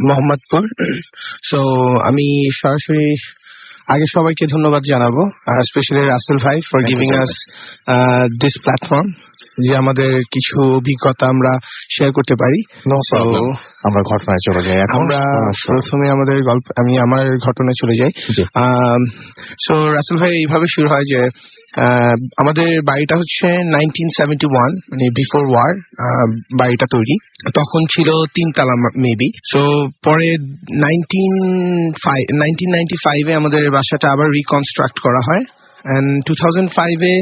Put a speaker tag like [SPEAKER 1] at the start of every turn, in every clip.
[SPEAKER 1] Mohammadpur. So আমি সরাসরি আগে সবাইকে ধন্যবাদ জানাবো, স্পেশালি রাসেল ভাই for giving us this platform, যে আমাদের কিছু অভিজ্ঞতা আমরা শেয়ার করতে পারি।
[SPEAKER 2] আমরা ঘটনায় চলে যাই।
[SPEAKER 1] আমরা প্রথমে আমি আমার ঘটনায় চলে যাই। সো রাসেল ভাই এইভাবে শুরু হয় যে আমাদের বাড়িটা হচ্ছে 1971, মানে বিফোর ওয়ার বাড়িটা তৈরি। তখন ছিল 3 তলা মেবি। সো পরে 1995-এ আমাদের বাসাটা আবার রিকনস্ট্রাক্ট করা হয়। And 2005-এ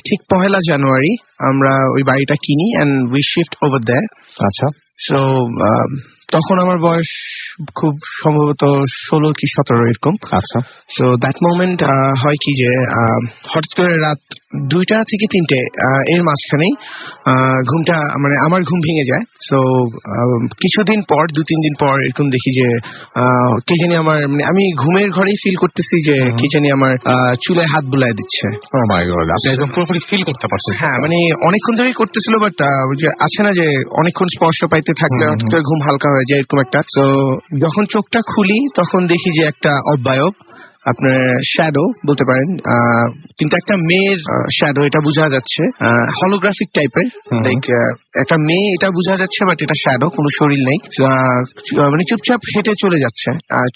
[SPEAKER 1] ঠিক 1 জানুয়ারি আমরা ওই বাড়িটা কিনি and we shift over there.
[SPEAKER 2] আচ্ছা।
[SPEAKER 1] সো তখন আমার বয়স খুব সম্ভবত 16 কি 17 এরকম।
[SPEAKER 2] আচ্ছা।
[SPEAKER 1] সো দ্যাট মোমেন্ট হয় কি যে হঠাৎ করে রাত 2টা থেকে 3টে এর মাঝখানেই ঘুমটা মানে আমার ঘুম ভেঙে যায়। সো কিছুদিন পর 2-3 দিন পর এরকম দেখি যে কে জানি আমার মানে আমি ঘুমের ঘরেই ফিল করতেছি যে কে জানি আমার চুলে হাত বুলায় দিচ্ছে।
[SPEAKER 2] ও মাই গড, আপনি একদম পুরোপুরি ফিল করতে পারছেন?
[SPEAKER 1] হ্যাঁ, মানে অনেকক্ষণ ধরেই করতেছিল, বাট যে আছে না যে অনেকক্ষণ স্পর্শ পাইতে থাকলে হঠাৎ করে ঘুম হালকা হয়ে যায় এরকম একটা। তো যখন চোখটা খুলি তখন দেখি যে একটা অব্যয়ব, আপনার শ্যাডো বলতে পারেন, কিন্তু একটা মেয়ের শ্যাডো, এটা বোঝা যাচ্ছে হলোগ্রাফিক টাইপের। লাইক একটা মেয়ে এটা বোঝা যাচ্ছে, বাট এটা শ্যাডো, কোনো শরীর নেই। মানে চুপচাপ হেঁটে চলে যাচ্ছে,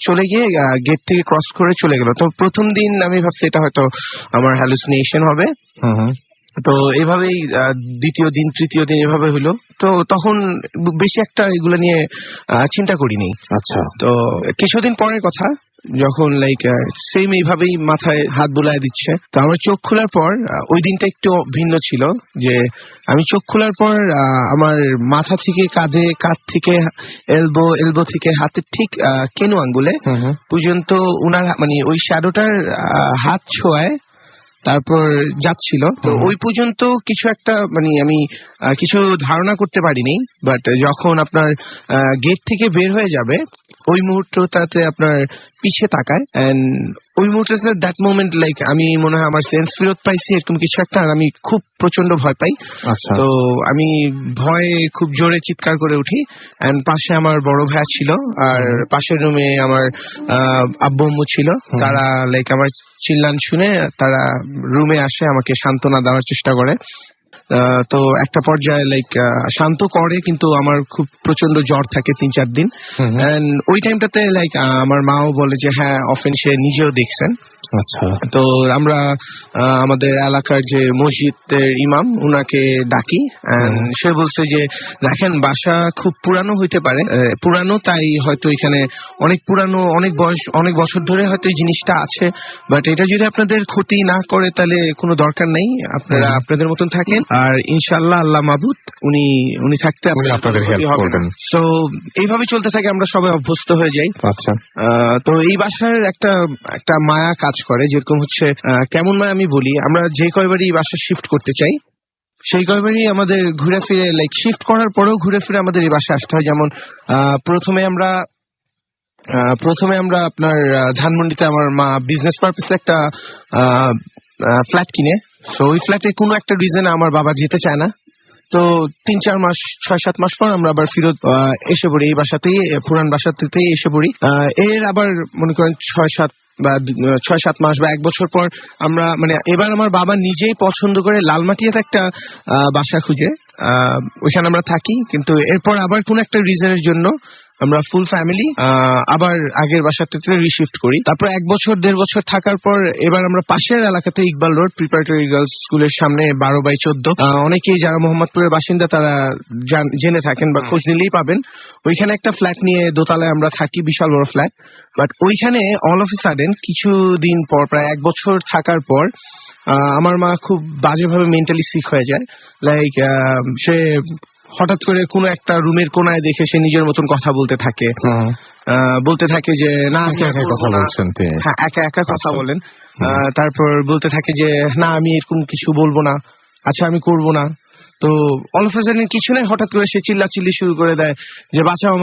[SPEAKER 1] চলে গিয়ে গেট থেকে ক্রস করে চলে গেল। তো প্রথম দিন আমি ভাবছি এটা হয়তো আমার হ্যালুসিনেশন হবে। তো এইভাবেই দ্বিতীয় দিন, তৃতীয় দিন এভাবে হলো। তো তখন বেশি একটা এগুলো নিয়ে চিন্তা করিনি।
[SPEAKER 2] আচ্ছা।
[SPEAKER 1] তো কিছুদিন পরের কথা, যখন লাইক সেম এইভাবেই মাথায় হাত বুলায় দিচ্ছে, তো আমার চোখ খোলার পর ওই দিনটা একটু ভিন্ন ছিল। যে আমি চোখ খোলার পর আমার মাথা থেকে কাঁধে, কাঁধ থেকে এলবো থেকে হাতের ঠিক কেনু আঙ্গুলে পর্যন্ত উনার মানে ওই শ্যাডোটার হাত ছোঁয়ায় তারপর যাচ্ছিল। তো ওই পর্যন্ত কিছু একটা মানে আমি কিছু ধারণা করতে পারিনি, বাট যখন আপনার গেট থেকে বের হয়ে যাবে ওই মুহূর্তটাতে আপনার পিছে তাকায়, এন্ড ওই মুহূর্তে দ্যাট মোমেন্ট লাইক আমি মনে হয় আমার সেন্স ফেরত পাইছি এরকম কিছু একটা, আর আমি খুব প্রচন্ড ভয় পাই। তো আমি ভয়ে খুব জোরে চিৎকার করে উঠি, এন্ড পাশে আমার বড় ভাই ছিল, আর পাশের রুমে আমার আব্বু আম্মু ছিল। তারা লাইক আমার চিল্লান শুনে তারা রুমে আসে, আমাকে সান্ত্বনা দেওয়ার চেষ্টা করে। তো একটা পর্যায়ে লাইক শান্ত করে, কিন্তু আমার খুব প্রচন্ড জ্বর থাকে 3-4 দিন। ওই টাইমটাতে লাইক আমার মাও বলে যে হ্যাঁ অফেন সে নিজেও দেখছেন।
[SPEAKER 2] আচ্ছা।
[SPEAKER 1] তো আমরা আমাদের এলাকার যে মসজিদের ইমাম উনাকে ডাকি, সে বলছে যে দেখেন বাসা খুব পুরানো হইতে পারে, পুরানো তাই হয়তো এখানে অনেক পুরানো, অনেক বছর ধরে হয়তো এই জিনিসটা আছে, বাট এটা যদি আপনাদের ক্ষতি না করে তাহলে কোনো দরকার নেই, আপনারা আপনাদের মতন থাকেন, আর ইনশাআল্লাহ আল্লাহ মাবুদ উনি থাকতে আপনাদের হেল্প করবেন। সো এইভাবে চলতে থাকে, আমরা সবাই অভ্যস্ত হয়ে যাই।
[SPEAKER 2] আচ্ছা।
[SPEAKER 1] তো এই বাসার একটা মায়া কাজ করে, যেরকম হচ্ছে কেমন মায়া আমি বলি, আমরা যে কয়বারই এই বাসা শিফট করতে চাই সেই কয়বারই আমাদের ঘুরে ফিরে লাইক শিফট করার পরেও ঘুরে ফিরে আমাদের এই বাসা আসতে হয়। যেমন প্রথমে আমরা আপনার ধানমন্ডিতে আমার মা বিজনেস পারপাসে একটা ফ্ল্যাট কিনে। তো ওই ফ্ল্যাটে কোনো একটা রিজনে আমার বাবা যেতে চায় না। তো 3-4 মাস, 6-7 মাস পর আমরা আবার ফিরত এসে পড়ি এই বাসাতেই, পুরান বাসাতেই এসে পড়ি। এর আবার মনে করেন 6-7 মাস বা 1 বছর পর আমরা মানে এবার আমার বাবা নিজেই পছন্দ করে লালমাটিয়াতে একটা বাসা খুঁজে ওইখানে আমরা থাকি। কিন্তু এরপর আবার কোন একটা রিজনের জন্য আমরা ফুল ফ্যামিলি আবার আগের বাসাতে রিশিফট করি। তারপর 1-1.5 বছর থাকার পর এবার আমরা পাশের এলাকাতে ইকবাল রোড প্রিপারেটরি গার্লস স্কুলের সামনে 12/14, অনেকেই যারা মোহাম্মদপুরের বাসিন্দা তারা জেনে থাকেন বা খোঁজ নিলেই পাবেন, ওইখানে একটা ফ্ল্যাট নিয়ে দোতলায় আমরা থাকি, বিশাল বড় ফ্ল্যাট। বাট ওইখানে অল অফ এ সাডেন কিছুদিন পর, প্রায় 1 বছর থাকার পর আমার মা খুব বাজেভাবে মেন্টালি সিক হয়ে যায়। লাইক সে হঠাৎ করে কোনো একটা রুমের কোনায় দেখে সে নিজের মতন কথা বলতে থাকে যে না
[SPEAKER 2] কথা বলছেন,
[SPEAKER 1] হ্যাঁ একা একা কথা বলেন। তারপর বলতে থাকে যে না আমি এরকম কিছু বলবো না, আচ্ছা আমি করবো না। তো অল অফ আ সাডেন কিছু নাই, হঠাৎ করে সে চিল্লাচিল্লি শুরু করে দেয় যে বাঁচাও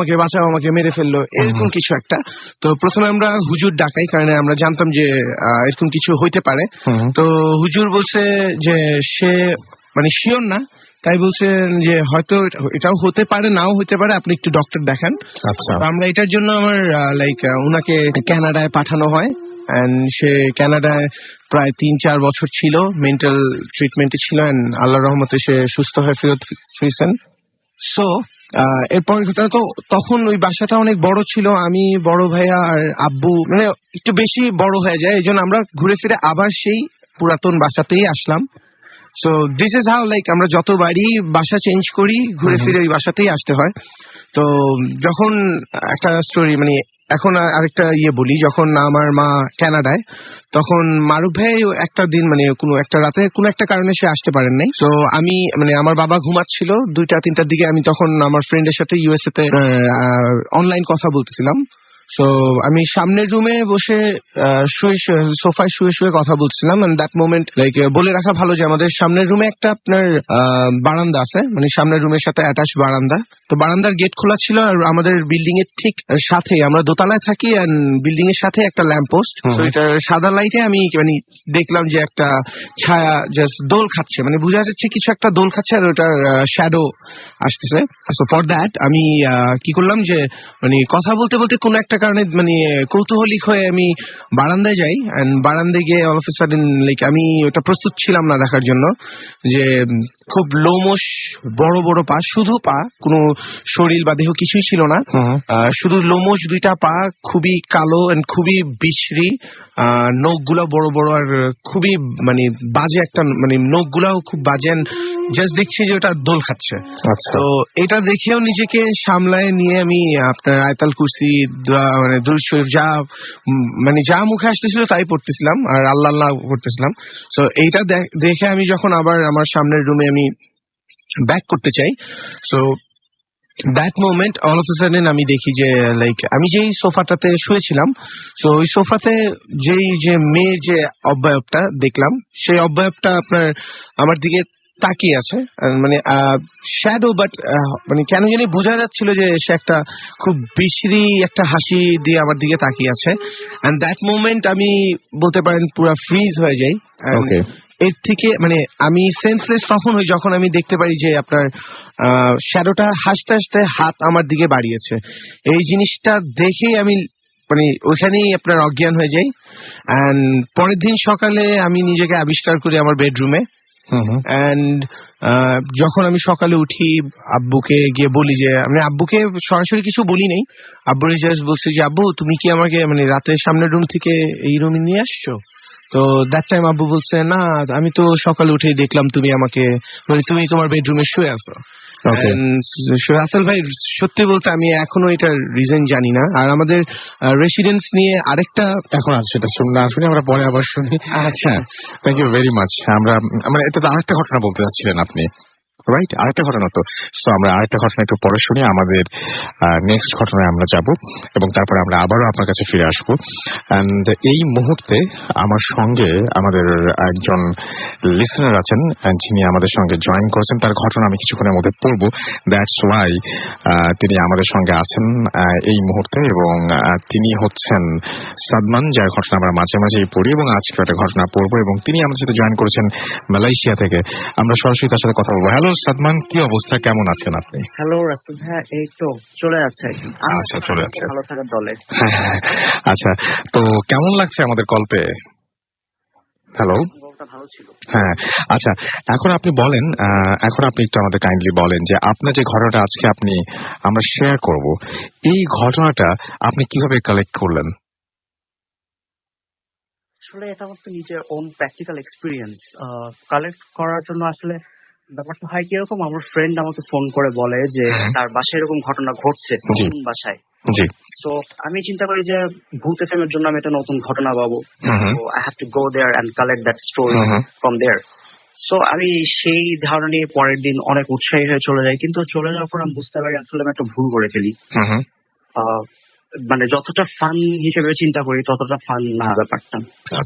[SPEAKER 1] আমাকে মেরে ফেললো, এরকম কিছু একটা। তো প্রথমে আমরা হুজুর ডাকাই, কারণ আমরা জানতাম যে এরকম কিছু হইতে পারে। তো হুজুর বলছে যে সে মানে শিওর না, তাই বলছেন যে হয়তো এটাও হতে পারে, নাও হতে পারে, আপনি একটু ডক্টর দেখান।
[SPEAKER 2] আচ্ছা।
[SPEAKER 1] তো আমরা এটার জন্য আমার উনাকে কানাডায় পাঠানো হয়। এন্ড সে কানাডায় প্রায় 3-4 বছর ছিল, মেন্টাল ট্রিটমেন্টে ছিল, এন্ড আল্লাহর রহমতে সে সুস্থ হয়ে ফেরত ফিরছেন। সো এরপর তো তখন ওই বাসাটা অনেক বড় ছিল, আমি, বড় ভাইয়া আর আব্বু মানে একটু বেশি বড় হয়ে যায়, এই জন্য আমরা ঘুরে ফিরে আবার সেই পুরাতন বাসাতেই আসলাম। সো দিস ইজ হাউ আমরা যতবারই বাসা চেঞ্জ করি ঘুরে ফিরে ওই বাসাতেই আসতে হয়। তো যখন একটা স্টোরি মানে এখন আরেকটা বলি, যখন আমার মা কানাডায়, তখন মারুফ ভাই একটা দিন মানে কোনো একটা রাতে কোনো একটা কারণে সে আসতে পারেন নাই। তো আমি মানে আমার বাবা ঘুমাচ্ছিল 2টা-3টার দিকে, আমি তখন আমার ফ্রেন্ডের সাথে ইউএসএ তে অনলাইন কথা বলতেছিলাম। সো আমি সামনের রুমে বসে সোফায় শুয়ে কথা বলছিলাম, এন্ড দ্যাট মোমেন্ট বলে রাখা ভালো যে আমাদের সামনের রুমে একটা আপনার বারান্দা আছে, মানে সামনের রুমের সাথে অ্যাটাচ বারান্দা। তো বারান্দার গেট খোলা ছিল, আর আমাদের বিল্ডিং এর ঠিক সাথে, আমরা দোতলায় থাকি, এন্ড বিল্ডিং এর সাথে একটা ল্যাম্প পোস্ট। তো এটা সাদা লাইটে আমি মানে দেখলাম যে একটা ছায়া জাস্ট দোল খাচ্ছে, মানে বোঝা যাচ্ছে কিছু একটা দোল খাচ্ছে, আর ওটার শ্যাডো আসতেছে। সো ফর দ্যাট আমি কি করলাম যে মানে কথা বলতে বলতে কোনো একটা কারণে মানে কৌতূহলিক হয়ে আমি বারান্দায় যাই, এন্ড বারান্দায় গিয়ে অল অফ এ সাডেন আমি ওটা প্রস্তুত ছিলাম না দেখার জন্য, যে খুব লোমশ বড় বড় পা, শুধু পা, কোনো শরীর বা দেহ কিছুই ছিল না, শুধু লোমশ 2টা পা, খুবই কালো এন্ড খুবই বিশ্রী, নখগুলো বড় বড়, আর খুবই মানে বাজে একটা, মানে নখগুলাও খুব বাজে, জাস্ট দেখছি যে ওটা দোল খাচ্ছে। তো এটা দেখেও নিজেকে সামলায় নিয়ে আমি আপনার আয়াতুল কুরসি, মানে দুরূদ শরীফ মানে যা মুখে আসতেছিল তাই পড়তেছিলাম, আর আল্লাহ আল্লাহ করতেছিলাম। সো এইটা দেখে আমি যখন আবার আমার সামনের রুমে আমি ব্যাক করতে চাই, so that moment all of a sudden আমি দেখি যে আমি যেই সোফাটাতে শুয়েছিলাম, সো ওই সোফাতে যে মেয়ের যে অবয়বটা দেখলাম, সেই অবয়বটা আপনার আমার দিকে তাকিয়ে আছে, মানে শ্যাডো, বাট মানে কেন জানি বোঝা যাচ্ছিল যে সে একটা খুব বিশ্রী একটা হাসি দিয়ে আমার দিকে তাকিয়ে আছে। এন্ড দ্যাট মোমেন্ট আমি বলতে পারেন পুরো ফ্রিজ হয়ে যাই। এর থেকে মানে আমি সেন্সলেস তখন হই যখন আমি দেখতে পারি যে আপনার শ্যাডোটা হাসতে হাসতে হাত আমার দিকে বাড়িয়েছে। এই জিনিসটা দেখেই আমি মানে ওইখানেই আপনার অজ্ঞান হয়ে যাই। এন্ড পরের দিন সকালে আমি নিজেকে আবিষ্কার করি আমার বেডরুমে। এন্ড যখন আমি সকালে উঠি, আব্বুকে গিয়ে বলি যে, আমি আব্বুকে সরাসরি কিছু বলি নাই, আব্বুর জাস্ট বলছি যে আব্বু তুমি কি আমাকে মানে রাতে সামনের রুম থেকে এই রুমে নিয়ে আসছো? তো দ্যাট টাইম আব্বু বলছে, না আমি তো সকালে উঠেই দেখলাম তুমি আমাকে মানে তুমি তোমার বেডরুমে শুয়ে আছো। রাসেল ভাই সত্যি বলতে আমি এখনো এটার রিজন জানি না। আর আমাদের রেসিডেন্স নিয়ে আরেকটা,
[SPEAKER 2] এখন আর সেটা না শুনি, আমরা পরে আবার শুনি। আচ্ছা, থ্যাংক ইউ ভেরি মাচ। আমরা মানে এটা তো আরেকটা ঘটনা বলতে চাচ্ছিলেন আপনি, রাইট? আরেকটা ঘটনা তো। সো আমরা আরেকটা ঘটনা একটু পরে শুনি, আমাদের নেক্সট ঘটনায় আমরা যাব, এবং তারপরে আমরা আবারও আপনার কাছে ফিরে আসবো। অ্যান্ড এই মুহূর্তে আমার সঙ্গে আমাদের একজন লিসেনার আছেন, যিনি আমাদের সঙ্গে জয়েন করেছেন। তার ঘটনা আমি কিছুক্ষণের মধ্যে পড়বো, দ্যাটস ওয়াই তিনি আমাদের সঙ্গে আছেন এই মুহূর্তে, এবং তিনি হচ্ছেন সাদমান, যার ঘটনা আমরা মাঝে মাঝেই পড়ি, এবং আজকে একটা ঘটনা পড়বো, এবং তিনি আমাদের সাথে জয়েন করেছেন মালয়েশিয়া থেকে। আমরা সরাসরি তার সাথে কথা বলবো। হ্যালো সাদমান, কি অবস্থা, কেমন আছেন আপনি?
[SPEAKER 3] হ্যালো রাসেল, হ্যাঁ এই তো চলে যাচ্ছে।
[SPEAKER 2] আচ্ছা, চলে যাচ্ছে,
[SPEAKER 3] ভালো থাকার দলে।
[SPEAKER 2] আচ্ছা, তো কেমন লাগছে আমাদের কল পেয়ে? হ্যালো,
[SPEAKER 3] ভালো ছিল।
[SPEAKER 2] হ্যাঁ, আচ্ছা, এখন আপনি বলেন, এখন আপনি একটু আমাদের কাইন্ডলি বলেন যে আপনার যে ঘটনাটা আজকে আমরা শেয়ার করব, এই ঘটনাটা আপনি কিভাবে কালেক্ট করলেন?
[SPEAKER 3] আসলে এটা আমার তো নিজের ওন প্র্যাকটিক্যাল এক্সপিরিয়েন্স। কালেক্ট করার জন্য আসলে ব্যাপারটা হয় কিরকম, আমার ফ্রেন্ড আমাকে ফোন করে বলে যে তার বাসায় এরকম ঘটনা ঘটছে, নতুন বাসায়। সো আমি চিন্তা করি যে ভূত এফএম এর জন্য আমি একটা নতুন ঘটনা পাবো, I have to go there and collect that story from there. So আমি সেই ধারণা নিয়ে পরের দিন অনেক উৎসাহী হয়ে চলে যাই, কিন্তু চলে যাওয়ার পর আমি বুঝতে পারি আসলে আমি একটা ভুল করে ফেলি। মানে যতটা ফান হিসেবে চিন্তা করি ততটা ফান না ব্যাপারটা,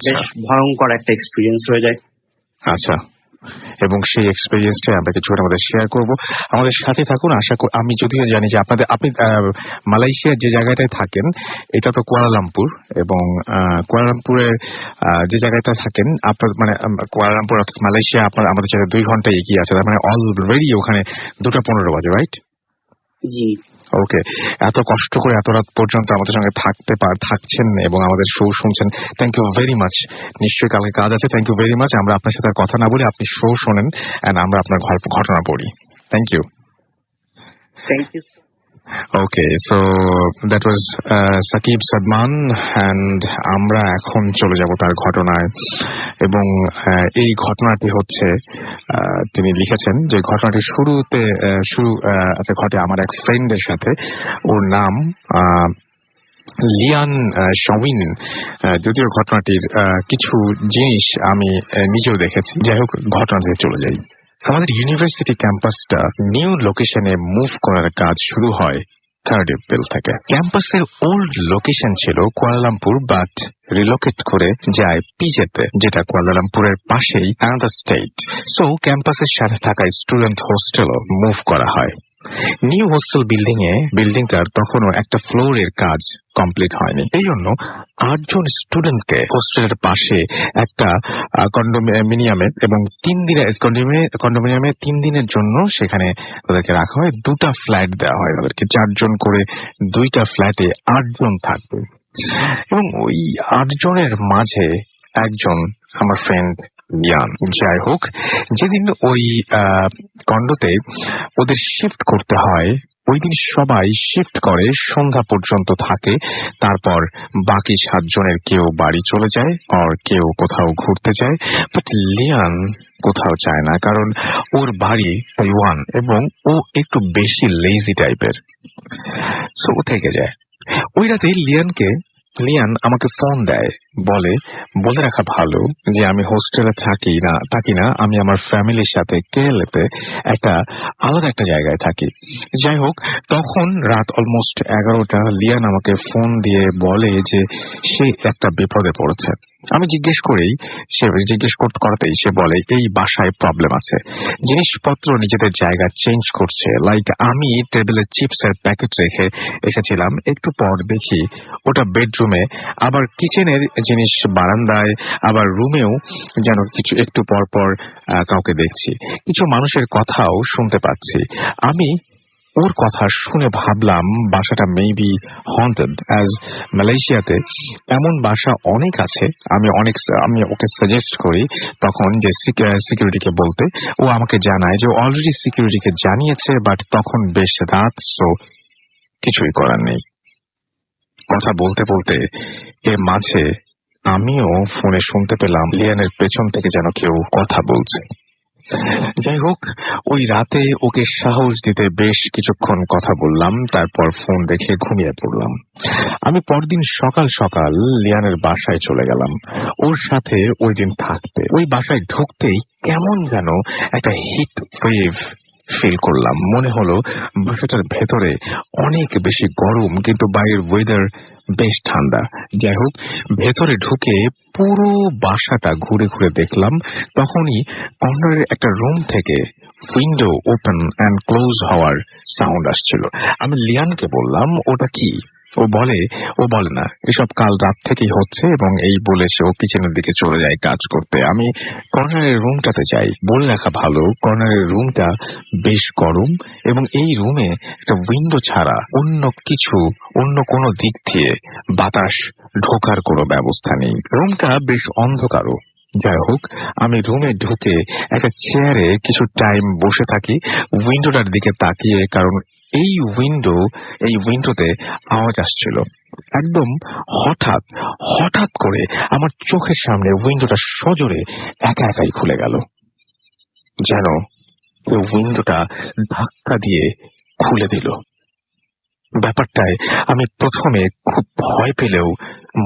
[SPEAKER 3] বেশ ভয়ঙ্কর একটা এক্সপিরিয়েন্স হয়ে যায়।
[SPEAKER 2] আচ্ছা, এবং সেই এক্সপিরিয়েন্সটা আমরা কিছুটা আমাদের শেয়ার করব। আমাদের সাথে থাকুন। আশা করি, আমি যদিও জানি যে আপনি মালয়েশিয়ার যে জায়গাটায় থাকেন এটা তো কুয়ালালামপুর, এবং কুয়ালালামপুরের যে জায়গাটা থাকেন আপনার মানে কুয়ালালামপুর অর্থাৎ মালয়েশিয়া আমাদের সাথে 2 ঘন্টা এগিয়ে আছে, তার মানে অলরেডি ওখানে 2:15 বাজে, রাইট?
[SPEAKER 3] জি।
[SPEAKER 2] ওকে, এত কষ্ট করে এত রাত পর্যন্ত আমাদের সঙ্গে থাকছেন এবং আমাদের শো শুনছেন, থ্যাংক ইউ ভেরি মাচ। নিশ্চয়ই কালকে কাজ আছে, থ্যাংক ইউ ভেরি মাচ। আমরা আপনার সাথে আর কথা না বলি, আপনি শো শোনেন এন্ড আমরা আপনার ঘটনা পড়ি। Thank you.
[SPEAKER 3] Thank you.
[SPEAKER 2] Okay, so that was Sakib Sadman, and আমরা এখন চলে যাব তার ঘটনায়। এবং এই ঘটনাটি হচ্ছে তিনি লিখেছেন যে ঘটনাটি ঘটে আমার এক ফ্রেন্ডের সাথে। ওর নাম লিয়ান শউইন। যদিও ঘটনাটির কিছু জিনিস আমি নিজেও দেখেছি। যাই হোক, ঘটনাতে চলে যাই। আমাদের ইউনিভার্সিটি ক্যাম্পাসটা নিউ লোকেশনে মুভ করার কাজ শুরু হয় 3rd এপ্রিল থেকে। ক্যাম্পাসের ওল্ড লোকেশন ছিল কুয়ালালামপুর, বাট রিলোকেট করে যায় পিজেতে, যেটা কুয়ালালামপুরের পাশেই অ্যানাদার স্টেট। সো ক্যাম্পাসের সাথে থাকা স্টুডেন্ট হোস্টেলও মুভ করা হয়। নিউ হোস্টেল বিল্ডিংটার তখনও একটা ফ্লোরের কাজ কমপ্লিট হয়নি। এই জন্য 8 জন স্টুডেন্টকে হোস্টেলের পাশে একটা কন্ডোমিনিয়ামে এবং 3 দিনের জন্য সেখানে তাদেরকে রাখা হয়। 2টা ফ্ল্যাট দেওয়া হয় তাদেরকে, 4 জন করে 2টা ফ্ল্যাটে 8 জন থাকবে। এবং ওই 8 জনের মাঝে একজন আমার ফ্রেন্ড লিয়ান। যাই হোক, যেদিন ওই কন্ডোতে ওদের শিফট করতে হয়, ওই দিন সবাই শিফট করে সন্ধ্যা পর্যন্ত থাকে। তারপর বাকি 7 জনের কেউ বাড়ি চলে যায়, আর কেউ কোথাও ঘুরতে যায়। বাট লিয়ান কোথাও যায় না, কারণ ওর বাড়ি তাইওয়ান এবং ও একটু বেশি লেজি টাইপের। সো ও থেকে যায়। ওই রাতে লিয়ান আমাকে ফোন দেয়, বলে রাখা ভালো যে আমি হোস্টেলে থাকি না, আমি আমার ফ্যামিলির সাথে কেরালাতে আলাদা একটা জায়গায় থাকি। যাই হোক, তখন রাত অলমোস্ট 11টা। লিয়ান আমাকে ফোন দিয়ে বলে যে সে একটা বিপদে পড়েছে। আমি জিজ্ঞেস করাতেই সে বলে এই বাসায় প্রবলেম আছে, জিনিসপত্র নিজেদের জায়গা চেঞ্জ করছে। লাইক আমি টেবিলে চিপসের প্যাকেট রেখে এসেছিলাম, একটু পর দেখি ওটা বেডরুমে, আবার কিচেনের জিনিস বারান্দায়, আবার রুমেও যেন কিছু একটু পর পর কাউকে দেখছি। কিছু মানুষের কথাও শুনতে পাচ্ছি। আমি ওর কথা শুনে ভাবলাম বাসাটা মেবি হন্টেড, অ্যাজ মালয়েশিয়াতে এমন বাসা অনেক আছে। আমি ওকে সাজেস্ট করি তখন যে সিকিউরিটিকে বলতে। ও আমাকে জানায় যে অলরেডি সিকিউরিটিকে জানিয়েছে, বাট তখন বেশ রাত, সো কিছুই করার নেই। কথা বলতে বলতে এর মাঝে আমিও ফোনে শুনতে পেলাম লিয়ানের পেছন থেকে যেন কেউ কথা বলছে। যাই হোক, ওই রাতে ওকে সাহস দিতে বেশ কিছুক্ষণ কথা বললাম, তারপর ফোন দেখে ঘুমিয়ে পড়লাম। আমি পরদিন সকাল সকাল লিয়ানের বাসায় চলে গেলাম ওর সাথে ওই দিন থাকতে। ওই বাসায় ঢুকতেই কেমন যেন একটা হিট ওয়েভ ফিল করলাম। মনে হলো বাসাটার ভেতরে অনেক বেশি গরম, কিন্তু বাইরের ওয়েদার বেশ ঠান্ডা। যাই হোক, ভেতরে ঢুকে পুরো বাসাটা ঘুরে ঘুরে দেখলাম। তখনই কর্নারের একটা রুম থেকে উইন্ডো ওপেন অ্যান্ড ক্লোজ হওয়ার সাউন্ড আসছিল। আমি লিয়ানকে বললাম ওটা কি। ও বলে না, এসব কাল রাত থেকেই হচ্ছে, এবং এই বলে সে ও কিচেনের দিকে চলে যায় কাজ করতে। আমি কর্নারের রুমটাতে যাই। বলে রাখা ভালো, কর্নারের রুমটা বেশ গরম, এবং এই রুমে একটা উইন্ডো ছাড়া অন্য কোনো দিক দিয়ে বাতাস ঢোকার কোনো ব্যবস্থা নেই। রুমটা বেশ অন্ধকারও। যাই হোক, আমি রুমে ঢুকে একটা চেয়ারে কিছু টাইম বসে থাকি উইন্ডোটার দিকে তাকিয়ে, কারণ এই উইন্ডোতে আওয়াজ আসছিল। একদম হঠাৎ করে আমার চোখের সামনে উইন্ডোটা সজোরে একাই খুলে গেল, যেন উইন্ডোটা ধাক্কা দিয়ে খুলে দিল। ব্যাপারটায় আমি প্রথমে খুব ভয় পেলেও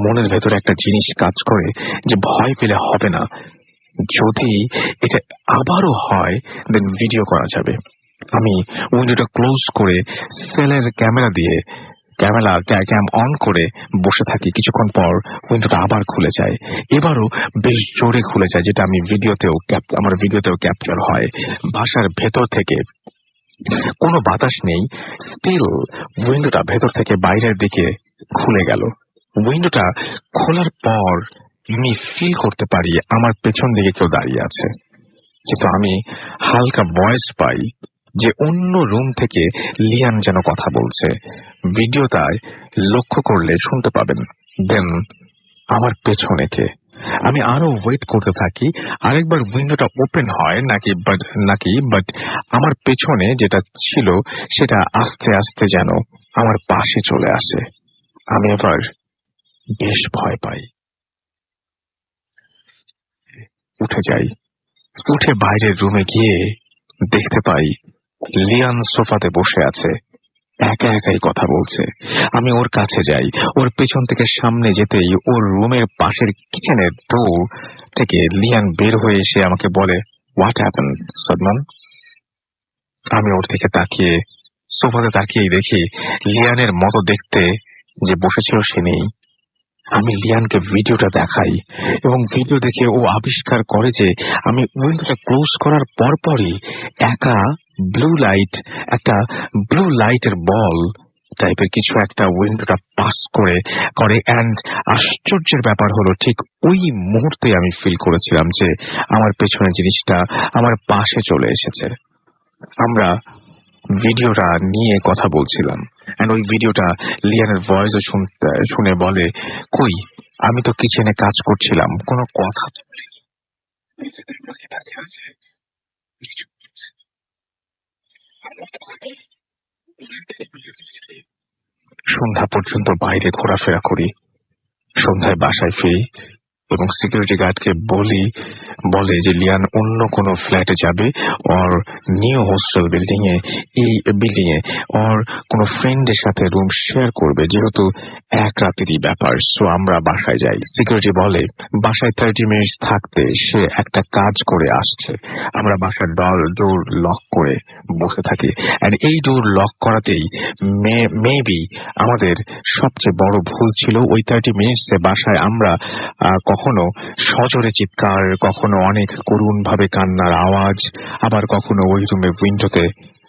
[SPEAKER 2] মনের ভেতরে একটা জিনিস কাজ করে যে ভয় পেলে হবে না, যদি এটা আবারও হয় দেন ভিডিও করা যাবে। আমি উইন্ডোটা ক্লোজ করে সেলের ক্যামেরা দিয়ে ক্যাম অন করে বসে থাকি। কিছুক্ষণ পর উইন্ডোটা আবার খুলে যায়, এবারও বেশ জোরে খুলে যায়, যেটা আমার ভিডিওতেও ক্যাপচার হয়। বাসার ভেতর থেকে কোনো বাতাস নেই, স্টিল উইন্ডোটা ভেতর থেকে বাইরের দিকে খুলে গেল। উইন্ডোটা খোলার পর আমি ফিল করতে পারি আমার পেছন দিকে কেউ দাঁড়িয়ে আছে, কিন্তু আমি হালকা ভয়েস পাই যে অন্য রুম থেকে লিয়ান যেন কথা বলছে। ভিডিওটায় লক্ষ্য করলে শুনতে পাবেন। দেন আমার পেছনে কে? আমি আরো ওয়েট করতে থাকি আরেকবার উইন্ডোটা ওপেন হয় নাকি বাট আমার পেছনে যেটা ছিল সেটা আস্তে আস্তে যেন আমার পাশে চলে আসে। আমি এবার বেশ ভয় পাই, উঠে যাই। উঠে বাইরের রুমে গিয়ে দেখতে পাই লিয়ান সোফাতে বসে আছে, একা একাই কথা বলছে। আমি ওর কাছে যাই, ওর পেছন থেকে সামনে যেতেই ওর রুমের পাশের কিচেনের ডোর থেকে লিয়ান বের হয়ে এসে আমাকে বলে, হোয়াট হ্যাপেন সাদমান? আমি ওর থেকে তাকিয়ে সোফাতে তাকিয়েই দেখি লিয়ানের মতো দেখতে যে বসেছিল সে নেই। আমি লিয়ানকে ভিডিওটা দেখাই এবং ভিডিও দেখে ও আবিষ্কার করে যে আমি উইন্ডোটা ক্লোজ করার পরপরই একটা ব্লু লাইটের বল টাইপের কিছু একটা উইন্ডোটা পাস করে অ্যান্ড আশ্চর্যের ব্যাপার হলো ঠিক ওই মুহূর্তে আমি ফিল করেছিলাম যে আমার পেছনে জিনিসটা আমার পাশে চলে এসেছে। আমরা ভিডিওটা নিয়ে কথা বলছিলাম এন্ড ওই ভিডিওটা লিয়ানের ভয়েসে শুনে বলে, কই আমি তো কিচেনে কাজ করছিলাম, কোনো কথা তো বলিনি। সন্ধ্যা পর্যন্ত বাইরে ঘোরাফেরা করি, সন্ধ্যায় বাসায় ফিরি এবং সিকিউরিটি গার্ডকে বলে যে লিয়ান অন্য কোনো ফ্ল্যাটে যাবে ওর নিউ হোস্টেল বিল্ডিং এ ওর কোনো ফ্রেন্ডের সাথে রুম শেয়ার করবে, যেহেতু এক রাতেরই ব্যাপার। সো আমরা বাসায় যাই। সিকিউরিটি বলে বাসায় 30 মিনিট থাকতে সে একটা কাজ করে আসছে। আমরা বাসার ডোর লক করে বসে থাকি এন্ড এই ডোর লক করাতেই মেবি আমাদের সবচেয়ে বড় ভুল ছিল ওই 30 মিনিটসে বাসায় আমরা কখনো সজোরে চিৎকার, কখনো অনেক করুণ ভাবে কান্নার আওয়াজ, আবার কখনো ওই রুমে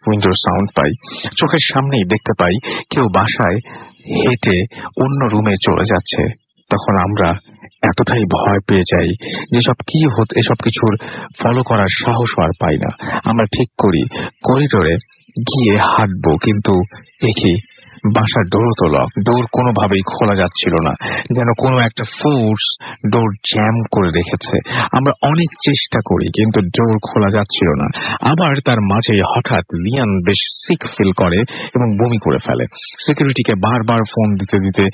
[SPEAKER 2] উইন্ডোর সাউন্ড পাই। চোখের সামনেই দেখতে পাই কেউ বাসায় হেঁটে অন্য রুমে চলে যাচ্ছে। তখন আমরা এতটাই ভয় পেয়ে যাই যে এসব কিছুর ফলো করার সাহস আর পাই না। আমরা ঠিক করি করিডোরে গিয়ে হাঁটবো, কিন্তু দেখি বাসার ডোর তো লক, ডোর কোনোভাবেই খোলা যাচ্ছিল না, যেন কোনো একটা ফোর্স ডোর জ্যাম করে রেখেছে। আমরা অনেক চেষ্টা করি কিন্তু ডোর খোলা যাচ্ছিল না। আবার তার মাঝে হঠাৎ লিয়ান বেশ সিক ফিল করে এবং বমি করে ফেলে। সিকিউরিটিকে বারবার ফোন দিতে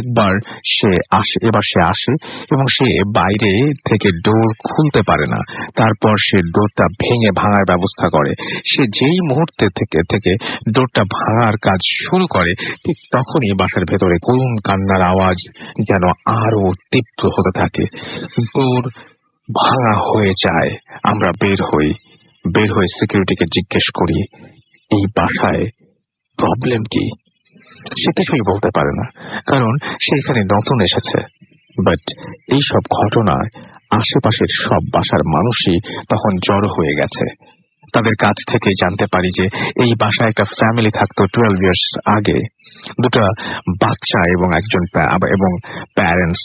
[SPEAKER 2] এবার সে আসে এবং সে বাইরে থেকে ডোর খুলতে পারে না। তারপর সে ডোরটা ভাঙার ব্যবস্থা করে। সে যেই মুহূর্তে থেকে ডোরটা ভাঙার কাজ শুরু করে ঠিক তখনই বাসার ভেতরে করুণ কান্নার আওয়াজ যেন আরো তীব্র হতে থাকে। ডোর ভাঙা হয়ে যায়। আমরা বের হয়ে সিকিউরিটিকে জিজ্ঞেস করি এই বাসায় প্রবলেম কি। সে কিছুই বলতে পারে না, কারণ সে এখানে নতুন এসেছে। বাট এইসব ঘটনায় আশেপাশের সব বাসার মানুষই তখন জড়ো হয়ে গেছে। তাদের কাছ থেকে জানতে পারি যে এই বাসায় একটা ফ্যামিলি থাকতো 12 ইয়ার্স আগে, দুটো বাচ্চা এবং এবং প্যারেন্টস।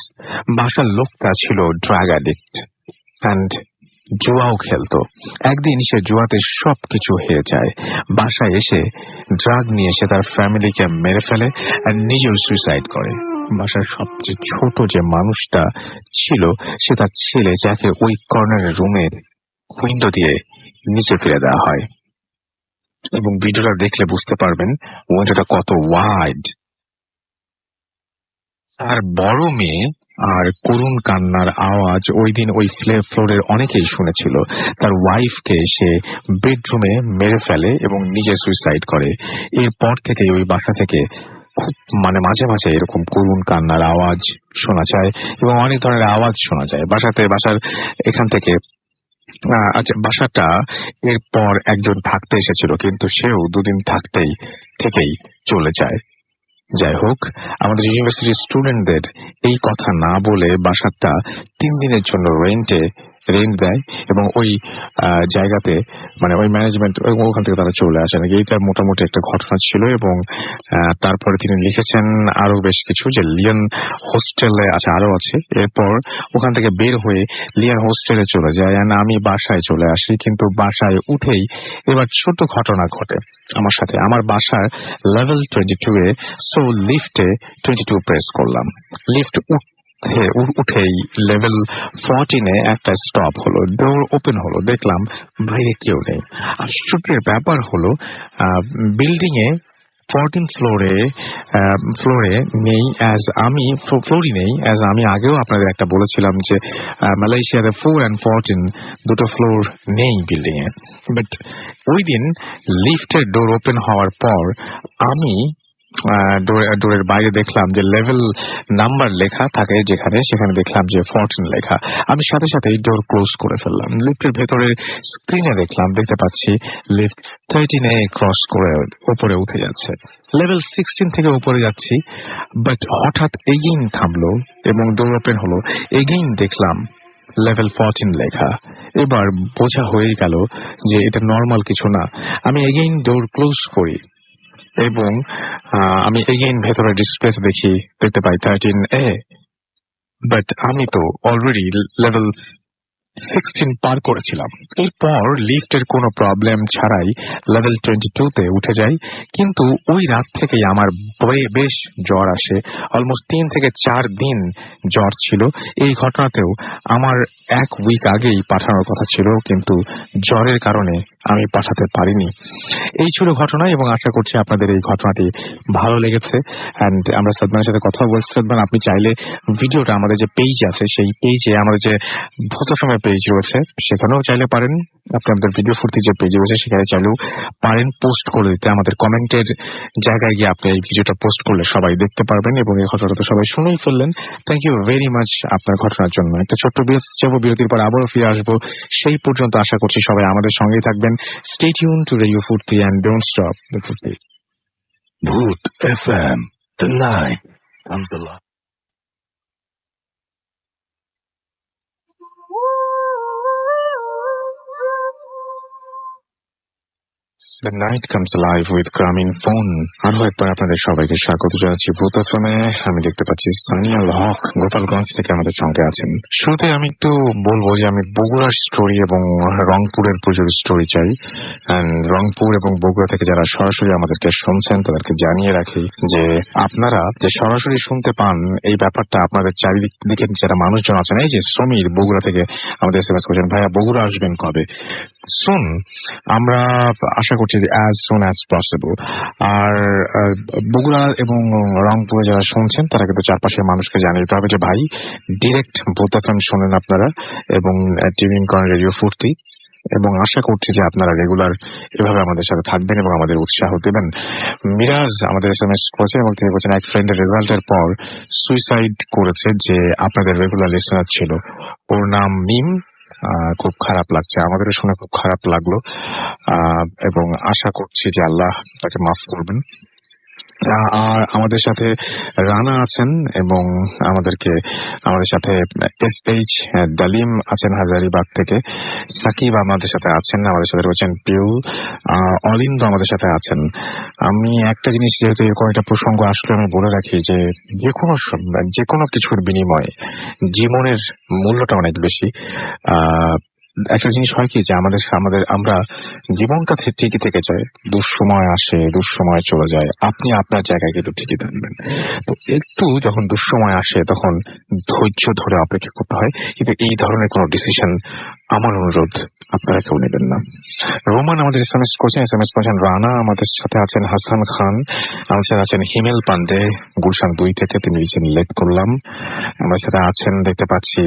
[SPEAKER 2] বাসার লোকটা ছিল ড্রাগ অ্যাডিক্ট অ্যান্ড জুয়াও খেলতো। একদিন সে জুয়াতে সবকিছু হেরে যায়। বাসায় এসে ড্রাগ নিয়ে সে তার ফ্যামিলিকে মেরে ফেলে আর নিজেও সুইসাইড করে। বাসার সবচেয়ে ছোট যে মানুষটা ছিল সে তার ছেলে, যাকে ওই কর্নারের রুমের উইন্ডো দিয়ে নিচে ফেলে দেওয়া হয়। এবং ভিডিওটা দেখলে বুঝতে পারবেন উইন্ডোটা কত ওয়াইড। আর বড় মেয়ে আর করুণ কান্নার আওয়াজ ওই দিন ওই ফ্লোরের অনেকেই শুনেছিল। তার ওয়াইফকে সে বেডরুমে মেরে ফেলে এবং নিজে সুইসাইড করে। এরপর থেকে ওই বাসা থেকে খুব মাঝে মাঝে এরকম করুণ কান্নার আওয়াজ শোনা যায় এবং অনেক ধরনের আওয়াজ শোনা যায় বাসার এখান থেকে। আচ্ছা, বাসাটা এরপর একজন থাকতে এসেছিল, কিন্তু সেও 2 দিন থেকেই চলে যায়। যাই হোক, আমাদের ইউনিভার্সিটির স্টুডেন্টদের এই কথা না বলে বাসাটা 3 দিনের জন্য রেন্ট দেয় এবং ওই জায়গাতে মানে ওই ম্যানেজমেন্ট ওখান থেকে তারা চলে আসে নাকি। এইটা মোটামুটি একটা ঘটনা ছিল। এবং তারপরে তিনি লিখেছেন আরো বেশ কিছু, যে লিয়ন হোস্টেলে আরো আছে। এরপর ওখান থেকে বের হয়ে লিয়ন হোস্টেলে চলে যায়, আমি বাসায় চলে আসি। কিন্তু বাসায় উঠেই এবার ছোট ঘটনা ঘটে আমার সাথে। আমার বাসার লেভেল 22 এ, সো লিফটে 22 প্রেস করলাম। লিফট উঠেই লেভেল 14 এ একটা স্টপ হলো, ডোর ওপেন হলো, দেখলাম বাইরে কেউ নেই। আশ্চর্যের ব্যাপার হলো বিল্ডিং এ 14th ফ্লোরে নেই, ফ্লোরই নেই। অ্যাজ আমি আগেও আপনাদের একটা বলেছিলাম যে মালয়েশিয়াতে 4 and 14 দুটো ফ্লোর নেই বিল্ডিং এ। বাট ওই দিন লিফটের ডোর ওপেন হওয়ার পর আমি ডোরের বাইরে দেখলাম যে লেভেল নাম্বার লেখা থাকে যেখানে, সেখানে দেখলাম যে 14 লেখা। আমি সাথে সাথে ডোর ক্লোজ করে ফেললাম। লিফটের ভেতরের স্ক্রিনে দেখতে পাচ্ছি লিফট 13 এ ক্রস করে উপরে উঠে যাচ্ছে। লেভেল 16 থেকে উপরে যাচ্ছি, বাট হঠাৎ এগেইন থামলো এবং ডোর ওপেন হলো। এগেইন দেখলাম লেভেল 14 লেখা। এবার বোঝা হয়ে গেল যে এটা নর্মাল কিছু না। আমি এগেইন ডোর ক্লোজ করি এবং আমি এগেইন ভেতরে ডিসপ্লেতে দেখতে পাই 13A। বাট আমি তো অলরেডি লেভেল 16 পার করেছিলাম। এরপর লিফটের কোনো প্রবলেম ছাড়াই লেভেল 22-তে উঠে যাই। কিন্তু ওই রাত থেকেই আমার বেশ জ্বর আসে। অলমোস্ট 3 থেকে 4 দিন জ্বর ছিল। এই ঘটনাতেও আমার 1 উইক আগেই পাঠানোর কথা ছিল, কিন্তু জ্বরের কারণে আমি পাঠাতে পারিনি। এই ছিল ঘটনা এবং আশা করছি আপনাদের এই ঘটনাটি ভালো লেগেছে। অ্যান্ড আমরা সাদমানের সাথে কথা বলছি। সাদমান, আপনি চাইলে ভিডিওটা আমাদের যে পেজ আছে, সেই পেজে আমাদের যে ভূত সময় পেজ রয়েছে সেখানেও চাইলে পারেন। আপনি আমাদের ভিডিও ফুর্তি যে পেজ রয়েছে সেখানে চাইলেও পারেন পোস্ট করে দিতে। আমাদের কমেন্টের জায়গায় গিয়ে আপনি এই ভিডিওটা পোস্ট করলে সবাই দেখতে পারবেন। এবং এই ঘটনাটা তো সবাই শুনেই ফেললেন। থ্যাংক ইউ ভেরি মাচ আপনার ঘটনার জন্য। একটা ছোট্ট বিরতি যাবো, বিরতির পর আবারও ফিরে আসবো। সেই পর্যন্ত আশা করছি সবাই আমাদের সঙ্গেই থাকবেন। Stay tuned to Radio Furti and don't stop the Furti.
[SPEAKER 4] Bhoot FM. Tonight comes alive.
[SPEAKER 2] The night comes alive with Gramin Phone. আরো একবার আপনাদের সবাইকে স্বাগত জানাচ্ছি ভূত এফএমে। আমি দেখতে পাচ্ছি সানিয়াল হক গোপালগঞ্জ থেকে আমাদের সঙ্গে আছেন। শুরুতে আমি একটু বলবো যে আমি বগুড়ার স্টোরি এবং রংপুরের পুজোর স্টোরি চাই। রংপুর এবং বগুড়া থেকে যারা সরাসরি আমাদেরকে শুনছেন তাদেরকে জানিয়ে রাখি যে আপনারা যে সরাসরি শুনতে পান এই ব্যাপারটা আপনাদের চারিদিকে যারা মানুষজন আছেন, এই যে সমীর বগুড়া থেকে আমাদের এসএমএস করছেন, ভাইয়া বগুড়া আসবেন কবে? শুন, আমরা আশা করছি as soon as possible। আর বগুড়া এবং রংপুরে যারা শুনছেন তারা কিন্তু চারপাশের মানুষকে জানিয়ে দিতে হবে যে ভাই ডিরেক্ট ভূত এফএম শোনেন আপনারা এবং টিউনিং করেন রেডিও ফুর্তি। এবং আশা করছি যে আপনারা রেগুলার এভাবে আমাদের সাথে থাকবেন এবং আমাদের উৎসাহ দেবেন। মিরাজ আমাদের এসএমএস করেছেন এবং তিনি বলছেন এক ফ্রেন্ডের রেজাল্টের পর সুইসাইড করেছে যে আপনাদের রেগুলার লিসেনার ছিল, ওর নাম মিম। খুব খারাপ লাগছে, আমাদেরও শুনে খুব খারাপ লাগলো এবং আশা করছি যে আল্লাহ তাকে মাফ করবেন। আর আমাদের সাথে রানা আছেন এবং আমাদের সাথে SH ডালিম আছেন হাজারিবাগ থেকে, সাকিব আমাদের সাথে আছেন, আমাদের সাথে রয়েছেন পিউল, অলিন্দ আমাদের সাথে আছেন। আমি একটা জিনিস, যেহেতু এরকম একটা প্রসঙ্গ আসলে আমি বলে রাখি যে যে কোনো কিছুর বিনিময়ে জীবনের মূল্যটা অনেক বেশি। একটা জিনিস হয় কি যে আমরা জীবনটা ঠিকই থেকে যায়, দুঃসময় আসে, দুঃসময় চলে যায়, আপনি আপনার জায়গায় কিন্তু ঠিকই থাকবেন। তো একটু যখন দুঃসময় আসে তখন ধৈর্য ধরে অপেক্ষা করতে হয়, কিন্তু এই ধরনের কোনো ডিসিশন আমার অনুরোধ আপনারা কেউ নেবেন না। রোমান আমাদের এসএমএস করছেন রানা, আমাদের সাথে আছেন হাসান খান, আমাদের সাথে আছেন হিমেল পান্ডে গুলশান 2 থেকে, তিনি লিখছেন লেট করলাম। আমাদের সাথে আছেন দেখতে পাচ্ছি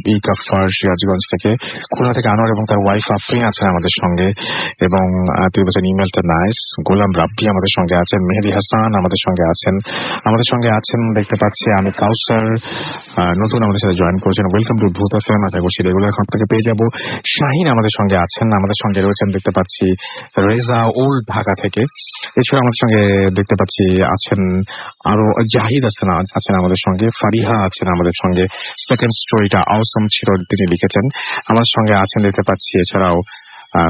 [SPEAKER 2] বি গাফফার সিরাজগঞ্জ থেকে, খুলনা থেকে আনোয়ার এবং তার ওয়াইফ আফরিন আছেন আমাদের সঙ্গে এবং তিনি বলছেন ইমেলটা নাইস। গোলাম রাব্বি আমাদের সঙ্গে আছেন, মেহেদি হাসান আমাদের সঙ্গে আছেন দেখতে পাচ্ছি আমি কাউসার নতুন আমাদের সাথে জয়েন করেছেন। ওয়েলকাম টু ভূত এফএম। আশা করছি রেগুলার আপনাকে পেয়ে যাবো। শাহিন আমাদের সঙ্গে আছেন, আমাদের সঙ্গে রয়েছেন দেখতে পাচ্ছি রেজা ওল্ড ঢাকা থেকে। এছাড়া আমাদের সঙ্গে দেখতে পাচ্ছি আছেন আরো জাহিদ আছেন আমাদের সঙ্গে, ফারিহা আছেন আমাদের সঙ্গে। সেকেন্ড স্টোরিটা অসম ছিল, তিনি লিখেছেন। আমাদের সঙ্গে আছেন দেখতে পাচ্ছি এছাড়াও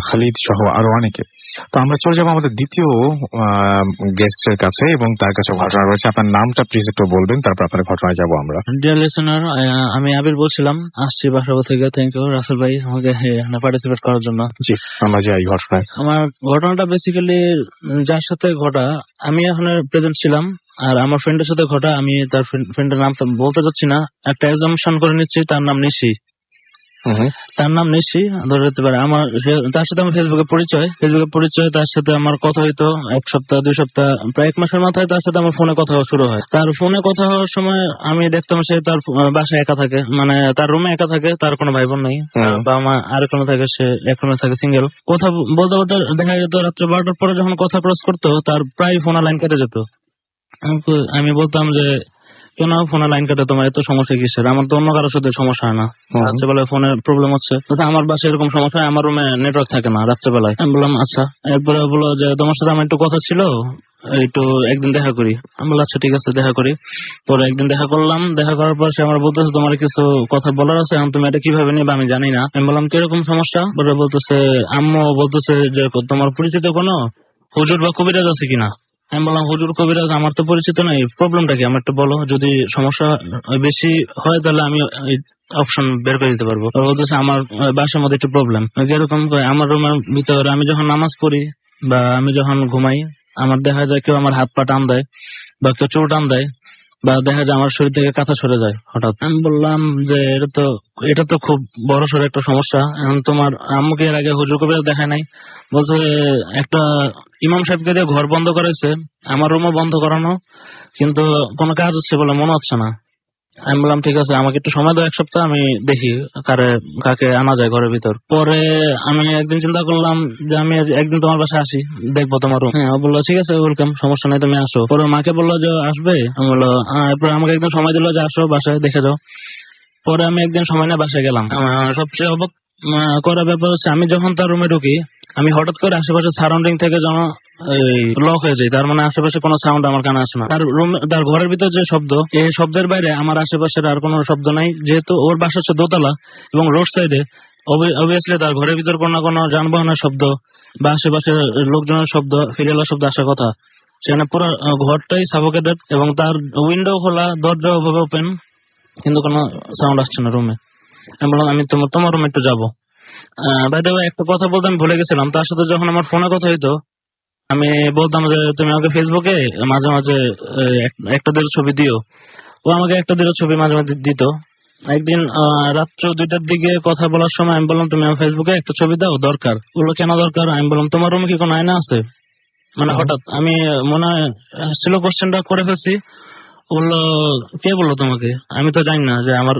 [SPEAKER 2] খালিদ সহ আরো অনেকে। তো আমরা চলে যাবো আমাদের দ্বিতীয় গেস্টের কাছে এবং তার কাছে ঘটনা রয়েছে। আপনার নামটা প্লিজ একটু বলবেন, তারপর আপনার ঘটনায় যাবো আমরা।
[SPEAKER 5] ডিয়ার লিসেনার, আমি আবির বলছিলাম, আসছি বাসাবো থেকে। থ্যাংক ইউ রাসেল ভাই আমাকে এখানে পার্টিসিপেট করার জন্য।
[SPEAKER 2] জি, আমরা যাই ঘটনায়।
[SPEAKER 5] আমার ঘটনাটা বেসিক্যালি যার সাথে ঘটা, আমি এখানে প্রেজেন্ট ছিলাম, আর আমার ফ্রেন্ডের সাথে ঘটা। আমি তার ফ্রেন্ডের নাম তো বলতে চাচ্ছি না, একটা এজাম্পশন করে নিচ্ছি তার নাম নিশি। তার নাম নিশি ধরে যেতে পারে। আমার তার সাথে আমার ফেসবুকে পরিচয়, তার সাথে আমার কথা হইতো 1 সপ্তাহ 2 সপ্তাহ, প্রায় 1 মাসের মাথায় তার সাথে আমার ফোনে কথা শুরু হয়। তার ফোনে কথা হওয়ার সময় আমি দেখতাম সে তার বাসায় একা থাকে, মানে তার রুমে একা থাকে, তার কোনো ভাই বোন নেই, বা আমার আর কোনো থাকে, সে এক রুমে থাকে সিঙ্গেল। কথা বলতে বলতে দেখা যেত রাত্রে 12টার পরে যখন কথা ক্রস করতো তার প্রায় ফোনে লাইন কেটে যেত। আমি বলতাম যে কেন ফোনে লাইন কাটে, তোমার এত সমস্যা কিসের? আমার তো অন্য কারোর সাথে সমস্যা হয় না, রাত্রেবেলায় ফোনের প্রবলেম হচ্ছে। আমার বাসায় এরকম সমস্যা হয়, আমার রুমে নেটওয়ার্ক থাকে না রাত্রেবেলায়। আমি বললাম আচ্ছা। এরপরে বললো যে তোমার সাথে আমার একটু কথা ছিল, একটু একদিন দেখা করি। আমি বললাম আচ্ছা ঠিক আছে, দেখা করি। পরে একদিন দেখা করলাম, দেখা করার পর সে আমার বলতেছে তোমার কিছু কথা বলার আছে, এখন তুমি এটা কিভাবে নিবে আমি জানি না। আমি বললাম কিরকম সমস্যা? পরে বলতেছে আম্মু বলতেছে যে তোমার পরিচিত কোনো হুজুর বা কবিরাজ আছে কিনা। আমি বললাম হুজুর কবিরাজ আমার তো পরিচিত নাই, প্রবলেমটা কি আমার একটু বলো, যদি সমস্যা বেশি হয় তাহলে আমি অপশন বের করে দিতে পারবো। বলতেছে আমার বাসার মধ্যে একটু প্রবলেম। এরকম আমার রুমের ভিতরে আমি যখন নামাজ পড়ি বা আমি যখন ঘুমাই, আমার দেখা যায় কেউ আমার হাত পা টান দেয় বা কেউ চোর টান দেয়, বা দেখা যায় আমার শরীর থেকে কাঁথা সরে যায় হঠাৎ। আমি বললাম যে এটা তো খুব বড় সড়ো একটা সমস্যা। এখন তোমার আম্মুকে এর আগে হুজুর কবিরাজ দেখায় নাই? বলছে একটা ইমাম সাহেবকে দিয়ে ঘর বন্ধ করেছে, আমার রুমও বন্ধ করানো, কিন্তু কোনো কাজ হচ্ছে বলে মনে হচ্ছে না। আমি বললাম ঠিক আছে, আমাকে একটু সময় দাও 1 সপ্তাহ, আমি দেখি কাকে আনা যায় ঘরের ভিতর। পরে আমি একদিন চিন্তা করলাম যে আমি একদিন তোমার বাসায় আসি, দেখবো তোমার রুম। হ্যাঁ, ও বললো ঠিক আছে ওয়েলকাম, সমস্যা নেই, তুমি আসো। পরে মাকে বললো যে আসবে, আমি বললো এরপরে আমাকে একদিন সময় দিলো যে আসো বাসায় দেখে যাও। পরে আমি একদিন সময় নিয়ে বাসায় গেলাম। সবচেয়ে অবাক করার ব্যাপার হচ্ছে আমি যখন তার রুমে ঢুকি, আমি হঠাৎ করে আশেপাশে সারাউন্ডিং থেকে যেন লক হয়ে যায়, তার মানে আশেপাশে কোনো সাউন্ড আমার কানে আসে না। তার ঘরের ভিতর যে শব্দ, এই শব্দের বাইরে আমার আশেপাশের আর কোনো শব্দ নাই। যেহেতু ওর বাসা হচ্ছে দোতলা এবং রোড সাইডে, অবভিয়াসলি তার ঘরের ভিতর কোনো না কোনো যানবাহনের শব্দ বা আশেপাশে লোকজনের শব্দ, ফিরিয়ালার শব্দ আসার কথা। সেখানে পুরো ঘরটাই সাফোকেটেড এবং তার উইন্ডো খোলা, দরজা ওভাবে ওপেন, কিন্তু কোনো সাউন্ড আসছে না রুমে। আমি বললাম আমি তোমার রুমে একটু যাবো। বাই দ্য ওয়ে, একটা কথা বলতে আমি ভুলে গেছিলাম, তার সাথে যখন আমার ফোনে কথা হইতো আমি বলতাম যে তুমি আমাকে ফেসবুকে মাঝে মাঝে 1-2 ছবি দিও। ও আমাকে 1-2 ছবি মাঝে মাঝে দিত। একদিন রাত্র 2টার দিকে কথা বলার সময় আমি বললাম তুমি আমার ফেসবুকে একটা ছবি দাও, দরকার। বললো কেন দরকার? আমি বললাম তোমার রুমে কি কোনো আয়না আছে? মানে হঠাৎ আমি মনে ছিল কোশ্চেনটা করে ফেলছি। বললো কে বললো তোমাকে? আমি তো জানি না যে আমার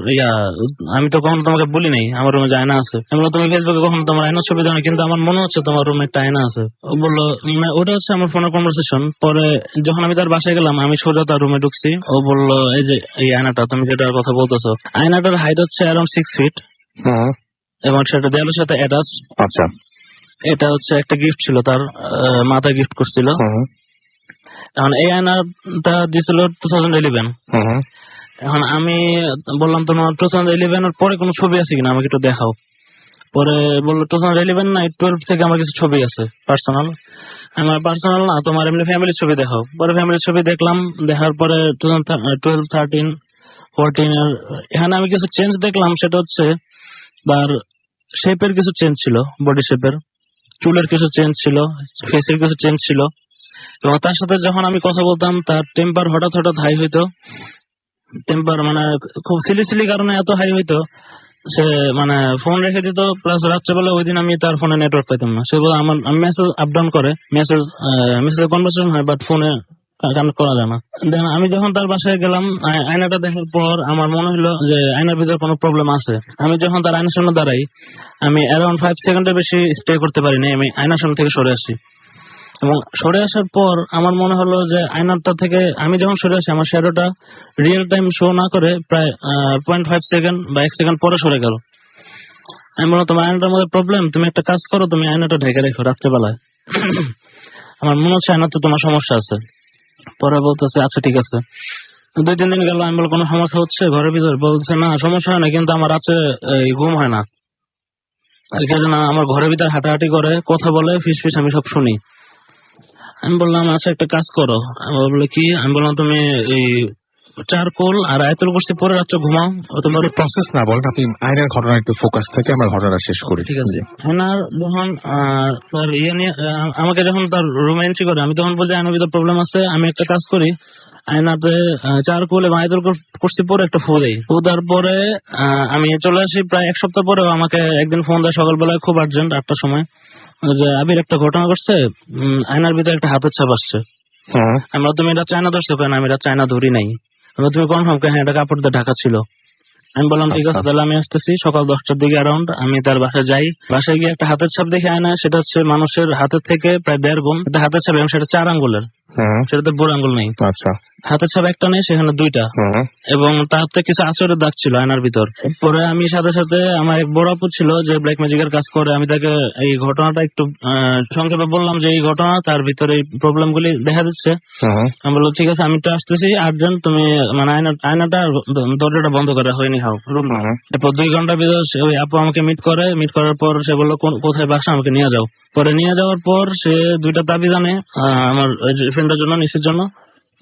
[SPEAKER 5] আমি তো কখনো তোমাকে বলি নাই আমার রুমে যে আয়না আছে। আমি বললো তুমি ফেসবুকে কখনো তোমার আয়নার ছবি দাও না, কিন্তু আমার মনে হচ্ছে তোমার রুমে একটা আয়না আছে। ও বললো ওটা হচ্ছে আমার ফোনের কনভারসেশন। পরে যখন আমি তার বাসায় গেলাম, আমি সোজা তার রুমে ঢুকছি। ও বললো এই যে এই আয়নাটা তুমি যেটার কথা বলতেছো, আয়নাটার হাইট হচ্ছে অ্যারাউন্ড 6 ফিট এবং সেটা দেয়ালের সাথে অ্যাটাচড।
[SPEAKER 2] আচ্ছা,
[SPEAKER 5] এটা হচ্ছে একটা গিফট ছিল, তার মাথায় গিফট করছিল। এখন এই আয়নাটা দিয়েছিল 2011। এখন আমি বললাম তোমার 2011 এর পরে কোনো ছবি আছে কিনা আমাকে একটু দেখাও। পরে বললো 2011 না, 12 থেকে আমার কিছু ছবি আছে পার্সোনাল। আমার পার্সোনাল না, তোমার এমনি ফ্যামিলির ছবি দেখাও। পরে ফ্যামিলির ছবি দেখলাম, দেখার পরে 2012, 13, 14 এর এখানে আমি কিছু চেঞ্জ দেখলাম। সেটা হচ্ছে তার শেপের কিছু চেঞ্জ ছিল, বডি শেপের, চুলের কিছু চেঞ্জ ছিল, ফেসের কিছু চেঞ্জ ছিল। এবং তার সাথে যখন আমি কথা বলতাম তার টেম্পার হঠাৎ হঠাৎ হাই হইতো। টেম্পার মানে খুব সিলি কারণে এত হাই হইতো, সে মানে ফোন রেখে দিত। প্লাস রাত্রেবেলা ওই দিন আমি তার ফোনে নেটওয়ার্ক পাইতাম না। সেগুলো আমার মেসেজ আপ ডাউন করে, মেসেজ কনভারসেশন হয়, বাট ফোনে কানেক্ট করা যায় না। দেন আমি যখন তার বাসায় গেলাম, আয়নাটা দেখার পর আমার মনে হলো যে আয়নার ভিতরে কোনো প্রবলেম আছে। আমি যখন তার আয়নার সামনে দাঁড়াই, আমি অ্যারাউন্ড 5 সেকেন্ডের বেশি স্টে করতে পারিনি। আমি আয়নার সামনে থেকে সরে আসি এবং সরে আসার পর আমার মনে হলো যে আয়নাটা থেকে আমি যখন সরে আসি আমার শ্যাডোটা রিয়েল টাইম শো না করে প্রায় 0.5 সেকেন্ড বা 1 সেকেন্ড পরে সরে গেল। আমি বললাম তোমার আয়নাটার মধ্যে প্রবলেম, তুমি একটা কাজ করো, তুমি আয়নাটা ঢেকে রেখো রাত্রেবেলায়। আমার মনে হচ্ছে আয়নাতে তোমার সমস্যা আছে। পরে বলতেছে আচ্ছা ঠিক আছে। 2-3 দিন গেল, আমি বললাম কোনো সমস্যা হচ্ছে ঘরের ভিতর? বলছে না সমস্যা হয় না, কিন্তু আমার রাতে ঘুম হয় না। আর কি জানো, আমার ঘরের ভিতর হাঁটাহাঁটি করে, কথা বলে, ফিস আমি সব শুনি। আমি বললাম আচ্ছা একটা কাজ করো। বললো কি? আমি বললাম তুমি এই চারকোল আর আয়াতুল কুরসি পরে রাত্রে ঘুমাও, তোমার
[SPEAKER 2] প্রসেস না বলেন, আপনি আইনের ঘটনা একটু ফোকাস থেকে আমরা ঘটনা শেষ করি।
[SPEAKER 5] ঠিক আছে। হেনার যখন তার ইয়ে নিয়ে আমাকে যখন তার রুমে এন্ট্রি করে, আমি তখন বলছি আয়নার ভিতরে প্রবলেম আছে, আমি একটা কাজ করি, আয়নাতে চারকোল এবং আয়াতুল কুরসি পরে একটা ফু দেই। ফু দেওয়ার পরে আমি চলে আসি। প্রায় 1 সপ্তাহ পরেও আমাকে একদিন ফোন দেয় সকালবেলায়, খুব আর্জেন্ট 8টার সময়, যে আবির একটা ঘটনা ঘটছে, আয়নার ভিতরে একটা হাতের ছাপ আসছে। আমরা তুমি এটা চায়না ধরছো কেন? আমি এটা চায়না ধরি নাই। তুমি কনফার্ম কেন? হ্যাঁ, এটা কাপড় দিয়ে ঢাকা ছিল। আমি বললাম ঠিক আছে, তাহলে আমি আসতেছি। সকাল 10টার দিকে অ্যারাউন্ড আমি তার বাসায় যাই। বাসায় গিয়ে একটা হাতের ছাপ দেখে আয় না, সেটা হচ্ছে মানুষের হাতের থেকে প্রায় 1.5 গুণ একটা হাতের ছাপ, এবং সেটা 4 আঙ্গুলের, সেটাতে বুড়ো আঙ্গুল নেই।
[SPEAKER 2] আচ্ছা,
[SPEAKER 5] হাতের ছাপ একটা নেই, সেখানে 2টা, এবং তাতে কিছু আচরের দাগ ছিল আয়নার ভিতর। পরে আমি সাথে সাথে, আমার এক বড় আপু ছিল যে ব্ল্যাক ম্যাজিকের কাজ করে, আমি তাকে এই ঘটনাটা একটু সংক্ষেপে বললাম যে এই ঘটনা, তার ভিতরে এই প্রবলেম গুলি দেখা দিচ্ছে। আমি বললো ঠিক আছে, আমি তো আসতেছি আর্জেন্ট, তুমি মানে আয়নাটা দরজাটা বন্ধ করে হয়নি হাও রুম। এরপর 2 ঘন্টার ভিতর ওই আপু আমাকে মিট করার পর সে বললো কোথায় বাসা, আমাকে নিয়ে যাও। পরে নিয়ে যাওয়ার পর সে 2টা তাবিজ আনে আমার ফ্রেন্ডের জন্য, নিশির জন্য।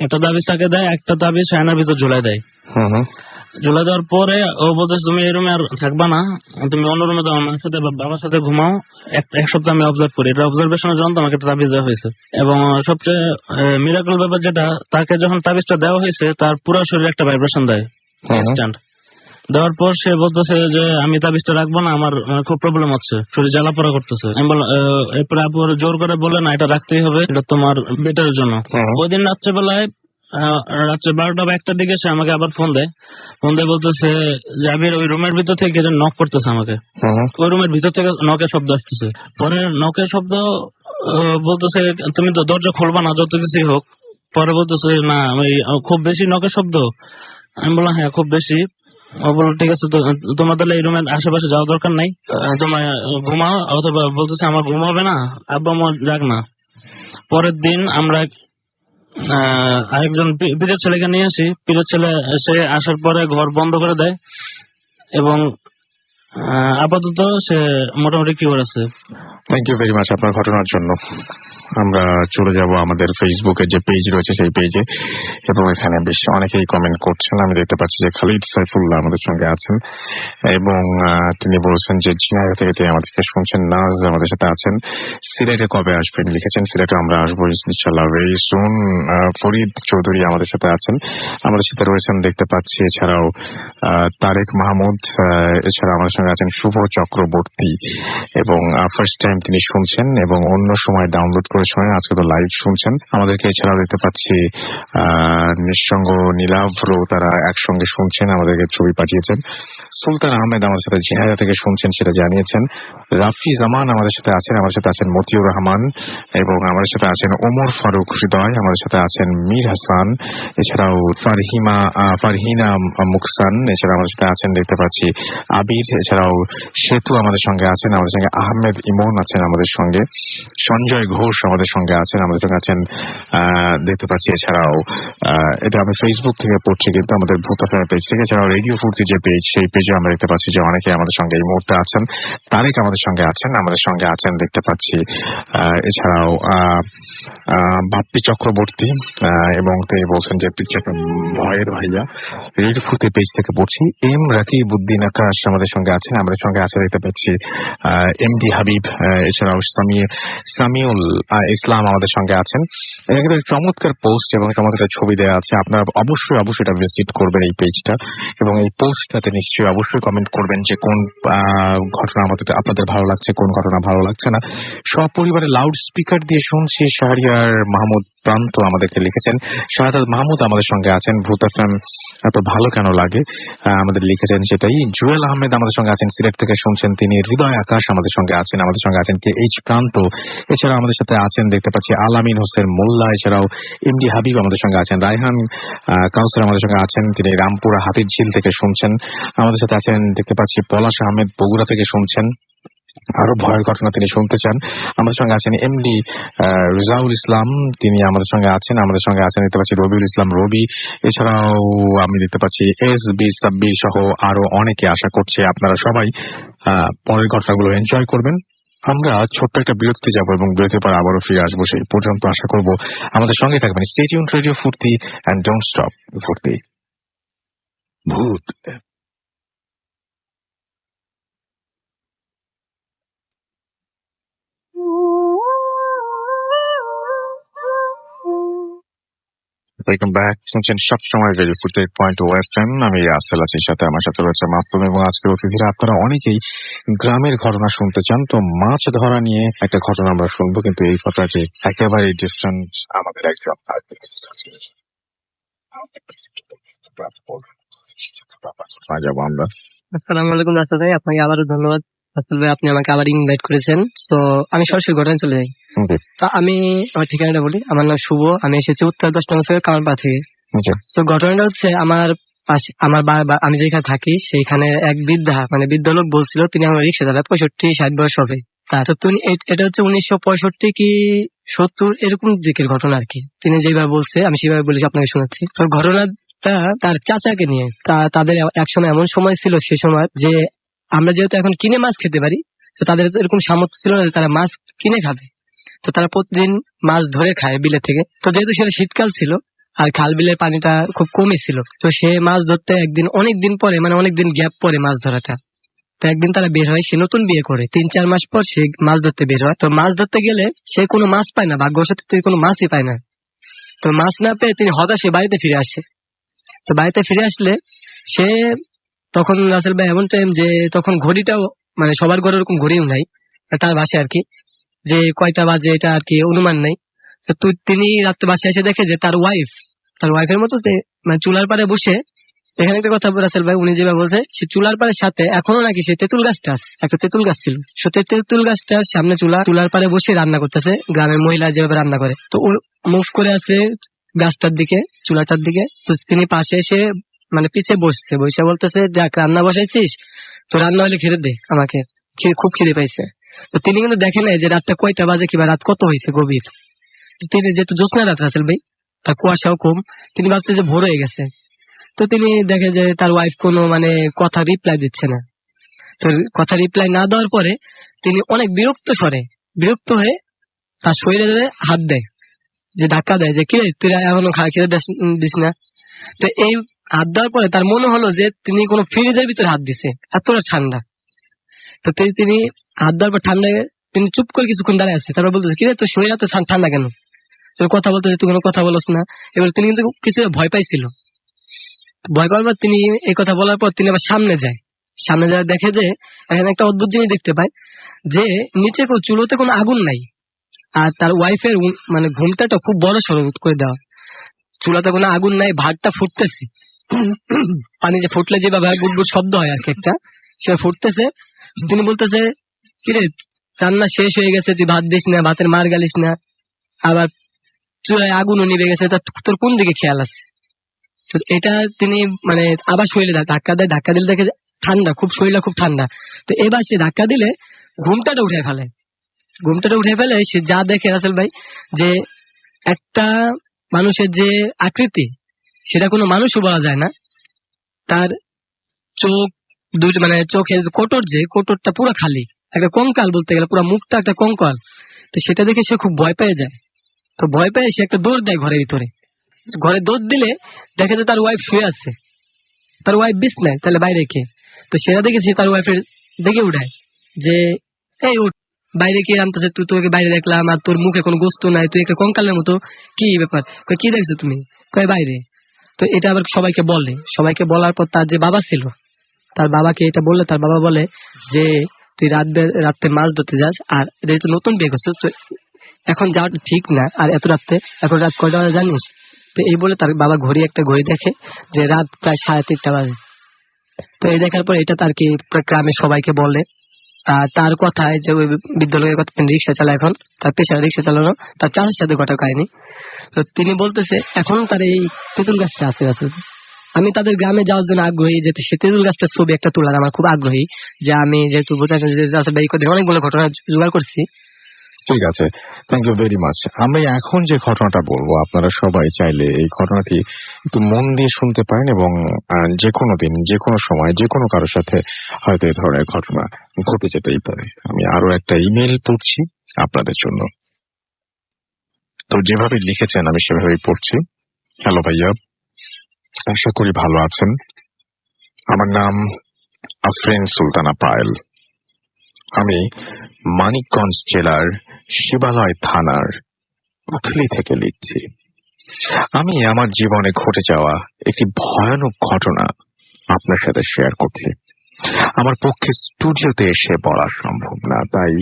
[SPEAKER 5] একটা তাবিজ তাকে দেয়, একটা তাবিজ আয়নার ভিতর ঝুলাই দেয়। ঝুলাই দেওয়ার পরে ও বলতেছে তুমি এই রুমে আর থাকবা না, তুমি অন্য রুমে তোমার মার সাথে বা বাবার সাথে ঘুমাও। 1 সপ্তাহ আমি অবজার্ভ করি, এটা অবজারভেশনের জন্য তোমাকে একটা তাবিজ দেওয়া হয়েছে। এবং সবচেয়ে মিরাকল ব্যাপার যেটা, তাকে যখন তাবিজটা দেওয়া হয়েছে তার পুরো শরীরে একটা ভাইব্রেশন দেয় ইনস্ট্যান্ট। দেওয়ার পর সে বলতেছে যে আমি তাবিজটা রাখবো না, আমার খুব প্রবলেম হচ্ছে, শরীর জ্বালা পোড়া করতেছে। আমি বললাম, এরপরে আপু জোর করে বলে না, এটা রাখতেই হবে, এটা তোমার বেটারের জন্য। ওই দিন রাত্রেবেলায় রাত্রে 12টা বা 1টার দিকে সে আমাকে আবার ফোন দেয় বলতেছে যে আবির ওই রুমের ভিতর থেকে নক করতেছে আমাকে, ওই রুমের ভিতর থেকে নকের শব্দ আসতেছে। পরে নকের শব্দ বলতেছে তুমি তো দরজা খুলবা না যত কিছুই হোক। পরে বলতেছে না ওই খুব বেশি নকের শব্দ। আমি বললাম হ্যাঁ খুব বেশি। ও বললো ঠিক আছে, তোমার তাহলে এই রুমের আশেপাশে যাওয়া দরকার নাই, তোমার ঘুমাও। অথবা বলতেছে আমার ঘুম হবে না, আব্বা আমার যাক না। পরের দিন আমরা আরেকজন পীরের ছেলেকে নিয়ে আসি। পীরের ছেলে সে আসার পরে ঘর বন্ধ করে দেয়, এবং আপাতত সে মোটামুটি কিওর আছে।
[SPEAKER 2] থ্যাংক ইউ ভেরি মাচ আপনার ঘটনার জন্য। আমরা চলে যাব আমাদের ফেসবুকের যে পেজ রয়েছে সেই পেজে, এবং এখানে বেশ অনেকেই কমেন্ট করছেন। আমি দেখতে পাচ্ছি যে খালিদ সাইফুল্লাহ আমাদের সঙ্গে আছেন, এবং তিনি বলছেন যে ঝিনাইদহ থেকে তিনি আমাদেরকে শুনছেন। নাজ আমাদের সাথে আছেন। সিলেটে কবে আসবেন লিখেছেন, সিলেটে আমরা আসবো ইনশাআল্লাহ ভেরি সুন। ফরিদ চৌধুরী আমাদের সাথে আছেন, আমাদের সাথে রয়েছেন দেখতে পাচ্ছি। এছাড়াও তারেক মাহমুদ, এছাড়া আমাদের সঙ্গে আছেন শুভ চক্রবর্তী, এবং ফার্স্ট টাইম তিনি শুনছেন এবং অন্য সময় ডাউনলোড করে শোনেন, আজকে তো লাইভ শুনছেন আমাদেরকে। এছাড়াও দেখতে পাচ্ছি নিঃসঙ্গ নীলাভ্র, তারা একসঙ্গে শুনছেন, আমাদেরকে ছবি পাঠিয়েছেন। সুলতান আহমেদ আমাদের সাথে ঝিনাইদহ থেকে শুনছেন, সেটা জানিয়েছেন। রাফি জামান আমাদের সাথে আছেন, আমাদের সাথে আছেন মতিউর রহমান, এবং আমাদের সাথে আছেন ওমর ফারুক হৃদয়, আমাদের সাথে আছেন মীর হাসান, এছাড়াও ফারহিনা মুকসান, এছাড়া আমাদের সাথে আছেন দেখতে পাচ্ছি আবির, এছাড়াও সেতু আমাদের সঙ্গে আছেন, আমাদের সঙ্গে আহমেদ ইমন আছেন আমাদের সঙ্গে, সঞ্জয় ঘোষ আমাদের সঙ্গে আছেন, আমাদের সঙ্গে আছেন দেখতে পাচ্ছি। এছাড়াও এটা আমি ফেসবুক থেকে পড়ছি, কিন্তু আমাদের ভূত এফএম পেজ থেকে, এছাড়াও রেডিও ফুর্তি যে পেজ, সেই পেজে আমরা দেখতে পাচ্ছি যে অনেকে আমাদের সঙ্গে এই মুহূর্তে আছেন। তারেক আমাদের সঙ্গে আছেন দেখতে পাচ্ছি। এছাড়াও বাপ্পি চক্রবর্তী, এবং তিনি বলছেন যে ভয়ের ভাইয়া রেডিও ফুর্তি পেজ থেকে পড়ছি। এম রাকিবউদ্দিন আকাশ আমাদের সঙ্গে আছেন, আমাদের সঙ্গে আছে দেখতে পাচ্ছি এমডি হাবিব, এছাড়াও সামিউল ইসলাম আমাদের সঙ্গে আছেন। এখানে চমৎকার পোস্ট এবং চমৎকার ছবি দেওয়া আছে, আপনারা অবশ্যই এটা ভিজিট করবেন এই পেজটা, এবং এই পোস্টটাতে নিশ্চয়ই অবশ্যই কমেন্ট করবেন যে কোন ঘটনা আপনাদের ভালো লাগছে, কোন ঘটনা ভালো লাগছে না। সপরিবারে লাউড স্পিকার দিয়ে শুনছি শাহরিয়ার মাহমুদ প্রান্ত আমাদেরকে লিখেছেন। শাহাদাত মাহমুদ আমাদের সঙ্গে আছেন। ভূত এফএম এত ভালো কেন লাগে আমাদের লিখেছেন সেটাই। জুয়েল আহমেদ আমাদের সঙ্গে আছেন, সিলেট থেকে শুনছেন তিনি। হৃদয় আকাশ আমাদের সঙ্গে আছেন। আমাদের সঙ্গে আছেন কে এইচ প্রান্ত। এছাড়াও আমাদের সাথে আছেন দেখতে পাচ্ছি আলামিন হোসেন মোল্লা। এছাড়াও এমডি হাবিব আমাদের সঙ্গে আছেন। রায়হান কাউসার আমাদের সঙ্গে আছেন, তিনি রামপুরা হাতিঝিল থেকে শুনছেন। আমাদের সাথে আছেন দেখতে পাচ্ছি পলাশ আহমেদ বগুড়া থেকে শুনছেন, আরো ভয়ের ঘটনা তিনি শুনতে চান। আমাদের সঙ্গে আছেন এমডি রিজাউল ইসলাম, তিনি আমাদের সঙ্গে আছেন। আমাদের সঙ্গে আছেন দেখতে পাচ্ছি রবিউল ইসলাম রবি। এছাড়াও আমি দেখতে পাচ্ছি SB সাব্বির সহ আরো অনেকে। আশা করছি আপনারা সবাই পরের ঘটনাগুলো এনজয় করবেন। আমরা ছোট্ট একটা বিরতিতে যাবো এবং বিরতির পর আবারও ফিরে আসবো। সেই পর্যন্ত আশা করবো আমাদের সঙ্গে থাকবেন। স্টে টিউনড রেডিও ফুর্তি এন্ড ডোন্ট স্টপ ফুর্তি।
[SPEAKER 4] ভূত
[SPEAKER 2] ওয়েলকাম ব্যাক। শুনছেন সবসময় রেডিও ফুর্তি 8.0 FM। আমি রাসেল আছি, সাথে আমার সাথে রয়েছে মাসুম এবং আজকের অতিথিরা। আপনারা অনেকেই গ্রামের ঘটনা শুনতে চান, তো মাছ ধরা নিয়ে একটা ঘটনা আমরা শুনবো, কিন্তু এই ঘটনাটি একেবারে ডিফারেন্ট। আমাদের একজন আর্টিস্ট যাবো আমরা।
[SPEAKER 6] আসসালামু আলাইকুম রাসেল ভাই, আপনাকে আবারও ধন্যবাদ। রাসেল ভাই, আপনি আমাকে আবার ইনভাইট করেছেন। সো আমি সরাসরি ঘটনায় চলে যাই। তা আমি আমার ঠিকানাটা বলি। আমার নাম শুভ, আমি এসেছি উত্তর 10 নম্বর কামারপাড়া থেকে। তো ঘটনাটা হচ্ছে আমার পাশে, আমি যেখানে থাকি সেইখানে এক বৃদ্ধা, মানে বৃদ্ধ লোক বলছিল তিনি আমার রিক্সা চালায়, 65-60 বয়স হবে। তো তিনি এটা হচ্ছে 1965 কি 70 এরকম দিকের ঘটনা আর কি। তিনি যেভাবে বলছে আমি সেভাবে বলি আপনাকে শোনাচ্ছি। তো ঘটনাটা তার চাচাকে নিয়ে। তাদের একসময় এমন সময় ছিল, সে সময় যে আমরা যেহেতু এখন কিনে মাছ খেতে পারি, তো তাদের এরকম সামর্থ্য ছিল না যে তারা মাছ কিনে খাবে। তো তারা প্রতিদিন মাছ ধরে খায় বিলে থেকে। তো যেহেতু সেটা শীতকাল ছিল আর খাল বিলের পানিটা খুব কমই ছিল, তো সে মাছ ধরতে একদিন অনেকদিন পরে, মানে অনেকদিন গ্যাপ পরে মাছ ধরাটা। তো একদিন তারা বের হয়, সে নতুন বিয়ে করে 3-4 মাস পর সে মাছ ধরতে বের হয়। তো মাছ ধরতে গেলে সে কোনো মাছ পায় না, ভাগ্যবশত তিনি কোনো মাছই পায় না। তো মাছ না পেয়ে তিনি হতাশে বাড়িতে ফিরে আসে। তো বাড়িতে ফিরে আসলে সে তখন রাসেল ভাই এমন টাইম যে তখন ঘড়িটাও, মানে সবার ঘরে ওরকম ঘড়িও নাই তার বাসায় আর কি, যে কয়টা বাজে এটা আর কি অনুমান নাই। তো তিনি রাত্রে বাসায় এসে দেখে যে তার ওয়াইফের মতো মানে চুলার পাড়ে বসে, এখানে একটা কথা রাসেল ভাই উনি যেভাবে বলছে, সে চুলার পাড়ের সাথে এখনো নাকি সে তেঁতুল গাছটা, একটা তেঁতুল গাছ ছিল, সে তেঁতুল গাছটার সামনে চুলার পাড়ে বসে রান্না করতেছে, গ্রামের মহিলা যেভাবে রান্না করে। তো ও মুভ করে আছে গাছটার দিকে, চুলাটার দিকে। তো তিনি পাশে এসে মানে পিছে বসে বলতেছে, যাক রান্না বসাইছিস, তো রান্না হলে খেতে দে আমাকে, খুব খিদে পাইছে। তো তিনি কিন্তু দেখে নাই যে রাতটা কয়টা বাজে কিংবা রাত কত হয়েছে গভীর। তিনি যেহেতু জ্যোৎস্না রাত রাসেল ভাই, তার কুয়াশাও কম, তিনি ভাবছে যে ভোর হয়ে গেছে। তো তিনি দেখে যে তার ওয়াইফ কোনো মানে কথা রিপ্লাই দিচ্ছে না। তো কথা রিপ্লাই না দেওয়ার পরে তিনি অনেক বিরক্ত হয়ে তার শরীরে হাত দেয়, যে ধাক্কা দেয়, যে কিরে তুই এখনো খেতে দিস না। তো এই হাত দেওয়ার পরে তার মনে হলো যে তিনি কোনো ফ্রিজের ভিতরে হাত দিছে, এতটা ঠান্ডা। তো তিনি হাত দেওয়ার পর ঠান্ডা, তিনি চুপ করে কিছুক্ষণ দাঁড়ায় আছে। তারপর বলতেছে, কিরে তোর শরীর এত ঠান্ডা কেন? কথা বলতে তুই কোনো কথা বলছ না। এবার তিনি কিন্তু কিছু ভয় পাইছিল। ভয় পাওয়ার পর তিনি এই কথা বলার পর তিনি আবার সামনে যায় দেখে যে এখানে একটা অদ্ভুত জিনিস দেখতে পায়, যে নিচে চুলোতে কোনো আগুন নাই, আর তার ওয়াইফের মানে ঘুমটাটা খুব বড় সড়ো করে দেওয়া, চুলাতে কোনো আগুন নাই, ভাতটা ফুটতেছে, পানি যে ফুটলে যেভাবে বুটবুট শব্দ হয় আর কি একটা, সে ফুটতেছে। তিনি বলতেছে, কিরে রান্না শেষ হয়ে গেছে, তুই ভাত দিস না, ভাতের মার গালিস না, আবার চুলায় আগুনও নিভে গেছে, তোর কোন দিকে খেয়াল আছে? তো এটা তিনি মানে আবার শরীরে ধাক্কা দিলে দেখে ঠান্ডা, খুব শরীরটা খুব ঠান্ডা। তো এবার সে ধাক্কা দিলে ঘুমটাটা উঠে ফেলে। সে যা দেখে রাসেল ভাই, যে একটা মানুষের যে আকৃতি, সেটা কোনো মানুষও বলা যায় না। তার চোখ দুইটা, মানে চোখের কোটরটা পুরো খালি, একটা কঙ্কাল বলতে গেলে, পুরো মুখটা একটা কঙ্কাল। তো সেটা দেখে সে খুব ভয় পেয়ে যায়। তো ভয় পেয়ে সে একটা দৌড় দেয় ঘরের ভিতরে। ঘরে দৌড় দিলে দেখে যে তার ওয়াইফ শুয়ে আছে, তার ওয়াইফ বিছনায়, তাহলে বাইরে কে? তো সেটা দেখেছি তার ওয়াইফের দেখে উঠায় যে, এই উঠ, বাইরে কে আনতেছে, তুই তোকে বাইরে দেখলাম, আর তোর মুখে কোনো গোস্ত নাই, তুই একটা কঙ্কালের মতো, কি ব্যাপার? কি দেখছো তুমি? কয় বাইরে। তো এটা আবার সবাইকে বলার পর তার যে বাবা ছিল, তার বাবাকে এটা বললে তার বাবা বলে যে, তুই রাত্রে মাছ ধরতে যাস, আর যেহেতু নতুন বিয়ে করছিস, তো এখন যাওয়াটা ঠিক না। আর এত রাত্রে, এখন রাত কয়টা বাজে জানিস? তো এই বলে তার বাবা একটা ঘড়ি দেখে যে রাত প্রায় 3:30 বাজে। তো এই দেখার পর এটা তার কি গ্রামের সবাইকে বলে। আর তার কথায় যে ওই বিদ্যালয়ের কথা, তিনি রিক্সা চালায়, এখন তার পেশা রিক্সা চালানো, তার চাষের সাথে ঘটা কাহিনী। তো তিনি বলতেছে এখন তার এই তেঁতুল গাছটা আছে আছে। আমি তাদের গ্রামে যাওয়ার জন্য আগ্রহী, যেহেতু সে তেঁতুল গাছটার ছবি একটা তোলার আমার খুব আগ্রহী, যে আমি যেহেতু অনেকগুলো ঘটনা জোগাড় করছি।
[SPEAKER 2] ঠিক আছে, থ্যাংক ইউ ভেরি মাচ। আমি এখন যে ঘটনাটা বলবো, আপনারা সবাই চাইলে এই ঘটনাটি একটু মন দিয়ে শুনতে পারেন, এবং যে কোনো দিন, যে কোনো সময়, যে কোনো কারোর সাথে হয়তো এই ধরনের ঘটনা ঘটে যেতেই পারে। আমি আরো একটা ইমেল পড়ছি আপনাদের জন্য। তো যেভাবে লিখেছেন আমি সেভাবেই পড়ছি। হ্যালো ভাইয়া, আশা করি ভালো আছেন। আমার নাম আফরিন সুলতানা পায়েল। আমি মানিকগঞ্জ জেলার শিবালয় থানার উথলি থেকে লিখছি। আমি আমার জীবনে ঘটে যাওয়া একটি ভয়ানক ঘটনা আপনার সাথে শেয়ার করছি। আমার পক্ষে স্টুডিওতে এসে বলা সম্ভব না, তাই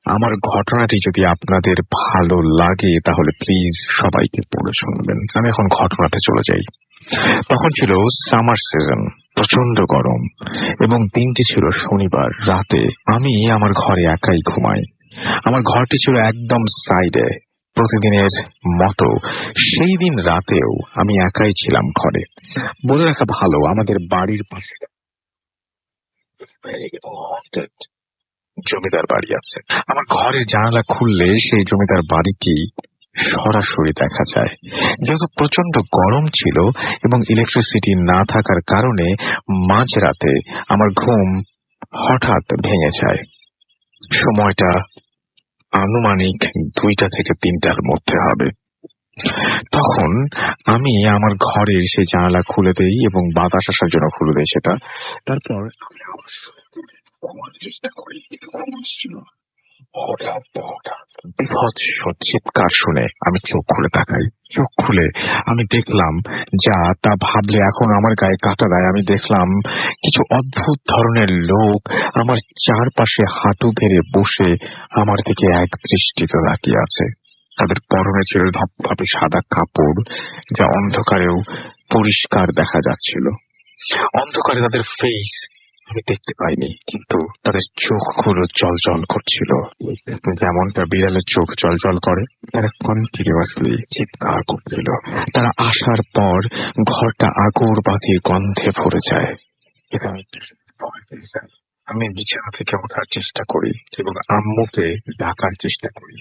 [SPEAKER 2] আমার ঘটনাটি যদি আপনাদের ভালো লাগে তাহলে প্লিজ সবাইকে পড়ে শুনবেন। আমি এখন ঘটনাতে চলে যাই। তখন ছিল সামার সিজন, প্রচন্ড গরম, এবং দিনটি ছিল শনিবার রাতে। আমি আমার ঘরে একাই ঘুমাই। আমার ঘরটি ছিল একদম সাইডে। প্রতিদিনের মতো সেই দিন রাতেও আমি একাই ছিলাম ঘরে। বলে রাখা ভালো, আমাদের বাড়ির পাশে জমিদার বাড়ি আছে। আমার ঘরের জানালা খুললে সেই জমিদার বাড়িটি সরাসরি দেখা যায়। যেহেতু প্রচন্ড গরম ছিল এবং ইলেকট্রিসিটি না থাকার কারণে মাঝরাতে আমার ঘুম হঠাৎ ভেঙে যায়। সময়টা আনুমানিক 2টা থেকে 3টার মধ্যে হবে। তখন আমি আমার ঘরের সেই জানালা খুলে দেই এবং বাতাস আসার জন্য খুলে দেই সেটা। তারপর আমি আবার ঘুমানোর চেষ্টা করি, কিন্তু ঘুম আসছিল না। হঠাৎ বিভৎস চিৎকার শুনে আমি চোখ খুলে তাকাই। চোখ খুলে আমি দেখলাম, যা তা ভাবলে এখন আমার গায়ে কাঁটা দেয়, আমি দেখলাম কিছু অদ্ভুত ধরনের লোক আমার চারপাশে হাঁটু গেড়ে বসে আমার দিকে এক দৃষ্টিতে তাকিয়ে আছে। তাদের পরনে ছিল ধপধপে সাদা কাপড়, যা অন্ধকারেও পরিষ্কার দেখা যাচ্ছিল। অন্ধকারে তাদের ফেস আমি দেখতে পাইনি, কিন্তু তাদের চোখগুলো জল করছিল, যেমনটা বিড়ালের চোখ জল করে। তারা কন্টিনিউয়াসলি চিৎকার করছিল। তারা আসার পর ঘরটা আগর বাতির গন্ধে ভরে যায়। আমি বিছানা থেকে ওঠার চেষ্টা করি এবং আম্মুকে ডাকার চেষ্টা করি।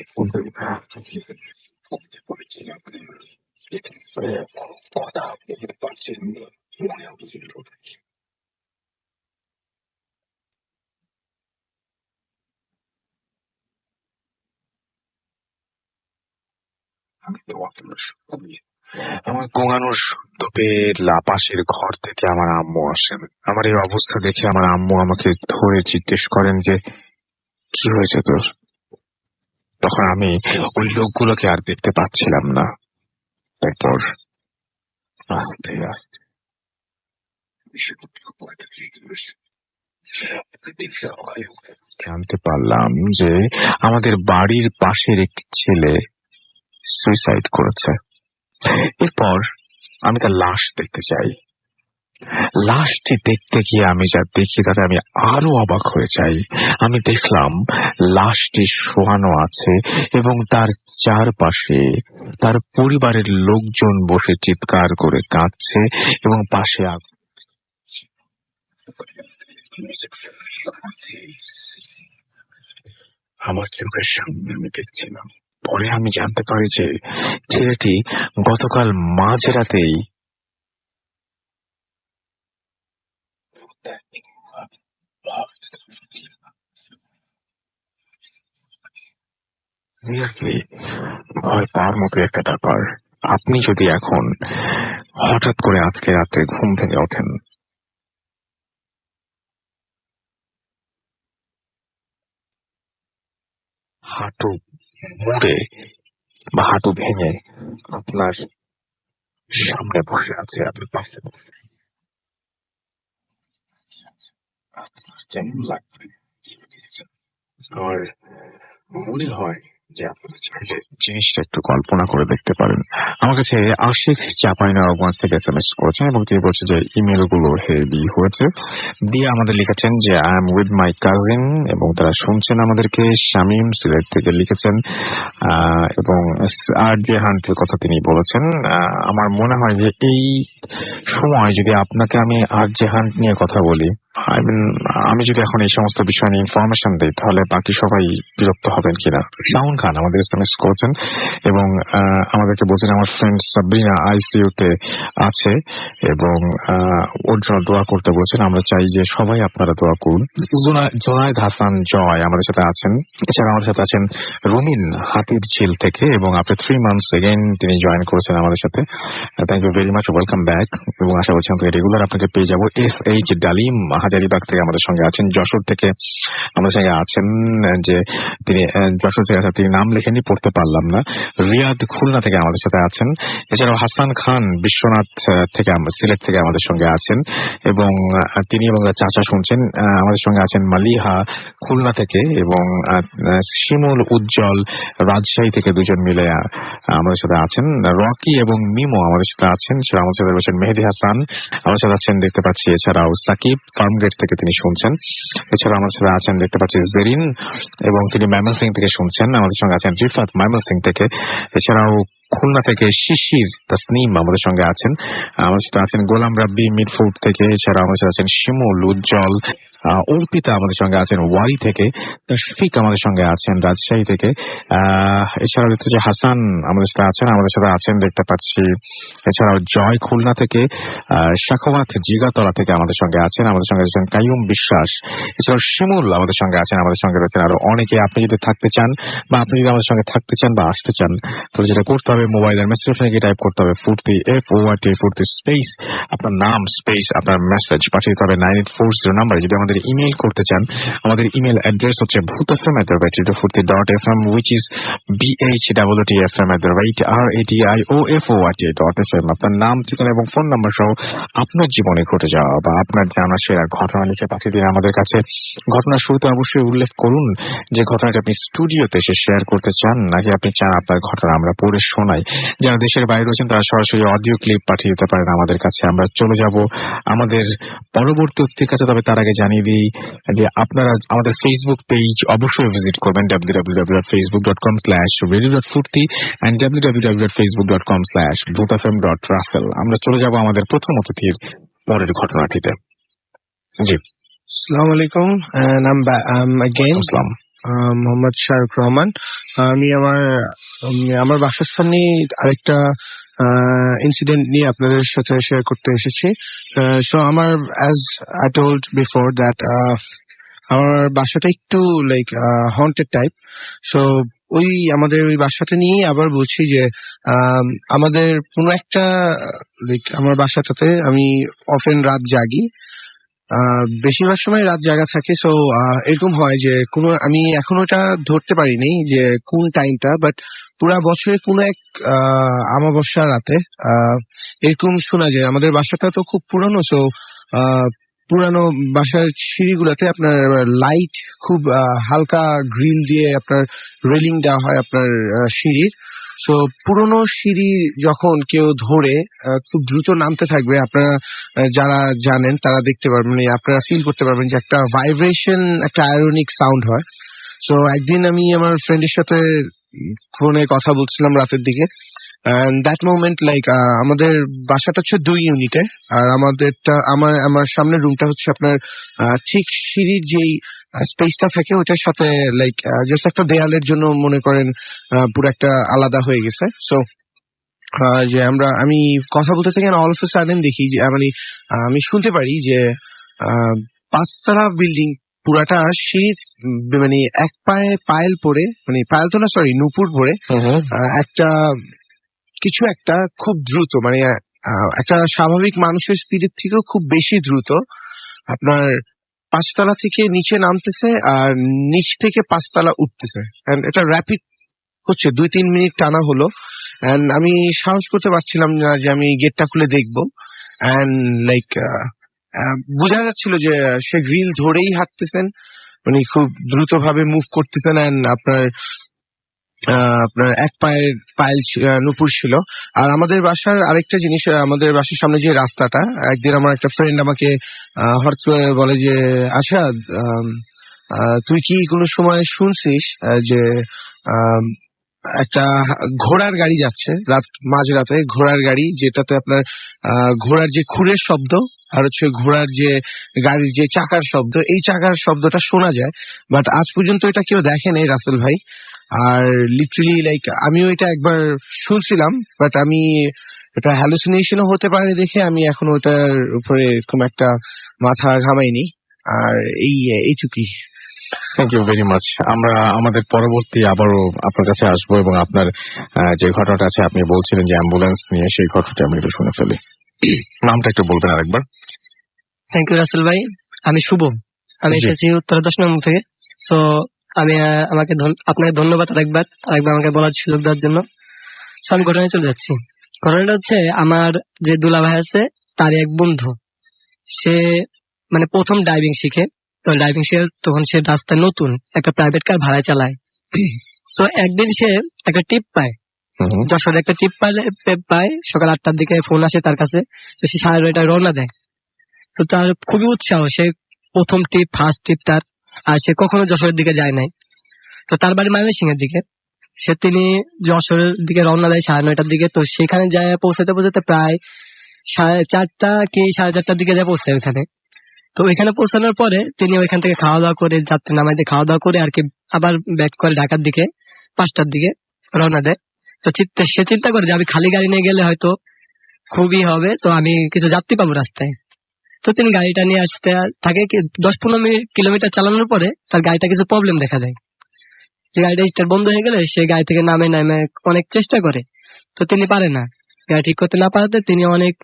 [SPEAKER 2] কথা বলতে পারছি না, মনে হচ্ছিল আমি তো আমার গোঙানোর শব্দ পেয়ে পাশের ঘর থেকে আমার আম্মু আসেন। আমার এই অবস্থা দেখে আমার আম্মু আমাকে ধরে জিজ্ঞেস করেন যে কি হয়েছে তোর। তখন আমি ওই লোকগুলোকে আর দেখতে পাচ্ছিলাম না। তারপর আস্তে আস্তে জানতে পারলাম যে আমাদের বাড়ির পাশের একটি ছেলে সুইসাইড করেছে। এরপর আমি তার লাশ দেখতে চাই। লাশটি দেখতে গিয়ে আমি যা দেখি তাতে আমি আরো অবাক হয়ে যাই। আমি দেখলাম লাশটি শোয়ানো আছে এবং তার চারপাশে তার পরিবারের লোকজন বসে চিৎকার করে কাঁদছে এবং পাশে আমার চোখের সামনে আমি দেখছিলাম। পরে আমি জানতে পারি যে ছেলেটি গতকাল মাঝরাতেই ভয় পাওয়ার মতো একটা ব্যাপার। আপনি যদি এখন হঠাৎ করে আজকে রাতে ঘুম ভেঙে ওঠেন, হাঁটু মুড়ে বা হাঁটু ভেঙে আপনার সামনে বসে আছে, আপনার পাশে বসে আপনার কেমন লাগবে? আমার মনে হয় যে আপনারা চাইলে জিনিসটা একটু কল্পনা করে দেখতে পারেন। আমার কাছে আশিক চাঁপাইনবাবগঞ্জ থেকে SMS করেছেন এবং তিনি বলছে যে ইমেল গুলো হেভি হয়েছে, দিয়ে আমাদের লিখেছেন যে I am with my cousin, এবং তারা শুনছেন আমাদেরকে। শামীম সিলেট থেকে লিখেছেন এবং RJ হান্টের কথা তিনি বলেছেন। আমার মনে হয় যে এই সময় যদি আপনাকে আমি RJ হান্ট নিয়ে কথা বলি, আমি যদি এখন এই সমস্ত বিষয় নিয়ে ইনফরমেশন দিই, তাহলে বাকি সবাই বিরক্ত হবেন কিনা। শাওন খান আমাদের SMS করেছেন এবং আমাদেরকে বলছেন আমার ফ্রেন্ড সাবরিনা ICU তে আছে এবং ওর জন্য দোয়া করতে বলছেন। আমরা চাই যে সবাই আপনারা দোয়া করুন। জোনায়েদ হাসান জয় আমাদের সাথে আছেন। এছাড়া আমাদের সাথে আছেন রুমিন হাতির ঝিল থেকে, এবং আপনি 3 months এগেইন তিনি জয়েন করেছেন আমাদের সাথে। Thank you very much, welcome back, এবং আশা করছি আমাদের রেগুলার আপনাকে পেয়ে যাবো। SH ডালিম হাজারিবাগ থেকে আমাদের সঙ্গে আছেন। যশোর থেকে আমাদের সঙ্গে আছেন, যে তিনি যশোর থেকে আছেন, তিনি নাম লেখেননি, পড়তে পারলাম না। রিয়াদ খুলনা থেকে আমাদের সাথে আছেন। এছাড়াও হাসান খান বিশ্বনাথ থেকে সিলেট থেকে আমাদের সঙ্গে আছেন, এবং তিনি এবং তার চাচা শুনছেন। আমাদের সঙ্গে আছেন মালিহা খুলনা থেকে, এবং শিমুল উজ্জ্বল রাজশাহী থেকে, দুজন মিলে আমাদের সাথে আছেন। রকি এবং মিমো আমাদের সাথে আছেন। সেটা আমাদের সাথে রয়েছেন মেহেদি হাসান আমাদের সাথে আছেন দেখতে পাচ্ছি। এছাড়াও সাকিব ফার্মগেট থেকে তিনি শুনছেন। এছাড়া আমাদের সাথে আছেন দেখতে পাচ্ছি জেরিন, এবং তিনি ময়মনসিং থেকে শুনছেন। আমাদের সঙ্গে আছেন রিফাত ময়মনসিং থেকে। এছাড়াও খুলনা থেকে শিশির তাসনিম আমাদের সঙ্গে আছেন। আমাদের সাথে আছেন গোলাম রাব্বি মিডফোর্ড থেকে। এছাড়া আমাদের সাথে আছেন শিমুল উজ্জ্বল। অর্পিতা আমাদের সঙ্গে আছেন ওয়ারি থেকে। তশফিক আমাদের সঙ্গে আছেন রাজশাহী থেকে। এছাড়াও দেখতে পাচ্ছি হাসান আমাদের সাথে আছেন দেখতে পাচ্ছি। এছাড়াও জয় খুলনা থেকে। শাখওয়াত জিগাতলা থেকে আমাদের সঙ্গে আছেন। আমাদের সঙ্গে আছেন কাইয়ুম বিশ্বাস। এছাড়াও শিমুল আমাদের সঙ্গে আছেন। আমাদের সঙ্গে রয়েছেন আরো অনেকে। আপনি যদি থাকতে চান, বা আপনি যদি আমাদের সঙ্গে থাকতে চান বা আসতে চান, তাহলে যেটা করতে হবে, মোবাইলের মেসেজ অপশনে টাইপ করতে হবে ফুর্তি FORT ফুর্তি স্পেস আপনার নাম স্পেস আপনার মেসেজ পাঠিয়ে দিতে হবে 9840 নাম্বারে। যদি আমাদের ইমেল করতে চান, আমাদের ইমেল অ্যাড্রেস হচ্ছে bhutfm@radiofurti.fm, which is BHWTFM@radiofurti.fm। আপনার নাম, ঠিকানা এবং ফোন নাম্বার সহ আপনার জীবনে ঘটে যাওয়া বা আপনার জানা সেরা ঘটনা লিখে পাঠিয়ে দিন আমাদের কাছে। ঘটনার শুরুতে অবশ্যই উল্লেখ করুন যে ঘটনাটা আপনি স্টুডিওতে এসে শেয়ার করতে চান, নাকি আপনি চান আপনার ঘটনা আমরা পড়ে শোনাই। যারা দেশের বাইরে রয়েছেন তারা সরাসরি অডিও ক্লিপ পাঠিয়ে দিতে পারেন আমাদের কাছে। আমরা চলে যাব আমাদের পরবর্তী অতিথির কাছে। তবে তার আগে জানিয়ে দিই যে আপনারা আমাদের ফেসবুক পেজ অবশ্যই ভিজিট করবেন, www.facebook.com/radio.furti and www.facebook.com/bhutfm.russell। আমরা চলে যাব আমাদের প্রথম অতিথির পরের ঘটনাটিতে। জি,
[SPEAKER 1] আসসালামু আলাইকুম, and I'm again
[SPEAKER 2] আসসালাম।
[SPEAKER 1] মোহাম্মদ শাহরুখ রহমান। আমি আমার বাসস্থান নিয়ে আরেকটা ইনসিডেন্ট নিয়ে আপনাদের সাথে শেয়ার করতে এসেছি। সো আমার, as I told before that, আমার বাসাটা একটু লাইক হন্টেড টাইপ। সো আমাদের ওই বাসাটা নিয়ে আবার বলছি যে আমাদের কোনো একটা লাইক আমার বাসাটাতে আমি অফেন রাত জাগি, বেশিরভাগ সময় রাত জাগা থাকে। সো এরকম হয় যে আমি এখন ওটা ধরতে পারিনি যে কোন টাইমটা, বাট পুরা বছরে কোনো এক আমাবস্যা রাতে এরকম শোনা যায়। আমাদের বাসাটা তো খুব পুরানো, সো পুরানো বাসার সিঁড়িগুলোতে আপনার লাইট খুব হালকা গ্রিল দিয়ে আপনার রেলিং দেওয়া হয় আপনার সিঁড়ির। সো পুরোনো সিঁড়ি যখন কেউ ধরে খুব দ্রুত নামতে থাকবে, আপনারা যারা জানেন তারা দেখতে পারবেন, আপনারা ফিল করতে পারবেন যে একটা ভাইব্রেশন, একটা আয়রনিক সাউন্ড হয়। সো একদিন আমি আমার ফ্রেন্ডের সাথে ফোনে কথা বলছিলাম রাতের দিকে, and that moment like আমাদের বাসাটা হচ্ছে 2 ইউনিটে, আর আমার সামনের রুমটা হচ্ছে আপনার ঠিক সিঁড়ির যেই স্পেসটা থাকে ওইটার সাথে লাইক জাস্ট একটা দেয়ালের জন্য মনে করেন পুরো একটা আলাদা হয়ে গেছে। সো যে আমি কথা বলতে থাকি, অল অফ আ সাডেন দেখি যে আমি শুনতে পারি যে 5তলা বিল্ডিং পুরাটা সিঁড়ি, মানে এক পায়ে পায়েল পরে, মানে পায়েল তো না, সরি, নুপুর পরে কিছু একটা খুব দ্রুত, মানে একটা স্বাভাবিক মানুষের স্পিডের থেকেও খুব বেশি দ্রুত আপনার 5তলা থেকে নিচে নামতেছে আর নিচ থেকে 5তলা উঠতেছে। এটা র্যাপিড হচ্ছে, 2-3 মিনিট টানা হলো। এন্ড আমি সাহস করতে পারছিলাম না যে আমি গেটটা খুলে দেখবো। এন্ড লাইক বোঝা যাচ্ছিল যে সে গ্রিল ধরেই হাঁটতেছেন, মানে খুব দ্রুত ভাবে মুভ করতেছেন। এন্ড আপনার আপনার এক পায়ের পায়েল নুপুর ছিল। আর আমাদের বাসার আরেকটা জিনিস, আমাদের বাসার সামনে যে রাস্তাটা, একদিন আমার একটা ফ্রেন্ড আমাকে হঠাৎ করে বলে যে আশাদ, তুই কি কোনো সময় শুনছিস যে আম, একটা ঘোড়ার গাড়ি যাচ্ছে মাঝরাতে, ঘোড়ার গাড়ি যেটাতে আপনার ঘোড়ার যে খুরের শব্দ আর হচ্ছে ঘোড়ার যে গাড়ির যে চাকার শব্দ, এই চাকার শব্দটা শোনা যায়, বাট আজ পর্যন্ত এটা কেউ দেখেনি রাসেল ভাই। আর লিটারালি লাইক আমিও এটা একবার শুনছিলাম, বাট আমি এটা হ্যালুসিনেশনও হতে পারে দেখে আমি এখন ওটার উপরে এরকম একটা মাথা ঘামাইনি। আর এইটুকুই।
[SPEAKER 2] Thank you very much. আমরা আমাদের পরবর্তী আবারও আপনার কাছে আসবো এবং আপনার যে ঘটনাটা আছে, আপনি বলছিলেন যে অ্যাম্বুলেন্স নিয়ে, সেই ঘটনাটা আমি একটু শুনে ফেলি। নামটা একটু বলবেন আরেকবার?
[SPEAKER 6] থ্যাংক ইউ রাসেল ভাই। আমি শুভ, আমি
[SPEAKER 2] জি।
[SPEAKER 6] এসেছি উত্তরা 10 নম্বর থেকে। সো আমি আপনাকে ধন্যবাদ আরেকবার আমাকে বলার সুযোগ দেওয়ার জন্য। সো আমি ঘটনায় চলে যাচ্ছি। ঘটনাটা হচ্ছে, আমার যে দুলা ভাই আছে তার এক বন্ধু, সে মানে প্রথম ড্রাইভিং শিখে। ড্রাইভিং শিখে তখন সে রাস্তায় নতুন একটা প্রাইভেট কার ভাড়ায় চালায়। সো একদিন সে একটা টিপ পায়, যশোরে একটা টিপ পায়। সকাল 8টার দিকে ফোন আসে তার কাছে, তো সে 9:30টায় রওনা দেয়। তো তার খুবই উৎসাহ, সে প্রথম টিপ, ফার্স্ট টিপ তার। আর সে কখনো যশোরের দিকে যায় নাই। তো তার বাড়ি ময়মনসিং এর দিকে। তিনি যশোরের দিকে রওনা দেয় 9:30টার দিকে। তো সেখানে যায় পৌঁছাতে প্রায় 4:30 কি 4:30টার দিকে যায় পৌঁছায় ওইখানে। তো ওইখানে পৌঁছানোর পরে তিনি ওইখান থেকে খাওয়া দাওয়া করে, যাত্রী নামাইতে খাওয়া দাওয়া করে আর কি আবার ব্যাক করে ঢাকার দিকে 5টার দিকে রওনা দেয়। তো সে চিন্তা করে যে আমি খালি গাড়ি নিয়ে গেলে হয়তো খুবই হবে, তো আমি কিছু যাত্রী পাবো রাস্তায়। তো তিনি গাড়িটা নিয়ে আসতে থাকে। 10-15 কিলোমিটার চালানোর পরে তার গাড়িটা কিছু প্রবলেম দেখা যায়। যে গাড়িটা স্টার্ট বন্ধ হয়ে গেলে সে গাড়ি থেকে নামে অনেক চেষ্টা করে, তো তিনি পারে না। গাড়ি ঠিক করতে না পারাতে তিনি অনেক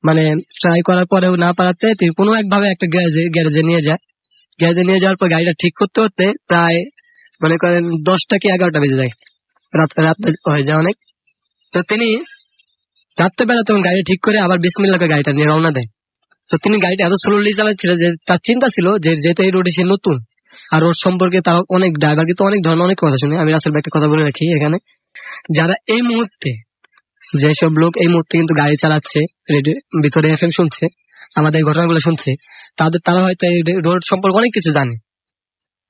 [SPEAKER 6] মানে ট্রাই করার পরেও না পারাতে তিনি কোনো একভাবে একটা গ্যারেজে নিয়ে যায়। গ্যারেজে নিয়ে যাওয়ার পর গাড়িটা ঠিক করতে করতে প্রায় মনে করেন 10টা কি 11টা বেজে যায়, রাত হয়ে যায় অনেক। তো তিনি রাত্রেবেলা তখন গাড়ি ঠিক করে আবার বিসমিল্লাহ করে গাড়িটা নিয়ে রওনা দেয়। তো তিনি গাড়িটা এত স্লোলি চালাচ্ছিল যে তার চিন্তা ছিল যে যেহেতু এই রোডে সে নতুন, আর রোড সম্পর্কে তার অনেক ড্রাইভার কিন্তু অনেক ধরনের অনেক কথা শুনে। আমি রাসেল ভাই একটা কথা বলে রাখি এখানে, যারা এই মুহূর্তে, যেসব লোক এই মুহূর্তে কিন্তু গাড়ি চালাচ্ছে, ভিতরে এফএম শুনছে, আমাদের এই ঘটনাগুলো শুনছে, তারা হয়তো এই রোড সম্পর্কে অনেক কিছু জানে।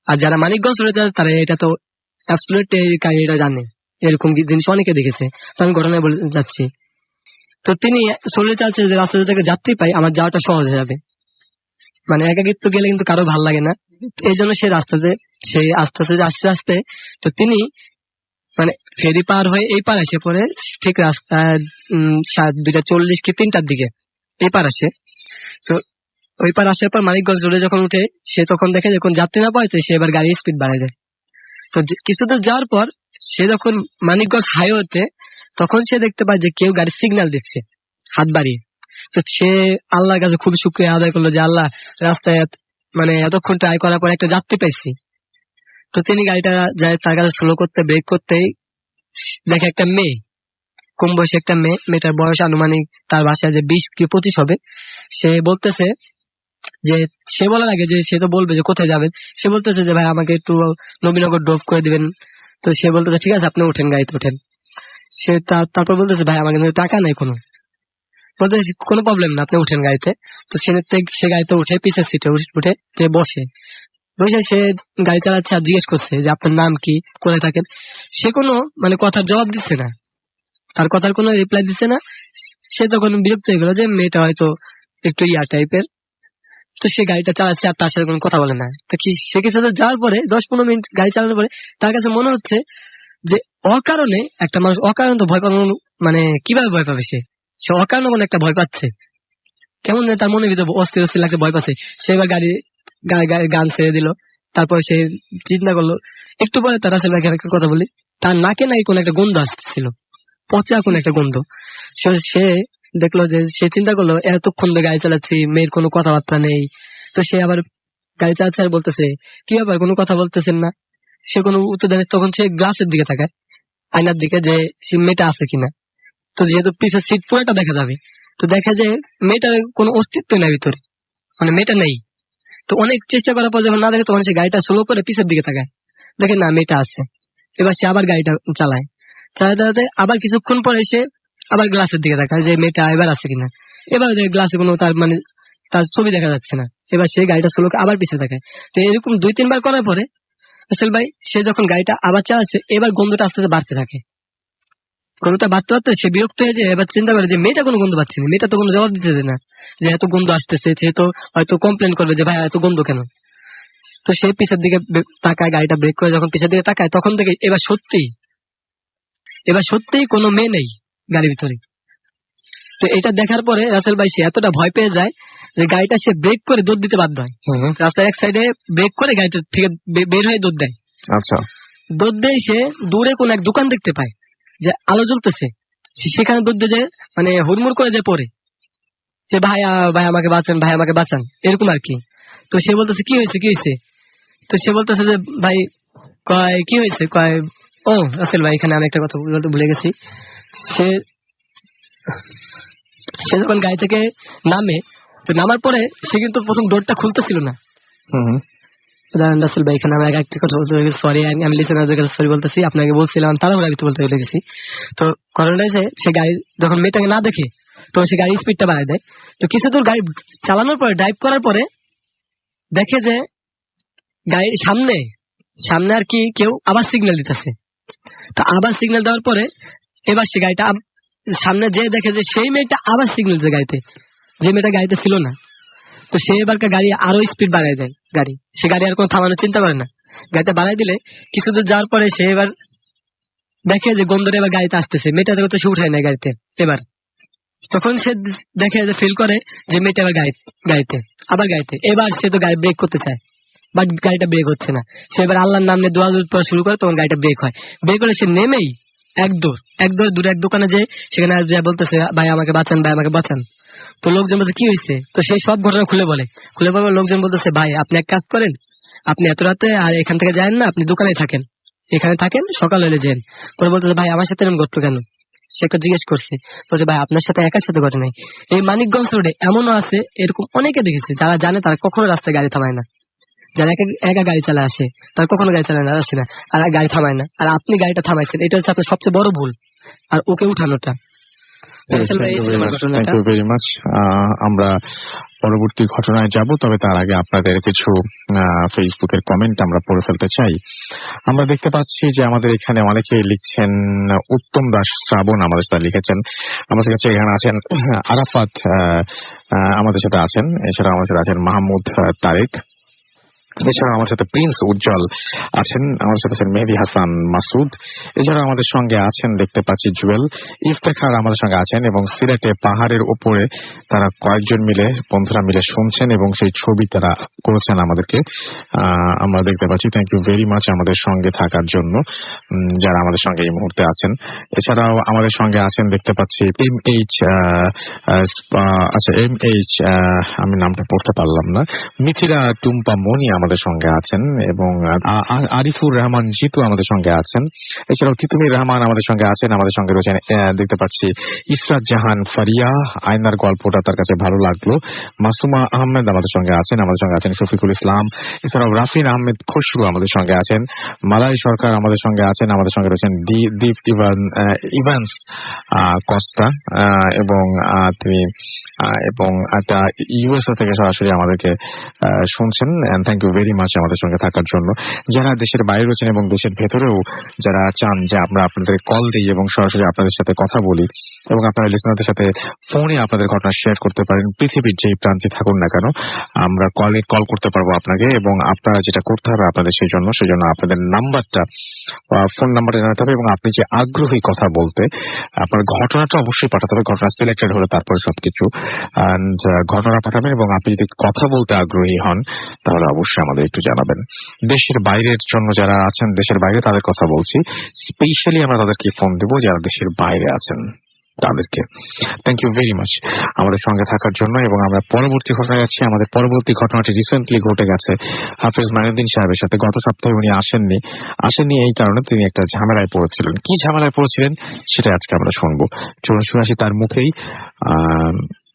[SPEAKER 6] আর যারা মানিকগঞ্জ রোডে যায় তারা এটা তো অ্যাবসলিউট এটা জানে, এরকম জিনিস অনেকে দেখেছে। তো আমি ঘটনায় বলে যাচ্ছি। তো তিনি চলে চাচ্ছে যে রাস্তা থেকে যাত্রী পাই আমার যাওয়াটা সহজ হয়ে যাবে, মানে একাকিত্ব গেলে কিন্তু কারো ভালো লাগে না। এই জন্য সে আস্তে আস্তে আস্তে তো তিনি মানে ফেরি পার হয়ে এই পার আসে পরে ঠিক রাস্তা 2:40 কি 3টার দিকে এই পার আসে। তো ওই পার আসার পর মানিকগঞ্জ রোডে যখন উঠে, সে তখন দেখে যখন যাত্রী না পাইছে সে এবার গাড়ির স্পিড বাড়ায় দেয়। তো কিছুদূর যাওয়ার পর সে যখন মানিকগঞ্জ হাইওয়েতে, তখন সে দেখতে পায় যে কেউ গাড়ির সিগন্যাল দিচ্ছে হাত বাড়িয়ে। তো সে আল্লাহর কাছে খুবই শুকরিয়া আদায় করলো যে আল্লাহ, রাস্তায় মানে এতক্ষণ ট্রাই করার পর একটা যাত্রী পাইছি। তো তিনি গাড়িটা যায় তার কাছে স্লো করতে, ব্রেক করতেই দেখে একটা মেয়ে, কম বয়সী একটা মেয়েটার বয়স আনুমানিক তার বাসায় যে 20 কি 25 হবে। সে বলতেছে যে, সে বলার আগে যে সে তো বলবে যে কোথায় যাবেন, সে বলতেছে যে ভাই আমাকে একটু নবীনগর ড্রপ করে দিবেন। তো সে বলতেছে ঠিক আছে আপনি উঠেন, গাড়িতে ওঠেন। সে তারপর বলতেছে ভাই আমার কিন্তু টাকা নাই কোনো। বলতে কোনো প্রবলেম না, আপনি উঠেন গাড়িতে। তো সে গাড়িতে উঠে পিছের সিটে উঠে বসে সে গাড়ি চালাচ্ছে আর জিজ্ঞেস করছে যে আপনার নাম কি, কোথায় থাকেন। সে কোনো মানে কথার জবাব দিচ্ছে না, তার কথার কোনো রিপ্লাই দিচ্ছে না। সে তখন বিরক্ত হয়ে গেল যে মেয়েটা হয়তো একটু টাইপের। তো সে গাড়িটা চালাচ্ছে আর তার সাথে কোনো কথা বলে না। তো সে কিছু যাওয়ার পরে 10-15 মিনিট গাড়ি চালানোর পরে তার কাছে মনে হচ্ছে যে অকারণে একটা মানুষ অকারণ তো ভয় পাবে, মানে কিভাবে ভয় পাবে সে অকারণে কোনো একটা ভয় পাচ্ছে, কেমন তার মনে ভিতরে অস্থির লাগছে, ভয় পাচ্ছে। সে এবার গান ছেড়ে দিল। তারপর সে চিন্তা করলো, একটু পরে তার আসলে একটা কথা বলি, তার নাকে নাকি কোনো একটা গন্ধ আসছিল, পচা কোনো একটা গন্ধ। সে দেখলো যে, সে চিন্তা করলো এতক্ষণ ধরে গাড়ি চালাচ্ছি, মেয়ের কোনো কথাবার্তা নেই। তো সে আবার গাড়ি চালাচ্ছে আর বলতেছে কি ব্যাপার, কোনো কথা বলতেছেন না। সে কোনো উত্তর দেয়। তখন সে গ্লাসের দিকে তাকায়, আয়নার দিকে, যে সে মেয়েটা আছে কিনা। তো যেহেতু পিছের সিট পুরোটা দেখা যাবে, তো দেখা যায় মেয়েটার কোনো অস্তিত্ব নেই ভিতরে, মানে মেয়েটা নেই। তো অনেক চেষ্টা করার পর যখন না দেখে, তখন সে গাড়িটা স্লো করে পিছের দিকে তাকায়, দেখে না মেয়েটা আছে। এবার সে আবার গাড়িটা চালায়, চালাতে চালাতে আবার কিছুক্ষণ পরে সে আবার গ্লাসের দিকে তাকায় যে মেয়েটা এবার আছে কিনা। এবার গ্লাসে কোনো তার মানে তার ছবি দেখা যাচ্ছে না। এবার সে গাড়িটা স্লো আবার পিছিয়ে তাকায়। তো এরকম 2-3 বার করার পরে আসল ভাই সে যখন গাড়িটা আবার চালাচ্ছে, এবার গন্ধটা আস্তে আস্তে বাড়তে থাকে। গন্ধটা বাঁচতে বাড়তে সে বিরক্ত হয়ে যায়। এবার চিন্তা করে যে মেয়েটা কোনো গন্ধ পাচ্ছে না, মেয়েটা তো কোনো জবাব দিতে দেয় না যে এত গন্ধ আসতেছে, সে তো হয়তো কমপ্লেন করবে যে ভাই এত গন্ধ কেন। তো সে পিছের দিকে তাকায়, গাড়িটা ব্রেক করে যখন পিছের দিকে তাকায় তখন থেকে এবার সত্যিই কোনো মেয়ে নেই গাড়ির ভিতরে। তো এটা দেখার পরে রাসেল ভাই সে এতটা ভয় পেয়ে যায় যে গাড়িটা সে ব্রেক করে দৌড় দিতে বাধ্য হয়। রাস্তার এক সাইডে ব্রেক করে গাড়িটা থেকে বের হয়ে দৌড় দেয়।
[SPEAKER 2] আচ্ছা,
[SPEAKER 6] দৌড় দিয়ে সে দূরে কোন এক দোকান দেখতে পায় যে আলো জ্বলতেছে, সেখানে দৌড় দিয়ে যায়, মানে হুড়মুড় করে যায় পড়ে যে ভাই ভাই আমাকে বাঁচান, ভাই আমাকে বাঁচান, এরকম আর কি। তো সে বলতেছে কি হয়েছে। তো সে বলতেছে যে ভাই কয় কি হয়েছে, কয় ও রাসেল ভাই এখানে আমি একটা কথা বলতে ভুলে গেছি। সে যখন গাড়ি থেকে নামে, তো নামার পরে সে কিন্তু প্রথম ডোরটা খুলতেছিল না। রাসেল ভাই এখানে আমি একটা কথা বলতে গেছি, সরি আমি লিসেনারদের কাছে সরি বলতেছি, আপনাকে বলছিলাম তাড়াহুড়া বলতে ভুলে গেছি। তো ঘটনাটা সে গাড়ি যখন মেয়েটাকে না দেখে তখন সে গাড়ির স্পিডটা বাড়ায় দেয়। তো কিছু দূর গাড়ি চালানোর পরে ড্রাইভ করার পরে দেখে যে গাড়ির সামনে আর কি কেউ আবার সিগন্যাল দিতেছে। তো আবার সিগন্যাল দেওয়ার পরে এবার সে গাড়িটা সামনে যে দেখে যে সেই মেয়েটা আবার সিগন্যাল দিতে গাড়িতে, যে মেয়েটা গাড়িতে ছিল না। তো সে এবার গাড়ি আরো স্পিড বাড়ায় দেয়, সে গাড়ি আর কোনো থামানোর চিন্তা করে না। গাড়িটা বাড়াই দিলে কিছু দূর যাওয়ার পরে সে এবার দেখে যে গন্ধটা এবার গাড়িতে আসতেছে, মেয়েটা তো সে উঠায় নেয় গাড়িতে। এবার তখন সে দেখে যে ফিল করে যে মেয়েটা এবার গাড়িতে এবার সে তো গাড়ি ব্রেক করতে চায়, বাট গাড়িটা ব্রেক হচ্ছে না। সে এবার আল্লাহর নামে দোয়া পড়া শুরু করে, তখন গাড়িটা ব্রেক হয়। ব্রেক হলে সে নেমেই এক দূরে এক দোকানে যায়, সেখানে বলতেছে ভাই আমাকে বাঁচান, ভাই আমাকে বাঁচান। তো লোকজন বলছে কি হয়েছে, তো সেই সব ঘটনা খুলে বলে লোকজন বলতেছে ভাই আপনি এক কাজ করেন, আপনি এত রাতে আর এখান থেকে যান না, আপনি দোকানে থাকেন, এখানে থাকেন, সকাল হলে যান। পরে বলতেছে ভাই আমার সাথে এরকম ঘটলো কেন, সে একটা জিজ্ঞেস করছে। বলছে ভাই আপনার সাথে একার সাথে ঘটে নাই, এই মানিকগঞ্জ রোডে এমনও আছে, এরকম অনেকে দেখেছে যারা জানে তারা কখনো রাস্তায় গাড়ি থামায় না, যারা একা গাড়ি চালা আসে তারা কখনো গাড়ি চালায় না, আসে না, আর গাড়ি থামায় না। আর আপনি গাড়িটা থামাইছেন, এটা হচ্ছে আপনার সবচেয়ে বড় ভুল, আর ওকে উঠানোটা।
[SPEAKER 2] Thank you very much. আমরা পরবর্তী ঘটনায় যাব, তবে তার আগে আপনাদের কিছু ফেসবুকের কমেন্ট আমরা পড়ে ফেলতে চাই। আমরা দেখতে পাচ্ছি যে আমাদের এখানে অনেকে লিখছেন, উত্তম দাস শ্রাবণ আমাদের সাথে লিখেছেন, আমাদের কাছে এখানে আছেন আরাফাত আমাদের সাথে আছেন, এছাড়া আমাদের সাথে আছেন মাহমুদ তারেক, এছাড়া আমার সাথে প্রিন্স উজ্জ্বল আছেন, আমাদের সাথে আছেন মেহেদি হাসান মাসুদ, এছাড়া আমাদের সঙ্গে আছেন দেখতে পাচ্ছি জুয়েল ইফতেখার আমাদের সঙ্গে আছেন, এবং সিলেটে পাহাড়ের উপরে তারা কয়েকজন মিলে বন্ধুরা মিলে শুনছেন এবং সেই ছবি তারা করেছেন আমাদেরকে, আমরা দেখতে পাচ্ছি। থ্যাংক ইউ ভেরি মাচ আমাদের সঙ্গে থাকার জন্য যারা আমাদের সঙ্গে এই মুহূর্তে আছেন। এছাড়াও আমাদের সঙ্গে আছেন দেখতে পাচ্ছি MH আমি নামটা পড়তে পারলাম না, মিথিলা টুম্পা মনি আমাদের সঙ্গে আছেন, এবং আরিফুর রহমান জিতু আমাদের সঙ্গে আছেন, এছাড়াও তিতুমির রহমান আমাদের সঙ্গে আছেন, আমাদের সঙ্গে রয়েছেন দেখতে পাচ্ছি ইসরাত জাহান ফারিয়া, আয়নার গল্পটা তার কাছে ভালো লাগলো, মাসুমা আহমেদ আমাদের সঙ্গে আছেন, শফিকুল ইসলাম, এছাড়াও রাফিন আহমেদ খসরু আমাদের সঙ্গে আছেন, মালাই সরকার আমাদের সঙ্গে আছেন, আমাদের সঙ্গে রয়েছেন দীপ ইভান্স কস্তা, এবং তিনি এবং একটা ইউএসএ থেকে সরাসরি আমাদেরকে শুনছেন। থ্যাংক ইউ ভেরি মাচ আমাদের সঙ্গে থাকার জন্য। যারা দেশের বাইরে রয়েছেন এবং দেশের ভেতরেও যারা চান যে আমরা আপনাদের কল দিই এবং সরাসরি আপনাদের সাথে কথা বলি, এবং আপনারা লিসনারদের সাথে ফোনে আপনাদের ঘটনা শেয়ার করতে পারেন, পৃথিবীর যেই প্রান্তে থাকুন না কেন আমরা কল করতে পারবো আপনাকে, এবং আপনারা যেটা করতে হবে আপনাদের সেই জন্য আপনাদের নাম্বারটা, ফোন নাম্বারটা জানাতে হবে, এবং আপনি যে আগ্রহী কথা বলতে আপনার ঘটনাটা অবশ্যই পাঠাতে হবে, ঘটনা সিলেক্টেড হলে তারপরে সবকিছু ঘটনা পাঠাবেন, এবং আপনি যদি কথা বলতে আগ্রহী হন তাহলে অবশ্যই আমাদের একটু জানাবেন। দেশের বাইরের জন্য যারা আছেন, দেশের বাইরে তাদের কথা বলছি, স্পেশালি আমরা তাদেরকে ফোন দেবো যারা দেশের বাইরে আছেন তাদেরকে। থ্যাংক ইউ ভেরি মাচ আমাদের সঙ্গে থাকার জন্য, এবং আমরা পরবর্তী ঘটনায় যাচ্ছি। আমাদের পরবর্তী ঘটনাটি রিসেন্টলি ঘটে গেছে হাফেজ মাইনুদ্দিন সাহেবের সাথে। গত সপ্তাহে উনি আসেননি এই কারণে তিনি একটা ঝামেলায় পড়েছিলেন। কি ঝামেলায় পড়েছিলেন সেটা আজকে আমরা শুনবো, চলুন শুনে আসি তার মুখেই।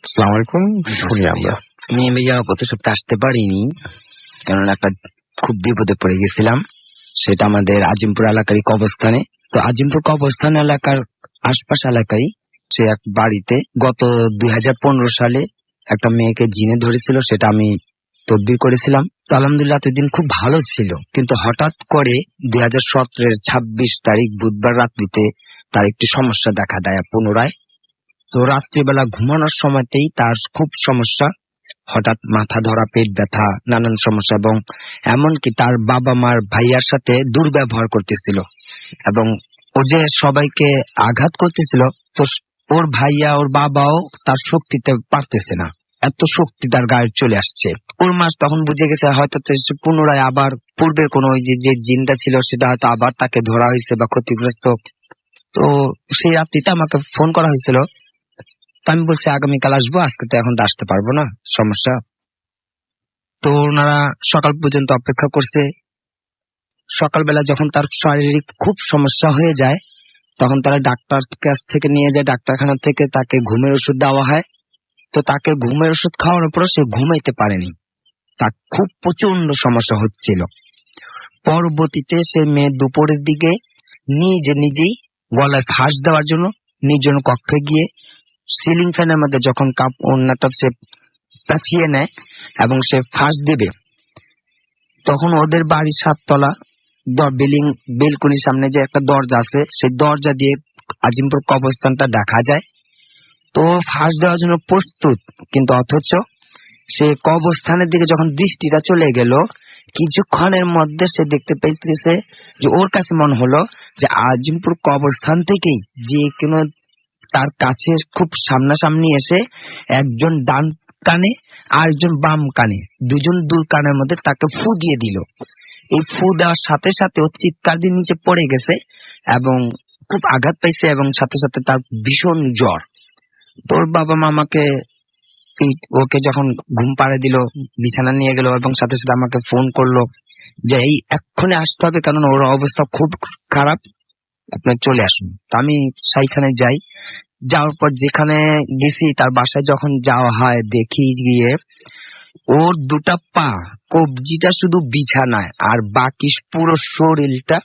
[SPEAKER 2] আসসালামু আলাইকুম, শুনি আমরা।
[SPEAKER 7] আমি গত সপ্তাহে আসতে পারিনি, কারণ একটা খুব বিপদে পড়ে গেছিলাম। সেটা আমাদের আজিমপুর এলাকারই কবরস্থানে। তো আজিমপুর কবরস্থান এলাকার আশপাশ এলাকায় সে এক বাড়িতে গত 2015 সালে একটা মেয়েকে জিনে ধরেছিল, সেটা আমি তদবির করেছিলাম। তো আলহামদুলিল্লাহ এতদিন খুব ভালো ছিল, কিন্তু হঠাৎ করে 2017 26 তারিখ বুধবার রাত্রিতে তার একটি সমস্যা দেখা দেয় পুনরায়। তো রাত্রিবেলা ঘুমানোর সময়তেই তার খুব সমস্যা, হঠাৎ মাথা ধরা, পেট ব্যথা, নানান সমস্যা, এবং এমনকি তার বাবা মার ভাইয়ার সাথে দুর্ব্যবহার করতেছিল, এবং ও যে সবাইকে আঘাত করতেছিল। তো ওর ভাইয়া ওর বাবাও তার শক্তিতে পারতেছে না, এত শক্তি তার গায়ে চলে আসছে। ওর মাস তখন বুঝে গেছে হয়তো পুনরায় আবার পূর্বের কোন ওই যে জিনটা ছিল সেটা হয়তো আবার তাকে ধরা হয়েছে বা ক্ষতিগ্রস্ত। তো সেই রাত্রিতে আমাকে ফোন করা হয়েছিল। তো আমি বলছি আগামীকাল আসবো, আজকে তো এখন তো আসতে পারবো না, সমস্যা। তো ওনারা সকাল পর্যন্ত অপেক্ষা করছে। সকালবেলা যখন তার শারীরিক খুব সমস্যা হয়ে যায়, তখন তারা ডাক্তার কাছ থেকে নিয়ে যায়, ডাক্তারখানা থেকে তাকে ঘুমের ওষুধ দেওয়া হয়। তো তাকে ঘুমের ওষুধ খাওয়ানোর পর সে ঘুমাইতে পারেনি, তার খুব প্রচন্ড সমস্যা হচ্ছিল। পরবর্তীতে সে মেয়ে দুপুরের দিকে নিজেই গলায় ফাঁস দেওয়ার জন্য নির্জন কক্ষে গিয়ে সিলিং ফ্যানের মধ্যে যখন ওড়নাটা সে পেঁচিয়ে নেয় এবং সে ফাঁস দেবে, তখন ওদের বাড়ির 7 তলা বেলকনির সামনে যে একটা দরজা আছে, সেই দরজা দিয়ে আজিমপুর কবরস্থানটা দেখা যায়। তো ফাঁস দেওয়ার জন্য প্রস্তুত, কিন্তু অথচ সে কবরস্থানের দিকে যখন দৃষ্টিটা চলে গেল, কিছুক্ষণের মধ্যে সে দেখতে পেয়েছে যে ওর কাছে মনে হলো যে আজিমপুর কবরস্থান থেকেই যে কোনো তার কাছে খুব সামনাসামনি এসে একজন ডান কানে আর একজন বাম কানে, দুজন দূর কানের মধ্যে তাকে ফু দিয়ে দিল। এই ফু দেওয়ার সাথে সাথে ও চিৎকার দিয়ে নিচে পড়ে গেছে এবং খুব আঘাত পাইছে, এবং সাথে সাথে তার ভীষণ জ্বর। তোর বাবা মামাকে ওকে যখন ঘুম পাড়ে দিল, বিছানা নিয়ে গেল, এবং সাথে সাথে আমাকে ফোন করলো যে এই এক্ষুনি আসতে হবে, কারণ ওর অবস্থা খুব খারাপ, আপনার চলে আসুন। তো আমি সেইখানে যাই। যাওয়ার পর যেখানে গেছি তার বাসায় যখন যাওয়া হয়, দেখি গিয়ে ওর 2টা পা, কবজিটা শুধু বিছানায়, আর বাকি পুরো শরীরটা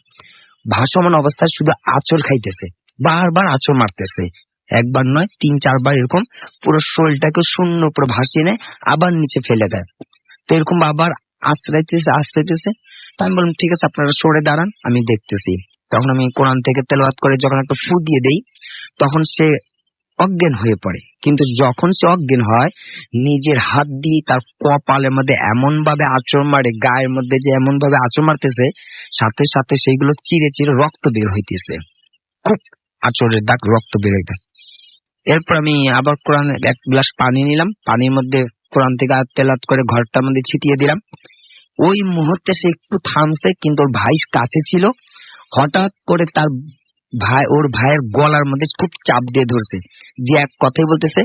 [SPEAKER 7] ভাসমান অবস্থায় শুধু আঁচড় খাইতেছে, বারবার আঁচড় মারতেছে, একবার নয় 3-4 বার এরকম পুরো শরীরটাকে শূন্য উপরে ভাসিয়ে নেয়, আবার নিচে ফেলে দেয়। তো এরকম আবার আশ্রাইতেছে। তো আমি বললাম ঠিক আছে আপনারা সরে দাঁড়ান, আমি দেখতেছি। তখন আমি কোরআন থেকে তেলাওয়াত করে যখন একটা ফু দিয়ে দেই, তখন সে অজ্ঞান হয়ে পড়ে। কিন্তু যখন সে অজ্ঞান হয়, নিজের হাত দিয়ে তার কপালের মধ্যে এমন ভাবে আঁচড় মারে, গায়ের মধ্যে যে এমন ভাবে আঁচড় মারতেছে, সাথে সাথে সেইগুলো চিরে চিরে রক্ত বের হইতেছে, খুব আঁচড়ের দাগ, রক্ত বের হইতেছে। এরপর আমি আবার কোরআন 1 গ্লাস পানি নিলাম, পানির মধ্যে কোরআন থেকে আয়াত তেলাওয়াত করে ঘরটার মধ্যে ছিটিয়ে দিলাম। ওই মুহূর্তে সে একটু থামছে, কিন্তু ওর ভাই কাছে ছিল। হঠাৎ করে তার ওর ভাইয়ের গলার মধ্যে খুব চাপ দিয়ে ধরছে, দিয়ে এক কথাই বলতেছে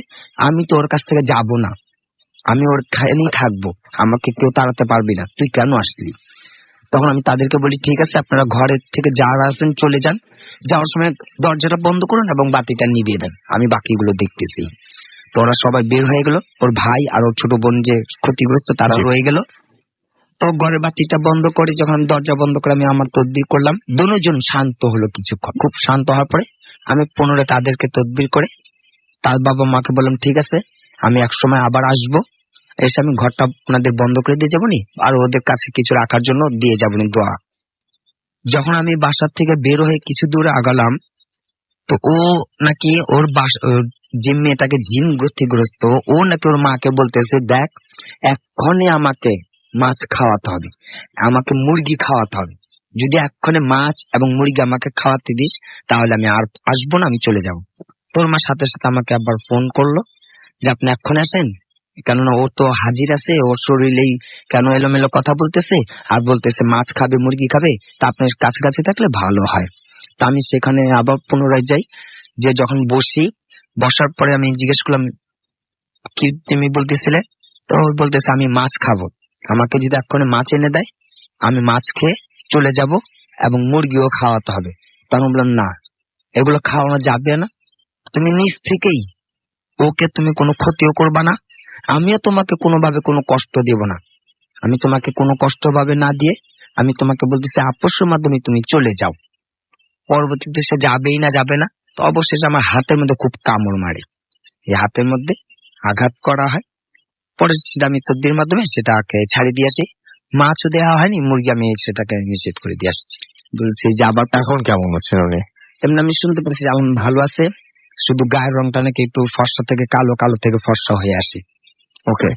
[SPEAKER 7] আমি তো ওর কাছ থেকে যাব না, আমি ওর খানেই থাকবো, আমাকে কেউ তাড়াতে পারবি না, তুই কেন আসলি? তখন আমি তাদেরকে বলি ঠিক আছে আপনারা ঘরের থেকে যারা আছেন চলে যান, যাওয়ার সময় দরজাটা বন্ধ করুন এবং বাতিটা নিভিয়ে দেন, আমি বাকিগুলো দেখতেছি। তো ওরা সবাই বের হয়ে গেল, ওর ভাই আর ওর ছোট বোন যে ক্ষতিগ্রস্ত তারা রয়ে গেল। তো ঘরের বাতিটা বন্ধ করে যখন দরজা বন্ধ করে আমি আমার তদবির করলাম, দুজন শান্ত হলো কিছুক্ষণ। খুব শান্ত হওয়ার পরে আমি পুনরায় তাদেরকে তদবির করে তার বাবা মাকে বললাম ঠিক আছে আমি এক সময় আবার আসবো, এসে আমি ঘরটা আপনাদের বন্ধ করে দিয়ে যাবো নি, আর ওদের কাছে কিছু রাখার জন্য দিয়ে যাবো নি দোয়া। যখন আমি বাসার থেকে বের হয়ে কিছু দূর আগালাম, তো ও নাকি ওর যে মেয়েটাকে জিন ক্ষতিগ্রস্ত, ও নাকি ওর মাকে বলতেছে দেখ এক্ষণে আমাকে মাছ খাওয়াতে হবে, আমাকে মুরগি খাওয়াতে হবে, যদি এক্ষণে মাছ এবং মুরগি আমাকে খাওয়াতে দিস তাহলে আমি আর আসবো না, আমি চলে যাব। তোর মা সাথে সাথে আমাকে আবার ফোন করলো যে আপনি এখন আসেন, কেননা ও তো হাজির আছে, ওর শরীরেই কেন এলোমেলো কথা বলতেছে আর বলতেছে মাছ খাবে মুরগি খাবে, তা আপনার কাছাকাছি থাকলে ভালো হয়। তা আমি সেখানে আবার পুনরায় যাই, যে যখন বসার পরে আমি জিজ্ঞেস করলাম কি তুমি বলতেছিলে? তো বলতেছে আমি মাছ খাবো, আমাকে যদি এক্ষণে মাছ এনে দেয় আমি মাছ খেয়ে চলে যাব এবং মুরগিও খাওয়াতে হবে। তখন বললাম না এগুলো খাওয়ানো যাবে না, তুমি নিজ থেকেই ওকে তুমি কোনো ক্ষতিও করবা না, আমিও তোমাকে কোনোভাবে কোনো কষ্ট দেব না, আমি তোমাকে কোনো কষ্ট ভাবে না দিয়ে আমি তোমাকে বলতেছি আপোষের মাধ্যমে তুমি চলে যাও। পরবর্তীতে সে যাবেই না, যাবে না, তো অবশেষে আমার হাতের মধ্যে খুব কামড় মারে, এই হাতের মধ্যে আঘাত করা হয়। পরে সেটা আমি তদবির মাধ্যমে সেটাকে ছাড়িয়ে দিয়ে আসি। মাছও দেওয়া হয়নি, মুরগি আমি সেটাকে নিষেধ করে দিয়ে আসছি। বলছি যে আবার
[SPEAKER 2] এখন কেমন আছেন উনি?
[SPEAKER 7] এমনি আমি শুনতে পাচ্ছি এখন ভালো আছে, শুধু গায়ের রংটা নাকি একটু ফর্সা থেকে কালো, কালো থেকে ফর্সা হয়ে আসে।
[SPEAKER 2] ওকে,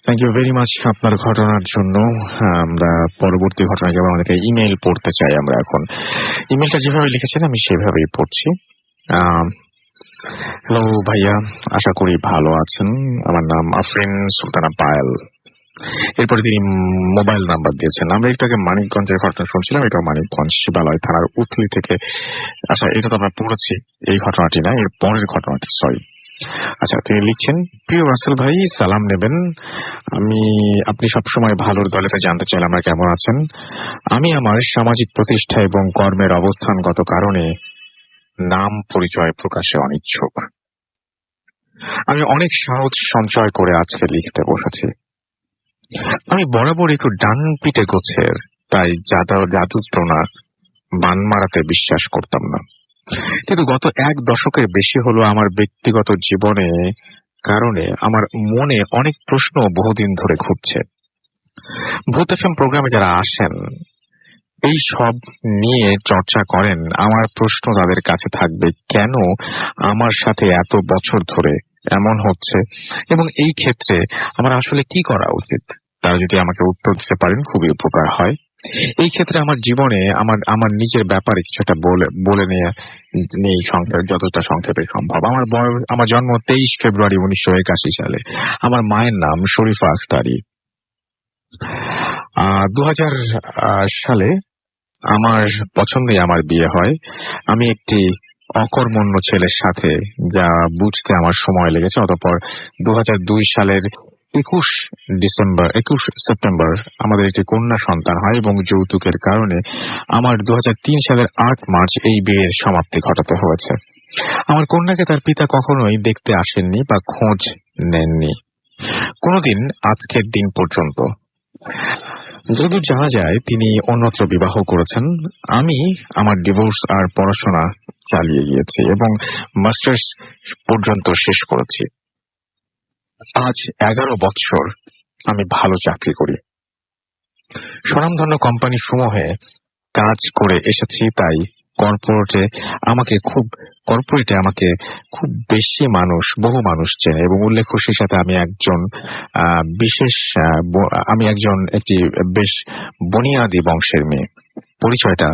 [SPEAKER 2] থ্যাংক ইউ ভেরি মাচ আপনার ঘটনার জন্য। আমরা পরবর্তী ঘটনাকে আমাদেরকে ইমেল পড়তে চাই। আমরা এখন ইমেলটা যেভাবে লিখেছেন আমি সেভাবেই পড়ছি। হ্যালো ভাইয়া, আশা করি ভালো আছেন। আমার নাম আফরিন সুলতানা পায়েল। এরপরে তিনি মোবাইল নাম্বার দিয়েছেন। আমরা একটু আগে মানিকগঞ্জের ঘটনা শুনছিলাম, এটা মানিকগঞ্জ শিবালয় থানার উথলি থেকে। আচ্ছা, এটা তো আমরা পড়েছি, এই ঘটনাটি না, এর পরের ঘটনাটি, সরি। আচ্ছা, তিনি লিখছেন, প্রিয় রাসেল ভাই, সালাম নেবেন। আপনি সবসময় ভালোর দলে, জানতে চাইলাম আমরা কেমন আছেন। আমি আমার সামাজিক প্রতিষ্ঠা এবং কর্মের অবস্থানগত কারণে নাম পরিচয় প্রকাশে অনিচ্ছুক। আমি অনেক সাহস সঞ্চয় করে আজকে লিখতে বসেছি। আমি বরাবর একটু ডান পিটে গোছের, তাই জাদুটোনা বান মারাতে বিশ্বাস করতাম না। কিন্তু গত 1 দশকের বেশি হলো আমার ব্যক্তিগত জীবনে কারণে আমার মনে অনেক প্রশ্ন বহুদিন ধরে ঘুরছে। ভূত এফএম প্রোগ্রামে যারা আসেন এই সব নিয়ে চর্চা করেন, আমার প্রশ্ন তাদের কাছে থাকবে, কেন আমার সাথে এত বছর ধরে এমন হচ্ছে এবং এই ক্ষেত্রে আমার আসলে কি করা উচিত। তারা যদি আমাকে উত্তর দিতে পারেন খুবই উপকার হয়। এই ক্ষেত্রে আমার জীবনে আমার নিজের ব্যাপারে কিছুটা বলে নেই যতটা সংক্ষেপে সম্ভব। আমার জন্ম 23 ফেব্রুয়ারি 1981 সালে। আমার মায়ের নাম শরীফা আখতারি। 2000 সালে আমার পছন্দে আমার বিয়ে হয়। আমি একটি অকর্মণ্য ছেলের সাথে, যা বুঝতে আমার সময় লেগেছে। অতঃপর 2002 সালের 21 সেপ্টেম্বর আমাদের একটি কন্যা সন্তান হয় এবং যৌতুকের কারণে আমার 2003 সালের 8 মার্চ এই বিয়ের সমাপ্তি ঘটাতে হয়েছে। আমার কন্যাকে তার পিতা কখনোই দেখতে আসেননি বা খোঁজ নেননি কোনোদিন, আজকের দিন পর্যন্ত। যতদূর জানা যায় তিনি অন্যত্র বিবাহ করেছেন। আমি আমার ডিভোর্স আর পড়াশোনা চালিয়ে গিয়েছি এবং মাস্টার্স পর্যন্ত শেষ করেছি। আজ 11 বছর আমি ভালো চাকরি করি, স্বনামধন্য কোম্পানি সমূহে কাজ করে এসেছি। তাই কর্পোরেটে আমাকে খুব বেশি বহু মানুষ চেনে এবং উল্লেখ্য সেই সাথে আমি একটি বেশ বুনিয়াদি বংশের মেয়ে। পরিচয়টা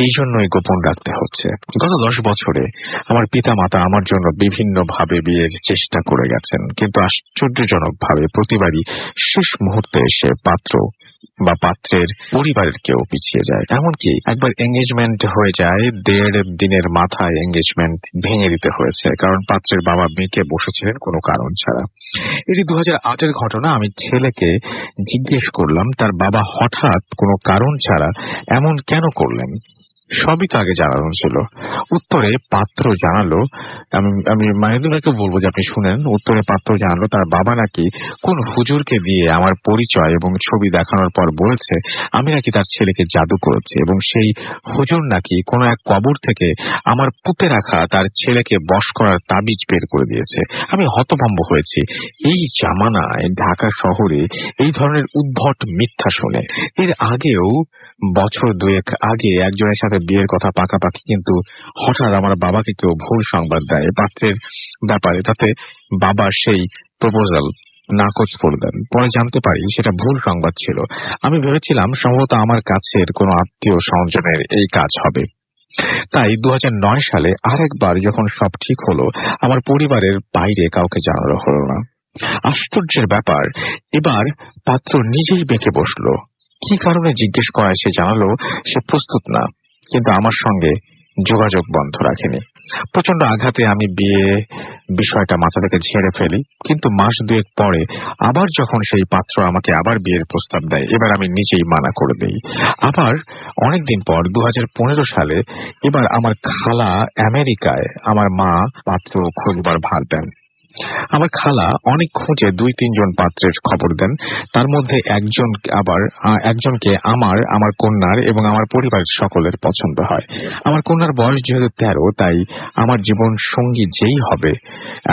[SPEAKER 2] এই জন্যই গোপন রাখতে হচ্ছে। গত 10 বছরে আমার পিতা মাতা আমার জন্য বিভিন্ন ভাবে বিয়ের চেষ্টা করে গেছেন, কিন্তু আশ্চর্যজনক ভাবে প্রতিবারই শেষ মুহূর্তে এসে পাত্র বা পাত্রের পরিবারের কেউ পিছিয়ে যায়। এমনকি একবার এঙ্গেজমেন্ট হয়ে যায়, 1.5 দিনের মাথায় এঙ্গেজমেন্ট ভেঙে দিতে হয়েছে, কারণ পাত্রের বাবা মেয়েকে বসেছিলেন কোনো কারণ ছাড়া। এটি 2008-এর ঘটনা। আমি ছেলেকে জিজ্ঞেস করলাম তার বাবা হঠাৎ কোনো কারণ ছাড়া এমন কেন করলেন। সবই তো আগে জানানো ছিল। উত্তরে পাত্র জানালো, আমি মাহিদুল্লাহকে বলবো যে আপনি শুনেন। উত্তরে পাত্র জানালো তার বাবা নাকি কোন হুজুরকে দিয়ে আমার পরিচয় এবং ছবি দেখানোর পর বলেছে আমি নাকি তার ছেলেকে জাদু করেছি এবং সেই হুজুর নাকি কোনো এক কবর থেকে আমার পুঁতে রাখা তার ছেলেকে বশ করার তাবিজ বের করে দিয়েছে। আমি হতভম্ব হয়েছি। এই জামানায় ঢাকা শহরে এই ধরনের উদ্ভট মিথ্যা শুনে। এর আগেও বছর 2 আগে একজনের সাথে বিয়ের কথা পাকাপাকি, কিন্তু হঠাৎ আমার বাবাকে কেউ ভুল সংবাদ দেয় পাত্রের ব্যাপারে, তাতে বাবা সেই প্রপোজাল নাকচ করে দেন। পরে জানতে পারি সেটা ভুল সংবাদ ছিল। আমি ভেবেছিলাম সম্ভবত আমার কাছের কোনো আত্মীয় স্বজনের এই কাজ হবে। তাই 2009 সালে আরেকবার যখন সব ঠিক হলো, আমার পরিবারের বাইরে কাউকে জানানো হলো না। আশ্চর্যের ব্যাপার, এবার পাত্র নিজেই বেঁকে বসলো। কি কারণে জিজ্ঞেস করায় সে জানালো সে প্রস্তুত না, কিন্তু আমার সঙ্গে যোগাযোগ বন্ধ রাখেনি। প্রচন্ড আঘাতে আমি বিষয়টা মাথা থেকে ঝেড়ে ফেলি, কিন্তু মাস 2 পরে আবার যখন সেই পাত্র আমাকে আবার বিয়ের প্রস্তাব দেয়, এবার আমি নিজেই মানা করে দেই। আবার অনেকদিন পর 2015 সালে এবার আমার খালা আমেরিকায়, আমার মা পাত্র খোঁজবার ভার দেন। আমার খালা অনেক খুঁজে 2-3 জন পাত্রের খবর দেন। তার মধ্যে একজনকে আমার কন্যার এবং আমার পরিবারের সকলের পছন্দ হয়। আমার কন্যার বয়স যেহেতু 13, তাই আমার জীবন সঙ্গী যেই হবে,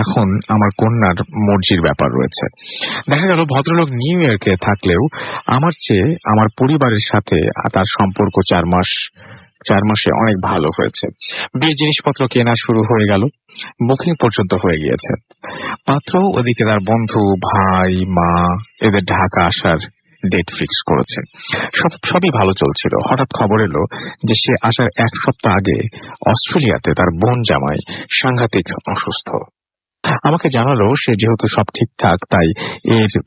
[SPEAKER 2] এখন আমার কন্যার মর্জির ব্যাপার রয়েছে। দেখা গেল ভদ্রলোক নিউ ইয়র্কে থাকলেও আমার চেয়ে আমার পরিবারের সাথে তার সম্পর্ক 4 মাসে অনেক ভালো হয়েছে। বিয়ের জিনিসপত্র কেনা শুরু হয়ে গেল, বুকিং পর্যন্ত হয়ে গিয়েছে। পাত্র ওদিকে তার বন্ধু, ভাই, মা এদের ঢাকা আসার ডেট ফিক্স করেছে। সবই ভালো চলছিল। হঠাৎ খবর এলো যে সে আসার 1 সপ্তাহ আগে অস্ট্রেলিয়াতে তার বোন জামাই সাংঘাতিক অসুস্থ। আমাকে জানালো সে যেহেতু সব ঠিকঠাক, তাই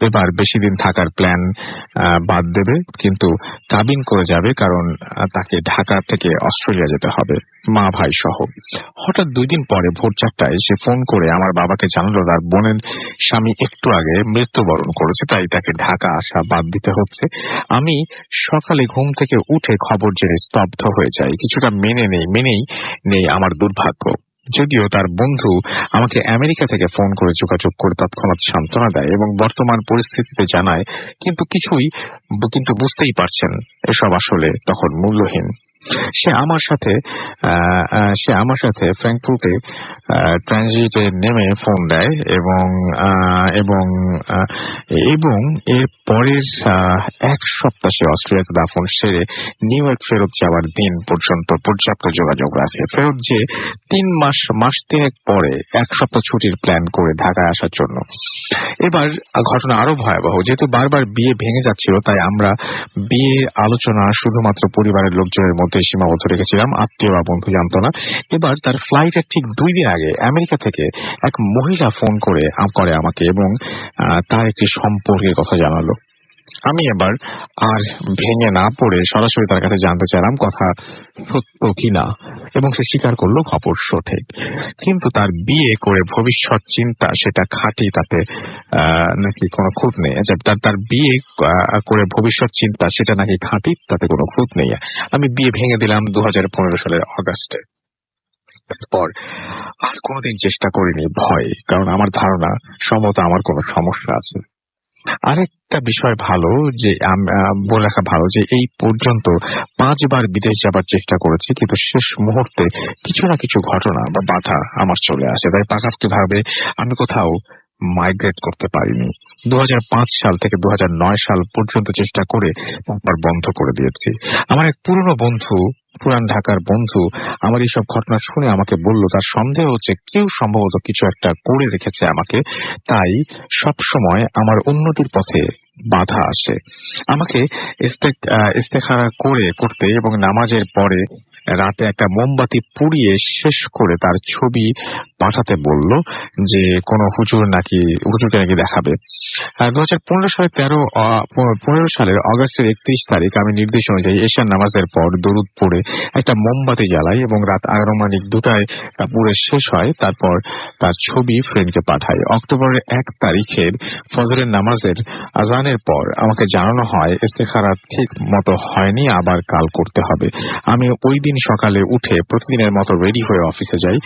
[SPEAKER 2] এবার বেশি দিন থাকার প্ল্যান বাদ দেবে, কিন্তু কাবিন করে যাবে, কারণ তাকে ঢাকা থেকে অস্ট্রেলিয়া যেতে হবে, মা ভাই সহ। হঠাৎ 2 দিন পরে ভোর 4টায় সে ফোন করে আমার বাবাকে জানালো তার বোনের স্বামী একটু আগে মৃত্যুবরণ করেছে, তাই তাকে ঢাকা আসা বাদ দিতে হচ্ছে। আমি সকালে ঘুম থেকে উঠে খবর জেনে স্তব্ধ হয়ে যাই। কিছুটা মেনেই নেই আমার দুর্ভাগ্য। যদিও তার বন্ধু আমাকে আমেরিকা থেকে ফোন করে যোগাযোগ করে তৎক্ষণাৎ সান্ত্বনা দেয় এবং বর্তমান পরিস্থিতিতে জানায়, কিন্তু বুঝতেই পারছেন এসব আসলে তখন মূল্যহীন। সে আমার সাথে ফ্র্যাঙ্কফুর্টে ট্রানজিটে নেমে ফোন দেয় এবং এর পরের 1 সপ্তাহ সে অস্ট্রেলিয়াতে দাফন সেরে নিউ ইয়র্ক ফেরত যাওয়ার দিন পর্যন্ত পর্যাপ্ত যোগাযোগ রাখে। ফেরত যে 3 মাস 3 পরে 1 সপ্তাহ ছুটির প্ল্যান করে ঢাকায় আসার জন্য। এবার ঘটনা আরো ভয়াবহ। যেহেতু বারবার বিয়ে ভেঙে যাচ্ছিল, তাই আমরা বিয়ের আলোচনা শুধুমাত্র পরিবারের লোকজনের মধ্যে সীমাবদ্ধ রেখেছিলাম, আত্মীয় বা বন্ধু জানতো না। এবার তার ফ্লাইটের ঠিক 2 দিন আগে আমেরিকা থেকে এক মহিলা ফোন করে আমাকে এবং তার একটি সম্পর্কের কথা জানালো। আমি এবার আর ভেঙে না পড়ে সরাসরি তার কাছে জানতে চাইলাম কথা সত্য কিনা, এবং সে স্বীকার করলো খবর সঠিক। কিন্তু তার বিয়ে করে ভবিষ্যৎ চিন্তা সেটা খাঁটি, তাতে নাকি কোনো খুঁত নেই। তার বিয়ে করে ভবিষ্যৎ চিন্তা সেটা নাকি খাঁটি, তাতে কোনো খুঁত নেই। আমি বিয়ে ভেঙে দিলাম 2015 সালের অগাস্টে। তারপর আর কোনোদিন চেষ্টা করিনি, ভয়, কারণ আমার ধারণা সম্ভবত আমার কোনো সমস্যা আছে। আরেকটা বিষয় বলে রাখা ভালো যে এই পর্যন্ত 5 বার বিদেশ যাবার চেষ্টা করেছি, কিন্তু শেষ মুহূর্তে কিছু না কিছু ঘটনা বা বাধা আমার চলে আসে, তাই পাকাপাকিভাবে আমি কোথাও মাইগ্রেট করতে পারিনি। 2005 সাল থেকে 2009 সাল পর্যন্ত চেষ্টা করে তারপর বন্ধ করে দিয়েছি। আমার এক পুরান ঢাকার বন্ধু আমার এইসব ঘটনা শুনে আমাকে বলল তার সন্দেহ হচ্ছে কেউ সম্ভবত কিছু একটা করে রেখেছে আমাকে, তাই সব সময় আমার উন্নতির পথে বাধা আসে। আমাকে ইস্তেখারা করতে এবং নামাজের পরে রাতে একটা মোমবাতি পুড়িয়ে শেষ করে তার ছবি পাঠাতে বলল, যে কোনো হুজুরকে নাকি দেখাবে। 2015 সালের অগাস্টের 31 তারিখ আমি নির্দেশ অনুযায়ী এশার নামাজের পর দরুদ পড়ে একটা মোমবাতি জ্বালাই এবং রাত 2:30 তা পুড়ে শেষ হয়। তারপর তার ছবি ফ্রেন্ডকে পাঠাই। অক্টোবরের 1 তারিখের ফজরের নামাজের আজানের পর আমাকে জানানো হয় ইস্তেখারা ঠিক মতো হয়নি, আবার কাল করতে হবে। আমি ওই দিন সকালে উঠে প্রতিদিনের মতো রেডি হয়ে অফিসে যাই।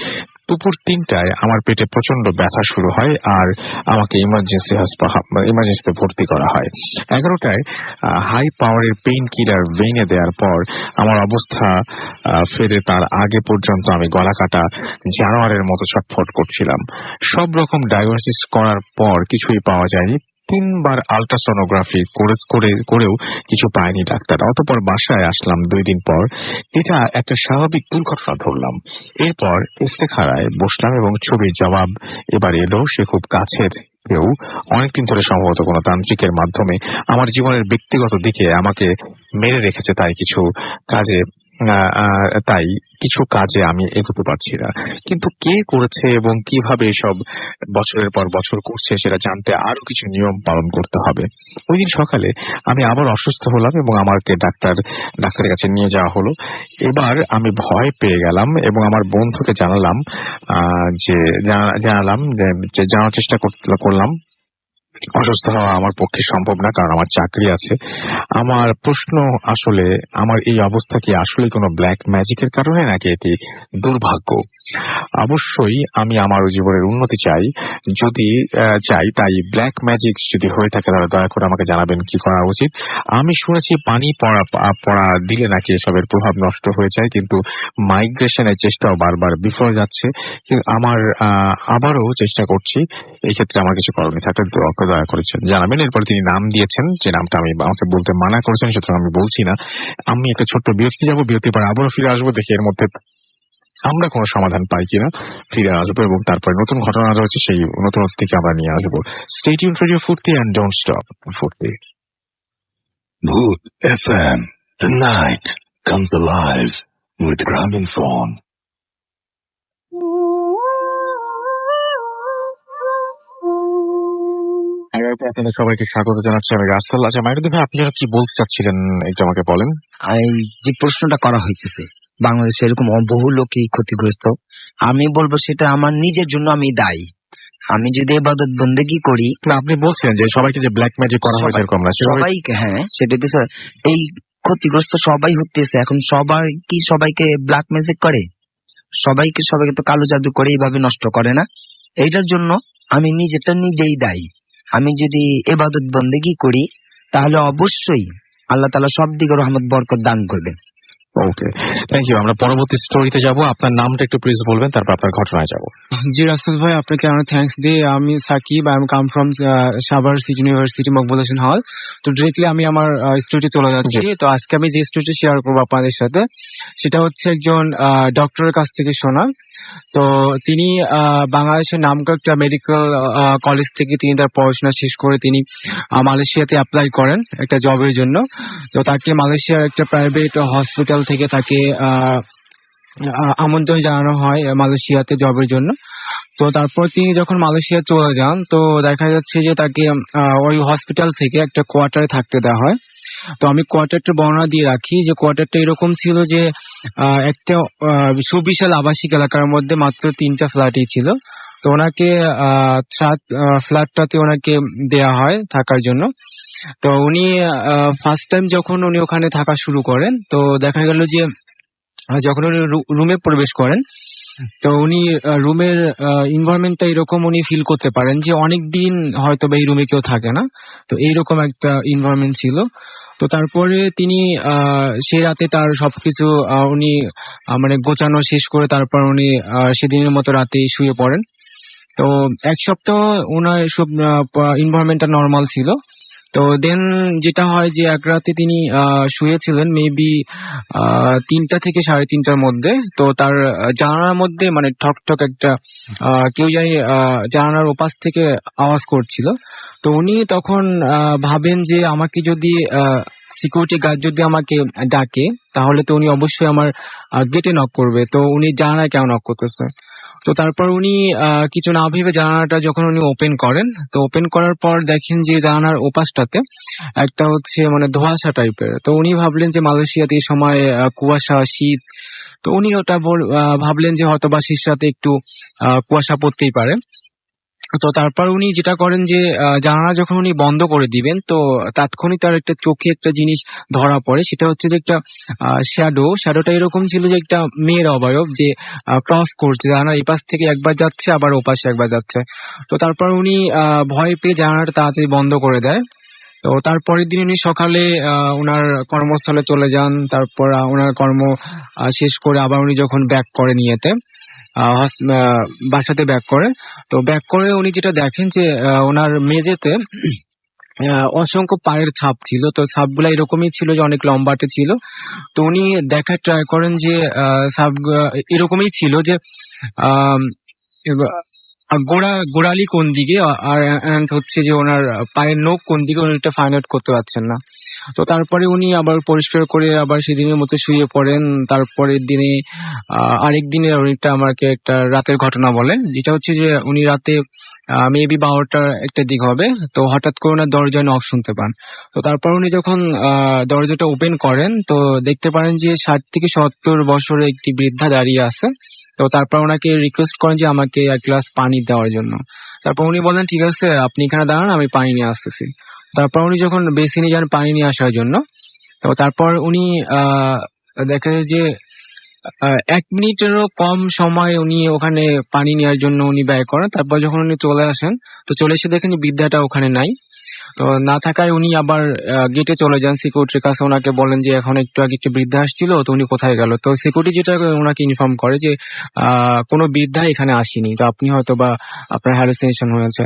[SPEAKER 2] দুপুর 3টায় আমার পেটে প্রচন্ড ব্যথা শুরু হয় আর আমাকে ইমার্জেন্সিতে ভর্তি করা হয়। 11টায় হাই পাওয়ারের পেইন কিলার ভেইনে দেওয়ার পর আমার অবস্থা ফেরে, তার আগে পর্যন্ত আমি গলা কাটা জানোয়ারের মতো ছটফট করছিলাম। সব রকম ডায়াগনোসিস করার পর কিছুই পাওয়া যায়নি। 3 বার আল্ট্রাসোনোগ্রাফি করেও কিছু পায়নি ডাক্তার। অতঃপর বাসায় আসলাম 2 দিন পর। এটা একটা স্বাভাবিক দুর্ঘটনা ধরলাম। এরপর ইস্তেখারায় বসলাম এবং ছবির জবাব এবার এলো। সে খুব কাছের কেউ, অনেকদিন ধরে সম্ভবত কোনো তান্ত্রিকের মাধ্যমে আমার জীবনের ব্যক্তিগত দিকে আমাকে মেরে রেখেছে, তাই কিছু কাজে আমি এগোতে পারছি না। কিন্তু কে করেছে এবং কিভাবে এসব বছরের পর বছর করছে সেটা জানতে আরো কিছু নিয়ম পালন করতে হবে। ওই দিন সকালে আমি আবার অসুস্থ হলাম এবং আমাকে ডাক্তারের কাছে নিয়ে যাওয়া হলো। এবার আমি ভয় পেয়ে গেলাম এবং আমার বন্ধুকে জানার চেষ্টা করলাম অসুস্থ হওয়া আমার পক্ষে সম্ভব না, কারণ আমার চাকরি আছে। আমার প্রশ্ন আসলে, আমার এই অবস্থা কি আসলে কোনো ব্ল্যাক ম্যাজিকের কারণে, নাকি এটি দুর্ভাগ্য? অবশ্যই আমি আমার জীবনের উন্নতি চাই। যদি চাই, তাই ব্ল্যাক ম্যাজিক যদি হয়ে থাকে তাহলে দয়া করে আমাকে জানাবেন কি করা উচিত। আমি শুনেছি পানি পড়া দিলে নাকি এসবের প্রভাব নষ্ট হয়ে যায়, কিন্তু মাইগ্রেশনের চেষ্টাও বারবার বিফলে যাচ্ছে। কিন্তু আমার আবারও চেষ্টা করছি। এই ক্ষেত্রে আমার কিছু করণীয় থাকলে দয়া করেছেন জানাবেন। এরপর তিনি নাম দিয়েছেন, যে নামটা আমাকে বলতে মানা করেছেন, সুতরাং আমি বলছি না। আমি একটা ছোট্ট বিরতি যাবো, বিরতির পর আবারও ফিরে আসবো, দেখি এর মধ্যে আমরা কোনো সমাধান পাই কিনা। ফিরে আসবো এবং তারপরে নতুন ঘটনা রয়েছে, সেই নতুনত্ব থেকে আমরা নিয়ে আসবো। স্টে টিউনড ফর রেডিও ফুর্তি এন্ড ডোন্ট স্টপ ফুর্তি।
[SPEAKER 4] Bhoot FM. Tonight comes alive with Gramophone.
[SPEAKER 2] আপনাদের সবাইকে স্বাগত জানাচ্ছি, আমি রাস্তাল। আচ্ছা মাইনুদ্দিন ভাই, আপনি যেন কি বলতে চাচ্ছিলেন একটু আমাকে বলেন।
[SPEAKER 7] এই যে প্রশ্নটা করা হইতেছে, বাংলাদেশে এরকম বহু লোকই ক্ষতিগ্রস্ত। আমি বলবো সেটা আমার নিজের জন্য আমি দায়ী। আমি যদি ইবাদত বন্দেগী করি,
[SPEAKER 2] না, আপনি বলছিলেন যে সবাইকে যে ব্ল্যাক ম্যাজিক করা হয়েছে এরকম না,
[SPEAKER 7] সবাইকে, হ্যাঁ সেটাতে এই ক্ষতিগ্রস্ত সবাই হতেছে। এখন সবাইকে ব্ল্যাক ম্যাজিক করে, সবাইকে তো কালো জাদু করে এইভাবে নষ্ট করে না। এইটার জন্য আমি নিজেই দায়ী। আমি যদি ইবাদত বন্দেগী করি তাহলে অবশ্যই আল্লাহ তাআলা সব দিকে রহমত বরকত দান করবেন।
[SPEAKER 2] ওকে, থ্যাংক ইউ। আমরা পরবর্তী স্টোরিতে যাব। আপনার নামটা একটু প্লিজ বলবেন, তারপর আপনার ঘটনায় যাব।
[SPEAKER 8] জি রাসেল ভাই, আপনাকে অনেক থ্যাঙ্কস দিই। আমি Sakib, I am come from Savar city university Maqbul Hossain hall. তো ডিরেক্টলি আমি আমার স্টোরি চলে যাচ্ছি। তো আজকে আমি যে স্টোরিটি শেয়ার করবো আপনাদের সাথে, সেটা হচ্ছে একজন ডক্টরের কাছ থেকে শোনা। তো তিনি বাংলাদেশের নামকরা একটা মেডিকেল কলেজ থেকে তিনি তার পড়াশোনা শেষ করে তিনি মালয়েশিয়াতে অ্যাপ্লাই করেন একটা জবের জন্য। তো তাকে মালয়েশিয়ার একটা প্রাইভেট হসপিটাল থেকে তাকে আমন্ত্রণ জানানো হয় মালয়েশিয়াতে জবের জন্য। তো তারপর তিনি যখন মালয়েশিয়া চলে যান, তো দেখা যাচ্ছে যে তাকে ওই হসপিটাল থেকে একটা কোয়ার্টারে থাকতে দেওয়া হয়। তো আমি কোয়ার্টারটা বর্ণনা দিয়ে রাখি যে কোয়ার্টারটা এরকম ছিল যে একটা সুবিশাল আবাসিক এলাকার মধ্যে মাত্র 3টা ফ্ল্যাটই ছিল। তো ওনাকে ফ্ল্যাটটাতে ওনাকে দেয়া হয় থাকার জন্য। তো উনি ফার্স্ট টাইম যখন উনি ওখানে থাকা শুরু করেন, তো দেখা গেল যে যখন উনি রুমে প্রবেশ করেন, তো উনি রুমের এনভায়রনমেন্টটা এরকম উনি ফিল করতে পারেন যে অনেক দিন হয়তো এই রুমে কেউ থাকে না। তো এইরকম একটা এনভায়রনমেন্ট ছিল। তো তারপরে তিনি সেই রাতে তার সবকিছু উনি মানে গোছানো শেষ করে তারপর উনি সেদিনের মতো রাতে শুয়ে পড়েন। তো এক সপ্তাহ ওনার সব এনভায়রনমেন্টটা নর্মাল ছিল। তো দেন যেটা হয় যে এক রাতে তিনি শুয়েছিলেন মেবি 3টা থেকে 3:30টার মধ্যে। তো তার জানালার মধ্যে মানে ঠক ঠক একটা কেউ জানি জানালার ওপাশ থেকে আওয়াজ করছিল। তো উনি তখন ভাবেন যে আমাকে যদি সিকিউরিটি গার্ড যদি আমাকে ডাকে তাহলে তো উনি অবশ্যই আমার গেটে নক করবে। তো উনি জানালায় কেন নক করতেছে? তো তারপর উনি কিছু না ভেবে জানালাটা যখন উনি ওপেন করেন, তো ওপেন করার পর দেখেন যে জানালার ওপাশটাতে একটা হচ্ছে মানে ধোঁয়াশা টাইপের। তো উনি ভাবলেন যে মালয়েশিয়াতে এই সময় কুয়াশা, শীত, তো উনি ওটা ভাবলেন যে হয়তো বা শেষ রাতে একটু কুয়াশা পড়তেই পারে। তো তারপর উনি যেটা করেন যে জানালা যখন উনি বন্ধ করে দিবেন, তো তাৎক্ষণিক তার একটা চোখে একটা জিনিস ধরা পড়ে। সেটা হচ্ছে যে একটা শ্যাডোটা এরকম ছিল যে একটা মেয়ের অবয়ব যে ক্রস করছে, জানালা এই পাশ থেকে একবার যাচ্ছে আবার ও পাশে একবার যাচ্ছে। তো তারপর উনি ভয় পেয়ে জানালাটা তাড়াতাড়ি বন্ধ করে দেয়। তো তারপরের দিন উনি সকালে ওনার কর্মস্থলে চলে যান। তারপর ওনার কর্ম শেষ করে আবার উনি যখন ব্যাক করে নিয়েতে বাসাতে ব্যাক করে, তো ব্যাক করে উনি যেটা দেখেন যে ওনার মেঝেতে অসংখ্য পায়ের ছাপ ছিল। তো ছাপগুলা এরকমই ছিল যে অনেক লম্বাটে ছিল। তো উনি দেখার ট্রাই করেন যে ছাপ এরকমই ছিল যে গোড়ালি কোন দিকে আর হচ্ছে যে ওনার পায়ের নখ কোন দিকে, উনি এটা ফাইন্ড আউট করতে পারছেন না। তো তারপরে উনি আবার পরিষ্কার করে আবার সেদিনের মতো শুয়ে পড়েন। তারপরের দিনে আরেক দিনে উনিটা আমাকে একটা রাতের ঘটনা বলেন, যেটা হচ্ছে যে উনি রাতে মেবি 12টার একটা দিক হবে, তো হঠাৎ করে ওনার দরজায় নক শুনতে পান। তো তারপর উনি যখন দরজাটা ওপেন করেন, তো দেখতে পারেন যে 60 থেকে 70 বছরের একটি বৃদ্ধা দাঁড়িয়ে আছে। তো তারপর ওনাকে রিকোয়েস্ট করেন যে আমাকে এক গ্লাস পানি দেওয়ার জন্য। তারপর উনি বললেন ঠিক আছে আপনি এখানে দাঁড়ান, আমি পানি নিয়ে আসতেছি। তারপর উনি যখন বেসিনে যান পানি নিয়ে আসার জন্য, তো তারপর উনি দেখা যায় যে 1 মিনিটেরও কম সময় উনি ওখানে পানি নেওয়ার জন্য উনি ব্যয় করেন। তারপর যখন উনি চলে আসেন, তো চলে এসে দেখেন যে বৃদ্ধাটা ওখানে নাই। তো না থাকায় উনি আবার গেটে চলে যান, সিকিউরিটির কাছে ওনাকে বলেন যে এখন একটু আগে একটা বৃদ্ধা আসছিল, তো উনি কোথায় গেল। তো সিকিউরিটি যেটা ওনাকে ইনফর্ম করে যে কোনো বৃদ্ধা এখানে আসেনি, তো আপনি হয়তো বা আপনার হ্যালুসিনেশন হয়েছে।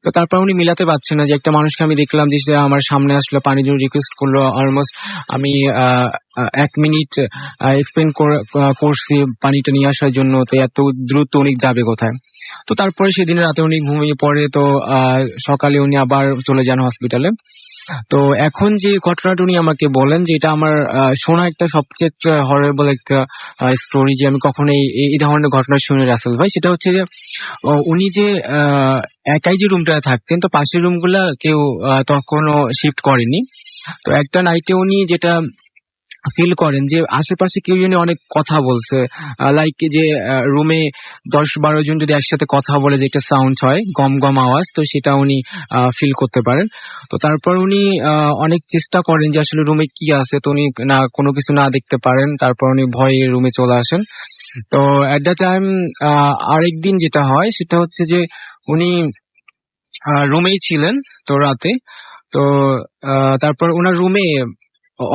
[SPEAKER 8] তো তারপর উনি মিলাতে পারছেন না যে একটা মানুষকে আমি দেখলাম যে সে আমার সামনে আসলো, পানির জন্য রিকোয়েস্ট করলো, অলমোস্ট আমি 1 মিনিট এক্সপ্লেন করছি পানিটা নিয়ে আসার জন্য, তো এত দ্রুত উনি যাবে কোথায়। তো তারপরে সেদিন রাতে উনি ঘুমিয়ে পড়ে। তো সকালে উনি আবার চলে যান হসপিটালে। তো এখন যে ঘটনাটা উনি আমাকে বলেন যে এটা আমার শোনা একটা সবচেয়ে হরেবল একটা স্টোরি, যে আমি কখনো এই ধরনের ঘটনা শুনি রাসেল ভাই। সেটা হচ্ছে যে উনি যে একাই যে রুমটায় থাকতেন, তো পাশের রুমগুলা কেউ তখনও শিফট করেনি। তো একটা নাইটে উনি যেটা ফিল করেন যে আশেপাশে কেউ যেন অনেক কথা বলছে, লাইক যে রুমে 10-12 জন যদি একসাথে কথা বলে যে একটা সাউন্ড হয়, গম গম আওয়াজ, তো সেটা উনি ফিল করতে পারেন। তো তারপর উনি অনেক চেষ্টা করেন যে আসলে রুমে কি আছে, তো উনি না কোনো কিছু না দেখতে পারেন। তারপর উনি ভয়ে রুমে চলে আসেন। তো এট দ্য টাইম আরেকদিন যেটা হয় সেটা হচ্ছে যে উনি রুমেই ছিলেন তো রাতে। তো তারপর ওনার রুমে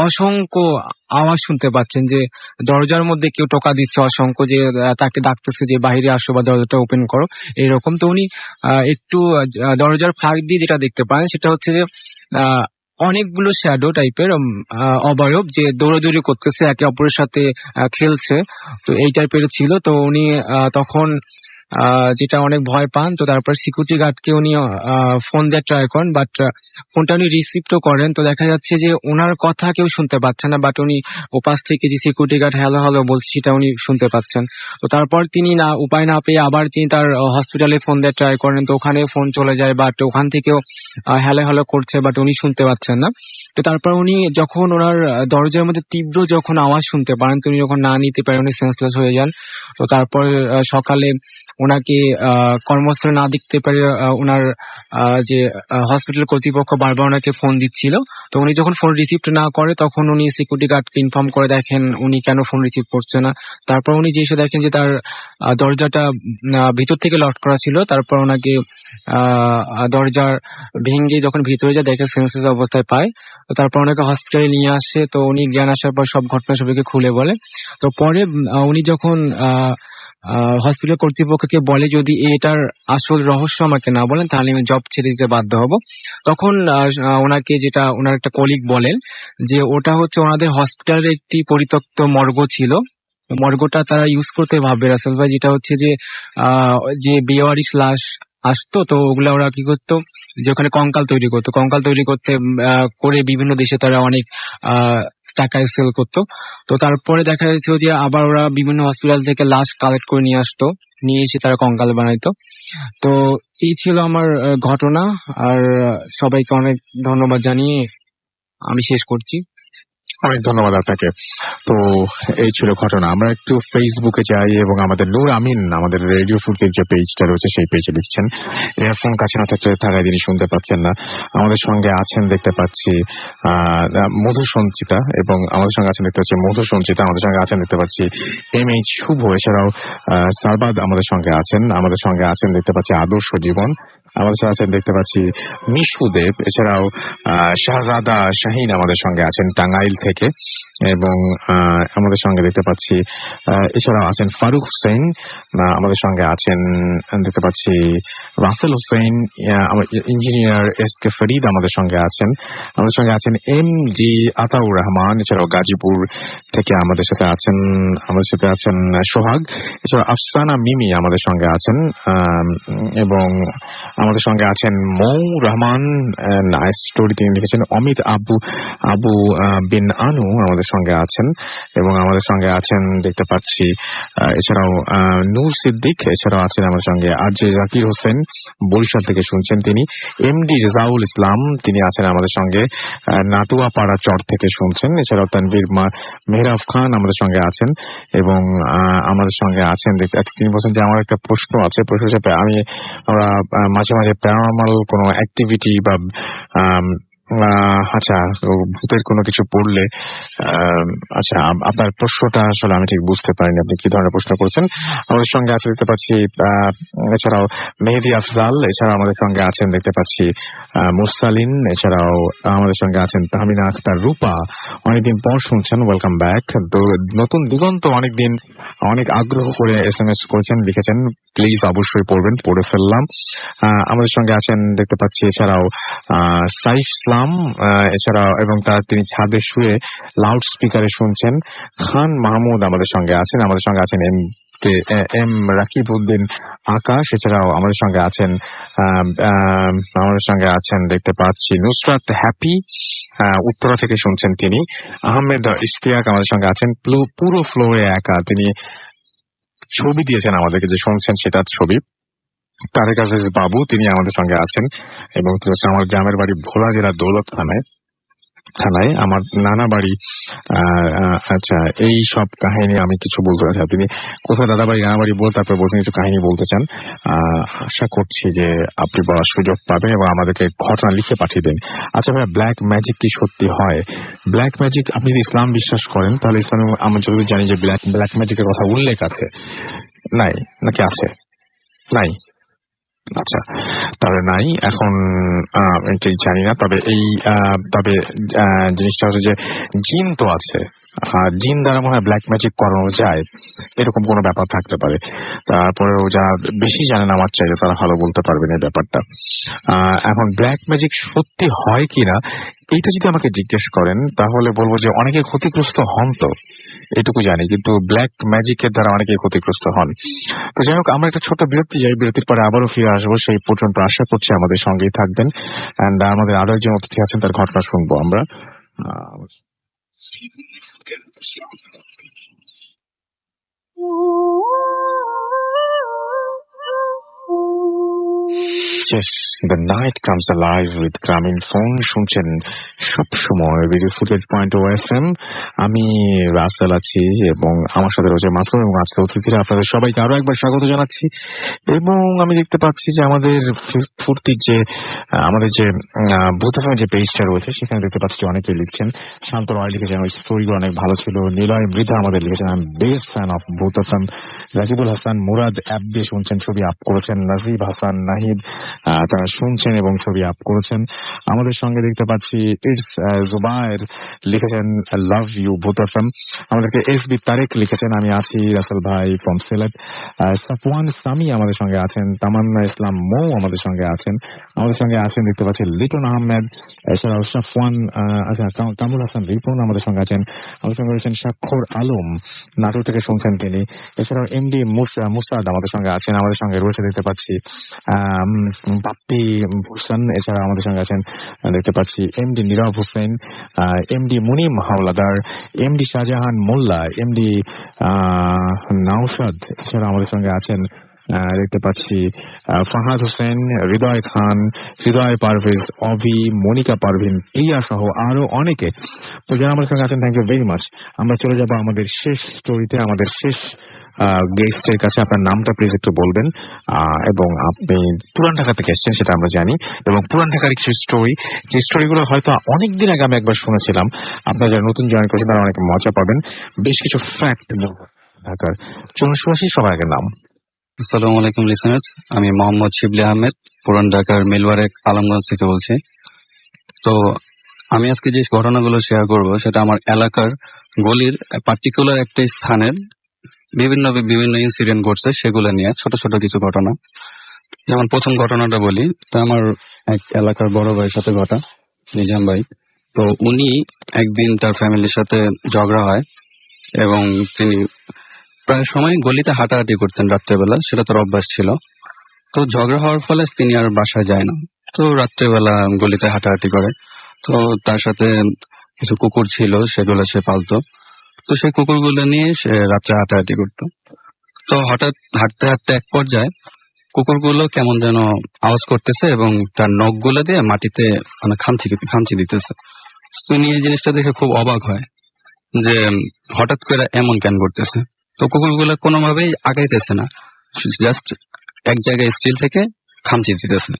[SPEAKER 8] অসংখ্য আওয়াজ শুনতে পাচ্ছেন, যে দরজার মধ্যে কেউ টোকা দিচ্ছে অসংখ্য, যে তাকে ডাকতেছে যে বাইরে আসো বা দরজাটা ওপেন করো, এরকম। তো উনি একটু দরজার ফাঁক দিয়ে যেটা দেখতে পান সেটা হচ্ছে যে অনেকগুলো শ্যাডো টাইপের অবয়ব যে দৌড়াদৌড়ি করতেছে, একে অপরের সাথে খেলছে, তো এই টাইপের ছিল। তো উনি তখন যেটা অনেক ভয় পান। তো তারপর সিকিউরিটি গার্ডকে উনি ফোন দিয়ে ট্রাই করেন, বাট ফোনটা উনি রিসিভও করেন। তো দেখা যাচ্ছে যে ওনার কথা কেউ শুনতে পাচ্ছে না, বাট উনি ওপাশ থেকে যে সিকিউরিটি গার্ড হ্যালো হ্যালো বলছে সেটা উনি শুনতে পাচ্ছেন। তো তারপর তিনি উপায় না পেয়ে আবার তিনি তার হসপিটালে ফোন দিয়ে ট্রাই করেন। তো ওখানে ফোন চলে যায়, বাট ওখান থেকেও হ্যালো হ্যালো করছে, বাট উনি শুনতে পাচ্ছেন না। তো তারপর উনি যখন ওনার দরজার মধ্যে তীব্র যখন আওয়াজ শুনতে পারেন, তো উনি যখন না নিতে পারেন উনি সেন্সলেস হয়ে যান। তো তারপর সকালে ওনাকে কর্মস্থলে না দেখতে পারে ওনার যে হসপিটাল কর্তৃপক্ষ বারবার ওনাকে ফোন দিচ্ছিল। তো উনি যখন ফোন রিসিভ না করে তখন উনি সিকিউরিটি গার্ডকে ইনফর্ম করে দেখেন উনি কেন ফোন রিসিভ করছে না। তারপর উনি যে এসে দেখেন যে তার দরজাটা ভিতর থেকে লক করা ছিল। তারপর ওনাকে দরজার ভেঙে যখন ভিতরে যায় দেখে সেন্সলেস অবস্থায় পায়। তো তারপর ওনাকে হসপিটালে নিয়ে আসে। তো উনি জ্ঞান আসার পর সব ঘটনা সবাইকে খুলে বলে। তো পরে উনি যখন হসপিটাল কর্তৃপক্ষকে বলে যদি এটার আসল রহস্য আমাকে না বলেন তাহলে আমি জব ছেড়ে দিতে বাধ্য হব, তখন ওনাকে যেটা ওনার একটা কলিগ বলেন যে ওটা হচ্ছে ওনাদের হসপিটালের একটি পরিত্যক্ত মর্গ ছিল। মর্গটা তারা ইউজ করতে ভাববে রাসেল ভাই, যেটা হচ্ছে যে বেওয়ারিশ লাশ আসতো, তো ওগুলা ওরা কি করতো যে ওখানে কঙ্কাল তৈরি করতো, কঙ্কাল তৈরি করতে করে বিভিন্ন দেশে তারা অনেক টাকায় সেল করতো। তো তারপরে দেখা যাচ্ছে যে আবার ওরা বিভিন্ন হসপিটাল থেকে লাশ কালেক্ট করে নিয়ে আসতো, নিয়ে এসে তারা কঙ্কাল বানাইতো। তো এই ছিল আমার ঘটনা। আর সবাইকে অনেক ধন্যবাদ জানিয়ে আমি শেষ করছি।
[SPEAKER 2] অনেক ধন্যবাদ আপনাকে। তো এই ছিল ঘটনা। আমরা একটু ফেসবুকে যাই এবং আমাদের নূর আমিন আমাদের রেডিও ফুর্তির যে পেজটা রয়েছে সেই পেজে লিখছেন ইয়ারফোন কাছে না থাকায় তিনি শুনতে পাচ্ছেন না। আমাদের সঙ্গে আছেন দেখতে পাচ্ছি মধু সঞ্চিতা, এবং আমাদের সঙ্গে আছেন দেখতে পাচ্ছি মধু সঞ্চিতা, আমাদের সঙ্গে আছেন দেখতে পাচ্ছি MH শুভ, এছাড়াও সারবাদ আমাদের সঙ্গে আছেন দেখতে পাচ্ছি আদর্শ জীবন, আমাদের সাথে আছেন দেখতে পাচ্ছি মিশুদেব, এছাড়াও শাহজাদা শাহিন আমাদের সঙ্গে আছেন টাঙ্গাইল থেকে, এবং আমাদের সঙ্গে দেখতে পাচ্ছি এছাড়াও আছেন ফারুক হোসেন, আমাদের সঙ্গে আছেন দেখতে পাচ্ছি রাসেল হোসেন, ইঞ্জিনিয়ার SK ফরিদ আমাদের সঙ্গে আছেন MD আতাউর রহমান, এছাড়াও গাজীপুর থেকে আমাদের সাথে আছেন সোহাগ, এছাড়াও আফসানা মিমি আমাদের সঙ্গে আছেন, এবং আমাদের সঙ্গে আছেন মৌ রহমান, নাইস স্টোরি তিনি লিখেছেন। অমিত আবু বিন আনু আমাদের সঙ্গে আছেন, এবং আমাদের সঙ্গে আছেন দেখতে পাচ্ছি এছাড়াও নূর সিদ্দিক, এছাড়াও আছেন আমাদের সঙ্গে আরজে জাকির হোসেন, বরিশাল থেকে শুনছেন তিনি। এমডি রেজাউল ইসলাম তিনি আছেন আমাদের সঙ্গে, নাটুয়াপাড়া চর থেকে শুনছেন। এছাড়াও তানভীর মেহরাব খান আমাদের সঙ্গে আছেন, এবং আমাদের সঙ্গে আছেন তিনি বলছেন যে আমার একটা প্রশ্ন আছে, প্রশ্ন হিসেবে আমরা মাঝে মাঝে প্যারানর্মাল কোনো অ্যাক্টিভিটি বা আচ্ছা ভূতের কোনো কিছু পড়লে আচ্ছা আপনার প্রশ্নটা আসলে আমি ঠিক বুঝতে পারিনি, আপনি কি ধরনের প্রশ্ন করেছেন। আমাদের সঙ্গে আছে দেখতে পাচ্ছি এছাড়াও মেহেদি আফজাল, এছাড়াও আমাদের সঙ্গে আছেন দেখতে পাচ্ছি মুরসালিন, এছাড়াও আমাদের সঙ্গে আছেন তাহমিনা আক্তার রূপা। অনেকদিন পর শুনছেন, ওয়েলকাম ব্যাক। তো নতুন দিগন্ত অনেকদিন অনেক আগ্রহ করে SMS করেছেন, লিখেছেন, প্লিজ অবশ্যই পড়বেন, পড়ে ফেললাম। আমাদের সঙ্গে আছেন দেখতে পাচ্ছি এছাড়াও সাইফ ইসলাম, এছাড়াও এবং তিনি ছাদে শুয়ে লাউড স্পিকারে শুনছেন। খান মাহমুদ আমাদের সঙ্গে আছেন, আমাদের সঙ্গে আছেন এম রাকিব উদ্দিন আকাশ, এছাড়াও আমাদের সঙ্গে আছেন দেখতে পাচ্ছি নুসরাত হ্যাপি, উত্তরা থেকে শুনছেন তিনি। আহমেদ ইশতিয়াক আমাদের সঙ্গে আছেন, পুরো ফ্লোরে একা, তিনি ছবি দিয়েছেন আমাদেরকে, যে শুনছেন সেটার ছবি। তারেক আজিজ বাবু তিনি আমাদের সঙ্গে আছেন, এবং আমার গ্রামের বাড়ি ভোলা জেলার দৌলত থানায় আমার নানা বাড়ি। আচ্ছা, এই সব কাহিনী আমি কিছু বলতে চাই। তিনি কোথায় দাদা বাড়ি নানা বাড়ি বলতে তারপরে বলছেন কিছু কাহিনী বলতে চান। আশা করছি যে আপনি বলার সুযোগ পাবেন এবং আমাদেরকে ঘটনা লিখে পাঠিয়ে দেন। আচ্ছা ভাইয়া, ব্ল্যাক ম্যাজিক কি সত্যি হয়? ব্ল্যাক ম্যাজিক, আপনি যদি ইসলাম বিশ্বাস করেন তাহলে ইসলামে আমরা যতদূর জানি যে ব্ল্যাক ম্যাজিকের কথা উল্লেখ আছে, নাই নাকি আছে? নাই। আচ্ছা, তবে নাই, এখন এটাই জানি না। তবে জিনিসটা হচ্ছে যে জিন তো আছে, আর জিন দ্বারা মনে হয় ব্ল্যাক ম্যাজিক করানো যায়, এরকম কোনো ব্যাপার থাকতে পারে। তারপরেও যারা বেশি জানেন আমার চাইলে তারা ভালো বলতে পারবেন এই ব্যাপারটা। এখন ব্ল্যাক ম্যাজিক সত্যি হয় কিনা এইটা যদি আমাকে জিজ্ঞেস করেন তাহলে বলবো যে অনেকে ক্ষতিগ্রস্ত হন, তো এটুকু জানি, কিন্তু ব্ল্যাক ম্যাজিকের দ্বারা অনেকে ক্ষতিগ্রস্ত হন। তো যাই হোক, আমরা একটা ছোট বিরতি যাই, বিরতির পরে আবারও ফিরে আসবো। সেই পর্যন্ত আশা করছি আমাদের সঙ্গেই থাকবেন, এন্ড আমাদের আরো একজন অতিথি আছেন, তার ঘটনা শুনবো আমরা। Yes, the night comes alive with গ্রামীণ ফোন। শুনছেন সবসময় FM। আমি রাসেল আছি এবং আমার সাথে রয়েছে মাসুম এবং আজকে অতিথিরা। আপনাদের সবাইকে আরো একবার স্বাগত জানাচ্ছি। এবং আমি দেখতে পাচ্ছি যে আমাদের ফুর্তির যে আমাদের যে ভূতফামের যে পেজটা রয়েছে সেখানে দেখতে পাচ্ছি অনেকেই লিখছেন। শান্ত রয় লিখেছেন ওই স্টোরিগুলো অনেক ভালো ছিল। নিলয় মৃধা আমাদের লিখেছেন, I am biggest fan of Bhoot FM. Rakibul Hasan Murad app দিয়ে শুনছেন, ছবি আপ করেছেন। নাজিব হাসান নাহিদ তারা শুনছেন এবং ছবি আপ করেছেন। আমাদের সঙ্গে দেখতে পাচ্ছি ইটস জুবায়ের লিখেছেন, love you both of them. আমাদেরকে এসবি তারেক লিখেছেন, আমি আছি রাসেল ভাই ফ্রম সিলেট। সাফওয়ান সামি আমাদের সঙ্গে আছেন। তামান্না ইসলাম মৌ আমাদের সঙ্গে আছেন। আমাদের সঙ্গে আছেন দেখতে পাচ্ছি লিটন আহমেদ, এছাড়াও সাফওয়ান কামরুল হাসান রিপন আমাদের সঙ্গে আছেন। আমাদের সঙ্গে রয়েছেন স্বাক্ষর আলম, নাটোর থেকে শুনছেন তিনি। এছাড়াও এমডি মুসাদ আমাদের সঙ্গে আছেন। আমাদের সঙ্গে রয়েছে দেখতে পাচ্ছি বাপ্পি হোসেন, এছাড়া আমাদের সঙ্গে আছেন দেখতে পাচ্ছি এমডি নীরব হোসেন, এমডি মুনিম হাওলাদার, এমডি শাহজাহান মোল্লা, এমডি নাওশাদ, এছাড়া আমাদের সঙ্গে আছেন দেখতে পাচ্ছি ফাহাদ হোসেন, হৃদয় খান, হৃদয় পারভেজ, অভি, মনিকা পারভিন, প্রিয়া সহ আরো অনেকে। তো যারা আমাদের সঙ্গে আছেন, থ্যাংক ইউ ভেরি মাচ। আমরা চলে যাবো আমাদের শেষ স্টোরিতে, আমাদের শেষ গেস্টের কাছে। আপনার নামটা প্লিজ একটু বলবেন, এবং আপনি পুরান ঢাকা থেকে এসেছেন সেটা আমরা জানি, এবং পুরান ঢাকার কিছু স্টোরি, যে স্টোরিগুলো হয়তো অনেকদিন আগে আমি একবার শুনেছিলাম, আপনারা যারা নতুন জয়েন করেছেন তারা অনেক মজা পাবেন। বেশ কিছু ফ্যাক্ট ঢাকার। চলুন শুনেছি সবার আগে নাম।
[SPEAKER 9] আসসালামু আলাইকুম লিসেনার্স, আমি মোহাম্মদ শিবলি আহমেদ, পুরান ঢাকার মিলওয়ারেক আলমগঞ্জ থেকে বলছি। তো আমি আজকে যে ঘটনাগুলো শেয়ার করব সেটা আমার এলাকার গলির পার্টিকুলার একটা স্থানের বিভিন্ন ইনসিডেন্ট ঘটছে, সেগুলো নিয়ে ছোট ছোট কিছু ঘটনা। যেমন প্রথম ঘটনাটা বলি, তো আমার এক এলাকার বড় ভাইয়ের সাথে ঘটা, নিজাম ভাই। তো উনি একদিন তার ফ্যামিলির সাথে ঝগড়া হয় এবং তিনি প্রায় সময় গলিতে হাঁটাহাঁটি করতেন রাত্রেবেলা, সেটা তার অভ্যাস ছিল। তো ঝগড়া হওয়ার ফলে তিনি আর বাসায় যায় না। তো রাত্রেবেলা গলিতে হাঁটাহাঁটি করে। তো তার সাথে কিছু কুকুর ছিল, সেগুলো সে পালতো। তো সেই কুকুরগুলো নিয়ে সে রাত্রে হাঁটাহাঁটি করতো। তো হঠাৎ হাঁটতে হাঁটতে এক পর্যায়ে কুকুরগুলো কেমন যেন আওয়াজ করতেছে এবং তার নখগুলো দিয়ে মাটিতে মানে খামচি দিতেছে। তিনি এই জিনিসটা দেখে খুব অবাক হয় যে হঠাৎ করে এমন কেন করতেছে। তো কুকুরগুলো কোনোভাবেই আগাইতেছে না, জাস্ট এক জায়গায় স্টিল থেকে খামচি দিতেছে।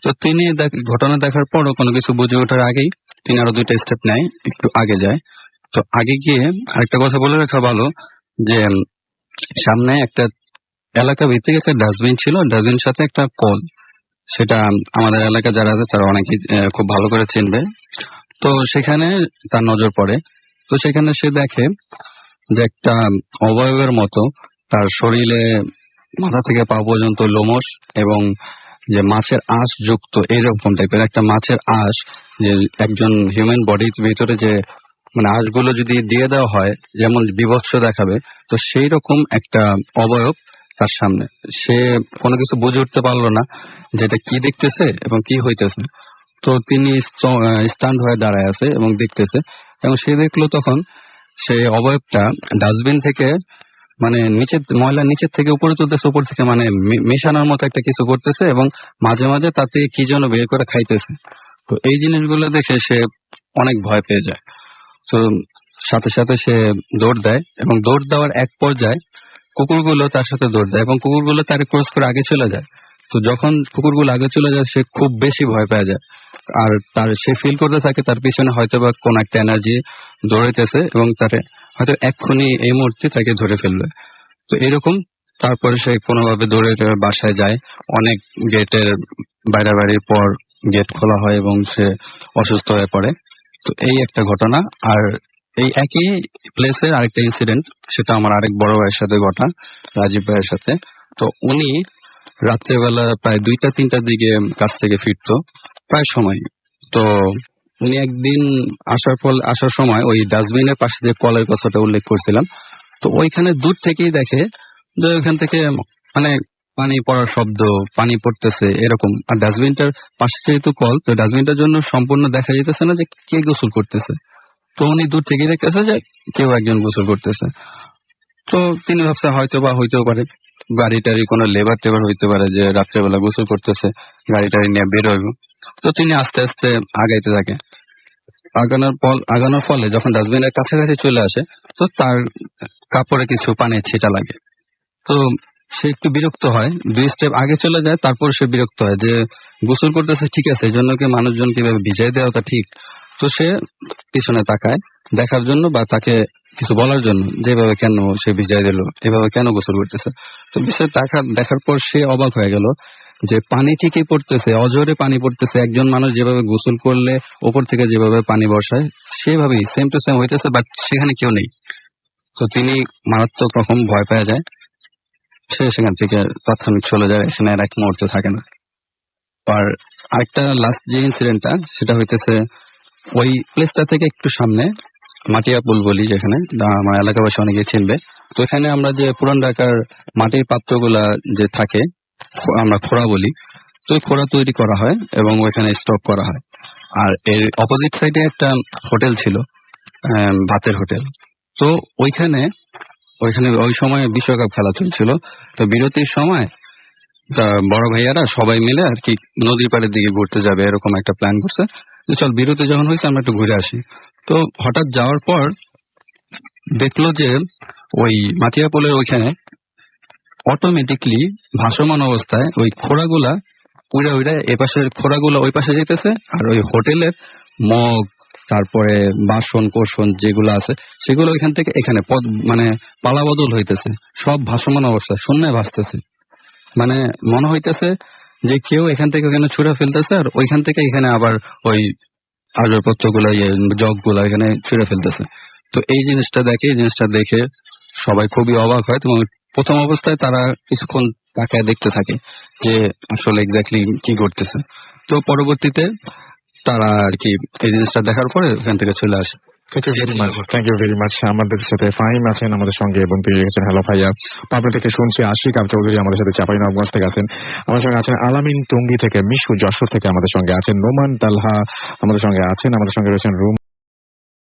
[SPEAKER 9] তো তিনি ঘটনা দেখার পরও কোনো কিছু বুঝে ওঠার আগেই তিনি আরো 2টা স্টেপ নেয়, একটু আগে যায়। তো আগে গিয়ে আরেকটা কথা বলে রাখা ভালো যে সামনে একটা এলাকা ভিত্তিক একটা ডাস্টবিন ছিল, ডাস্টবিনের সাথে একটা কল। সেটা আমাদের এলাকা যারা আছে তারা অনেকেই খুব ভালো করে চিনবে। তো সেখানে তার নজর পড়ে। তো সেখানে সে দেখে যে একটা অবয়বের মতো তার শরীরে মাথা থেকে পা পর্যন্ত লোমশ এবং যে মাছের আঁশ যুক্ত এরকম টাইপের একটা মাছের আঁশ, যে একজন হিউম্যান বডির ভিতরে যে মানে আঁশগুলো যদি দিয়ে দেওয়া হয় যেমন বিভৎস দেখাবে, তো সেই রকম একটা অবয়ব তার সামনে। সে কোনো কিছু বুঝে উঠতে পারলো না যে এটা কি দেখতেছে এবং কি হইতেছে। তো তিনি স্টান্ড হয়ে দাঁড়ায় আছে এবং দেখতেছে, এবং সে দেখলো তখন সে অবয়বটা ডাস্টবিন থেকে মানে ময়লা নিচের থেকে উপরে তুলতেছে, উপর থেকে মানে মেশানোর মতো একটা কিছু করতেছে এবং মাঝে মাঝে তাতে কি যেন বের করে খাইতেছে। তো এই জিনিসগুলো দেখে সে অনেক ভয় পেয়ে যায়। তো সাথে সাথে সে দৌড় দেয় এবং দৌড় দেওয়ার এক পর্যায়ে কুকুরগুলো তার সাথে দৌড় দেয় এবং কুকুরগুলো তার ক্রস করে আগে চলে যায়। তো যখন কুকুরগুলো আগে চলে যায় সে খুব বেশি ভয় পেয়ে যায়, আর সে ফিল করতে থাকে তার পিছনে হয়তো বা কোন একটা এনার্জি দৌড়াইতেছে এবং তারে হয়তো এক্ষুনি এই মুহূর্তে তাকে ধরে ফেলবে। তো এরকম তারপরে সে কোনোভাবে দৌড়ে বাসায় যায়। অনেক গেটের বাইরের পর গেট খোলা হয় এবং সে অসুস্থ হয়ে পড়ে। তো এই একটা ঘটনা। আর এই একই প্লেসের আরেকটা ইনসিডেন্ট, সেটা আমার আরেক বড় ভাইয়ের সাথে ঘটা, রাজীব ভাইয়ের সাথে। তো উনি রাত্রেবেলা প্রায় 2টা-3টার দিকে কাছ থেকে ফিরতো প্রায় সময়। তো উনি একদিন আসার সময় ওই ডাস্টবিনের পাশে যে কলের কথাটা উল্লেখ করছিলাম, তো ওইখানে দূর থেকেই দেখে যে ওইখান থেকে মানে পানি পড়ার শব্দ, পানি পড়তেছে এরকম। আর ডাস্টবিনটার পাশে যেহেতু কল, তো ডাস্টবিনটার জন্য সম্পূর্ণ দেখা যেতেছে না যে কে গোসল করতেছে। তো উনি দূর থেকেই দেখতেছে যে কেউ একজন গোসল করতেছে। তো তিনি ভাবছে হয়তেও পারে গাড়িটারি কোনো লেবার টেবার হইতে পারে যে রাত্রেবেলা গোসল করতেছে, গাড়িটারি নিয়ে বের হইব। তো তিনি আস্তে আস্তে আগাইতে থাকে। আগানোর ফলে যখন ডাস্টবিনের কাছাকাছি চলে আসে, তো তার কাপড়ে কিছু পানির ছিটা লাগে। তো সে একটু বিরক্ত হয়, 2 স্টেপ আগে চলে যায়। তারপর সে বিরক্ত হয় যে গোসল করতেছে ঠিক আছে, এই জন্য কি মানুষজন কিভাবে ভিজাই দেওয়াটা ঠিক। তো সে পিছনে তাকায় দেখার জন্য বা তাকে কিছু বলার জন্য, যেভাবে কেন সে ভিজাই দিল, এভাবে কেন গোসল করতেছে। তো বিষয় দেখার পর সে অবাক হয়ে গেল যে পানি ঠিকই পড়তেছে, অজরে পানি পড়তেছে। একজন মানুষ যেভাবে গোসল করলে উপর থেকে যেভাবে পানি বর্ষায় সেভাবেই সেম টু সেম হইতেছে, বাট সেখানে কেউ নেই। তো তিনি মারাত্মক রকম ভয় পেয়ে যায়। সে সেখান থেকে তাৎক্ষণিক চলে যায়, এখানে আর এক মুহূর্তে থাকে না। আর আরেকটা লাস্ট যে ইনসিডেন্টটা, সেটা হইতেছে ওই প্লেসটা থেকে একটু সামনে মাটিয়া পুল বলি, যেখানে আমার এলাকাবাসী অনেকে চিনবে। তো এখানে আমরা যে পুরান ঢাকার মাটির পাত্রগুলা যে থাকে আমরা খোড়া বলি, তো খোড়া তৈরি করা হয় এবং ওইখানে স্টক করা হয়। আর এর অপোজিট সাইডে একটা হোটেল ছিল, ভাতের হোটেল। তো ওইখানে ওই সময় বিশ্বকাপ খেলা চলছিল। তো বিরতির সময় বড় ভাইয়ারা সবাই মিলে আর কি নদীর পাড়ের দিকে ঘুরতে যাবে এরকম একটা প্ল্যান করছে। চল বিরতি যখন হয়েছে আমরা একটু ঘুরে আসি। তো হঠাৎ যাওয়ার পর দেখলো যে ওই মাটিয়া পোলের ওইখানে অটোমেটিকলি ভাসমান অবস্থায় ওই খোড়াগুলা উড়ে এপাশের খোড়াগুলা ওই পাশে যেতেছে, আর ওই হোটেলের মগ তারপরে বাসন কোসন যেগুলো আছে সেগুলো ওইখান থেকে এখানে মানে পালা বদল হইতেছে, সব ভাসমান অবস্থায় শূন্যে ভাসতেছে। মানে মনে হইতেছে যে কেউ এখান থেকে ওখানে ছুড়ে ফেলতেছে, আর ওইখান থেকে এখানে আবার ওই আসবাবপত্র গুলা জগ গুলা এখানে ছুড়ে ফেলতেছে। তো এই জিনিসটা দেখে সবাই খুবই অবাক হয় এবং প্রথম অবস্থায় তারা কিছুক্ষণ তাকায় দেখতে থাকে যে আসলে এক্স্যাক্টলি কি ঘটতেছে। তো পরবর্তীতে তারা আর কি এই জিনিসটা দেখার পরে ওখান থেকে চলে আসে।
[SPEAKER 2] Thank you very much, thank you very much. আমাদের সাথে ফাহিম আছেন আমাদের সঙ্গে এবং তিনি লিখেছেন হ্যালো ভাইয়া। পাবনা থেকে শুনছি আশিক আব চৌধুরী আমাদের সাথে, চাঁপাইনবাবগঞ্জ থেকে আছেন আমাদের সঙ্গে, আছেন আলামিন টঙ্গী থেকে, মিশু যশোর থেকে আমাদের সঙ্গে আছেন, নোমান তালহা আমাদের সঙ্গে আছেন, আমাদের সঙ্গে রয়েছেন রুম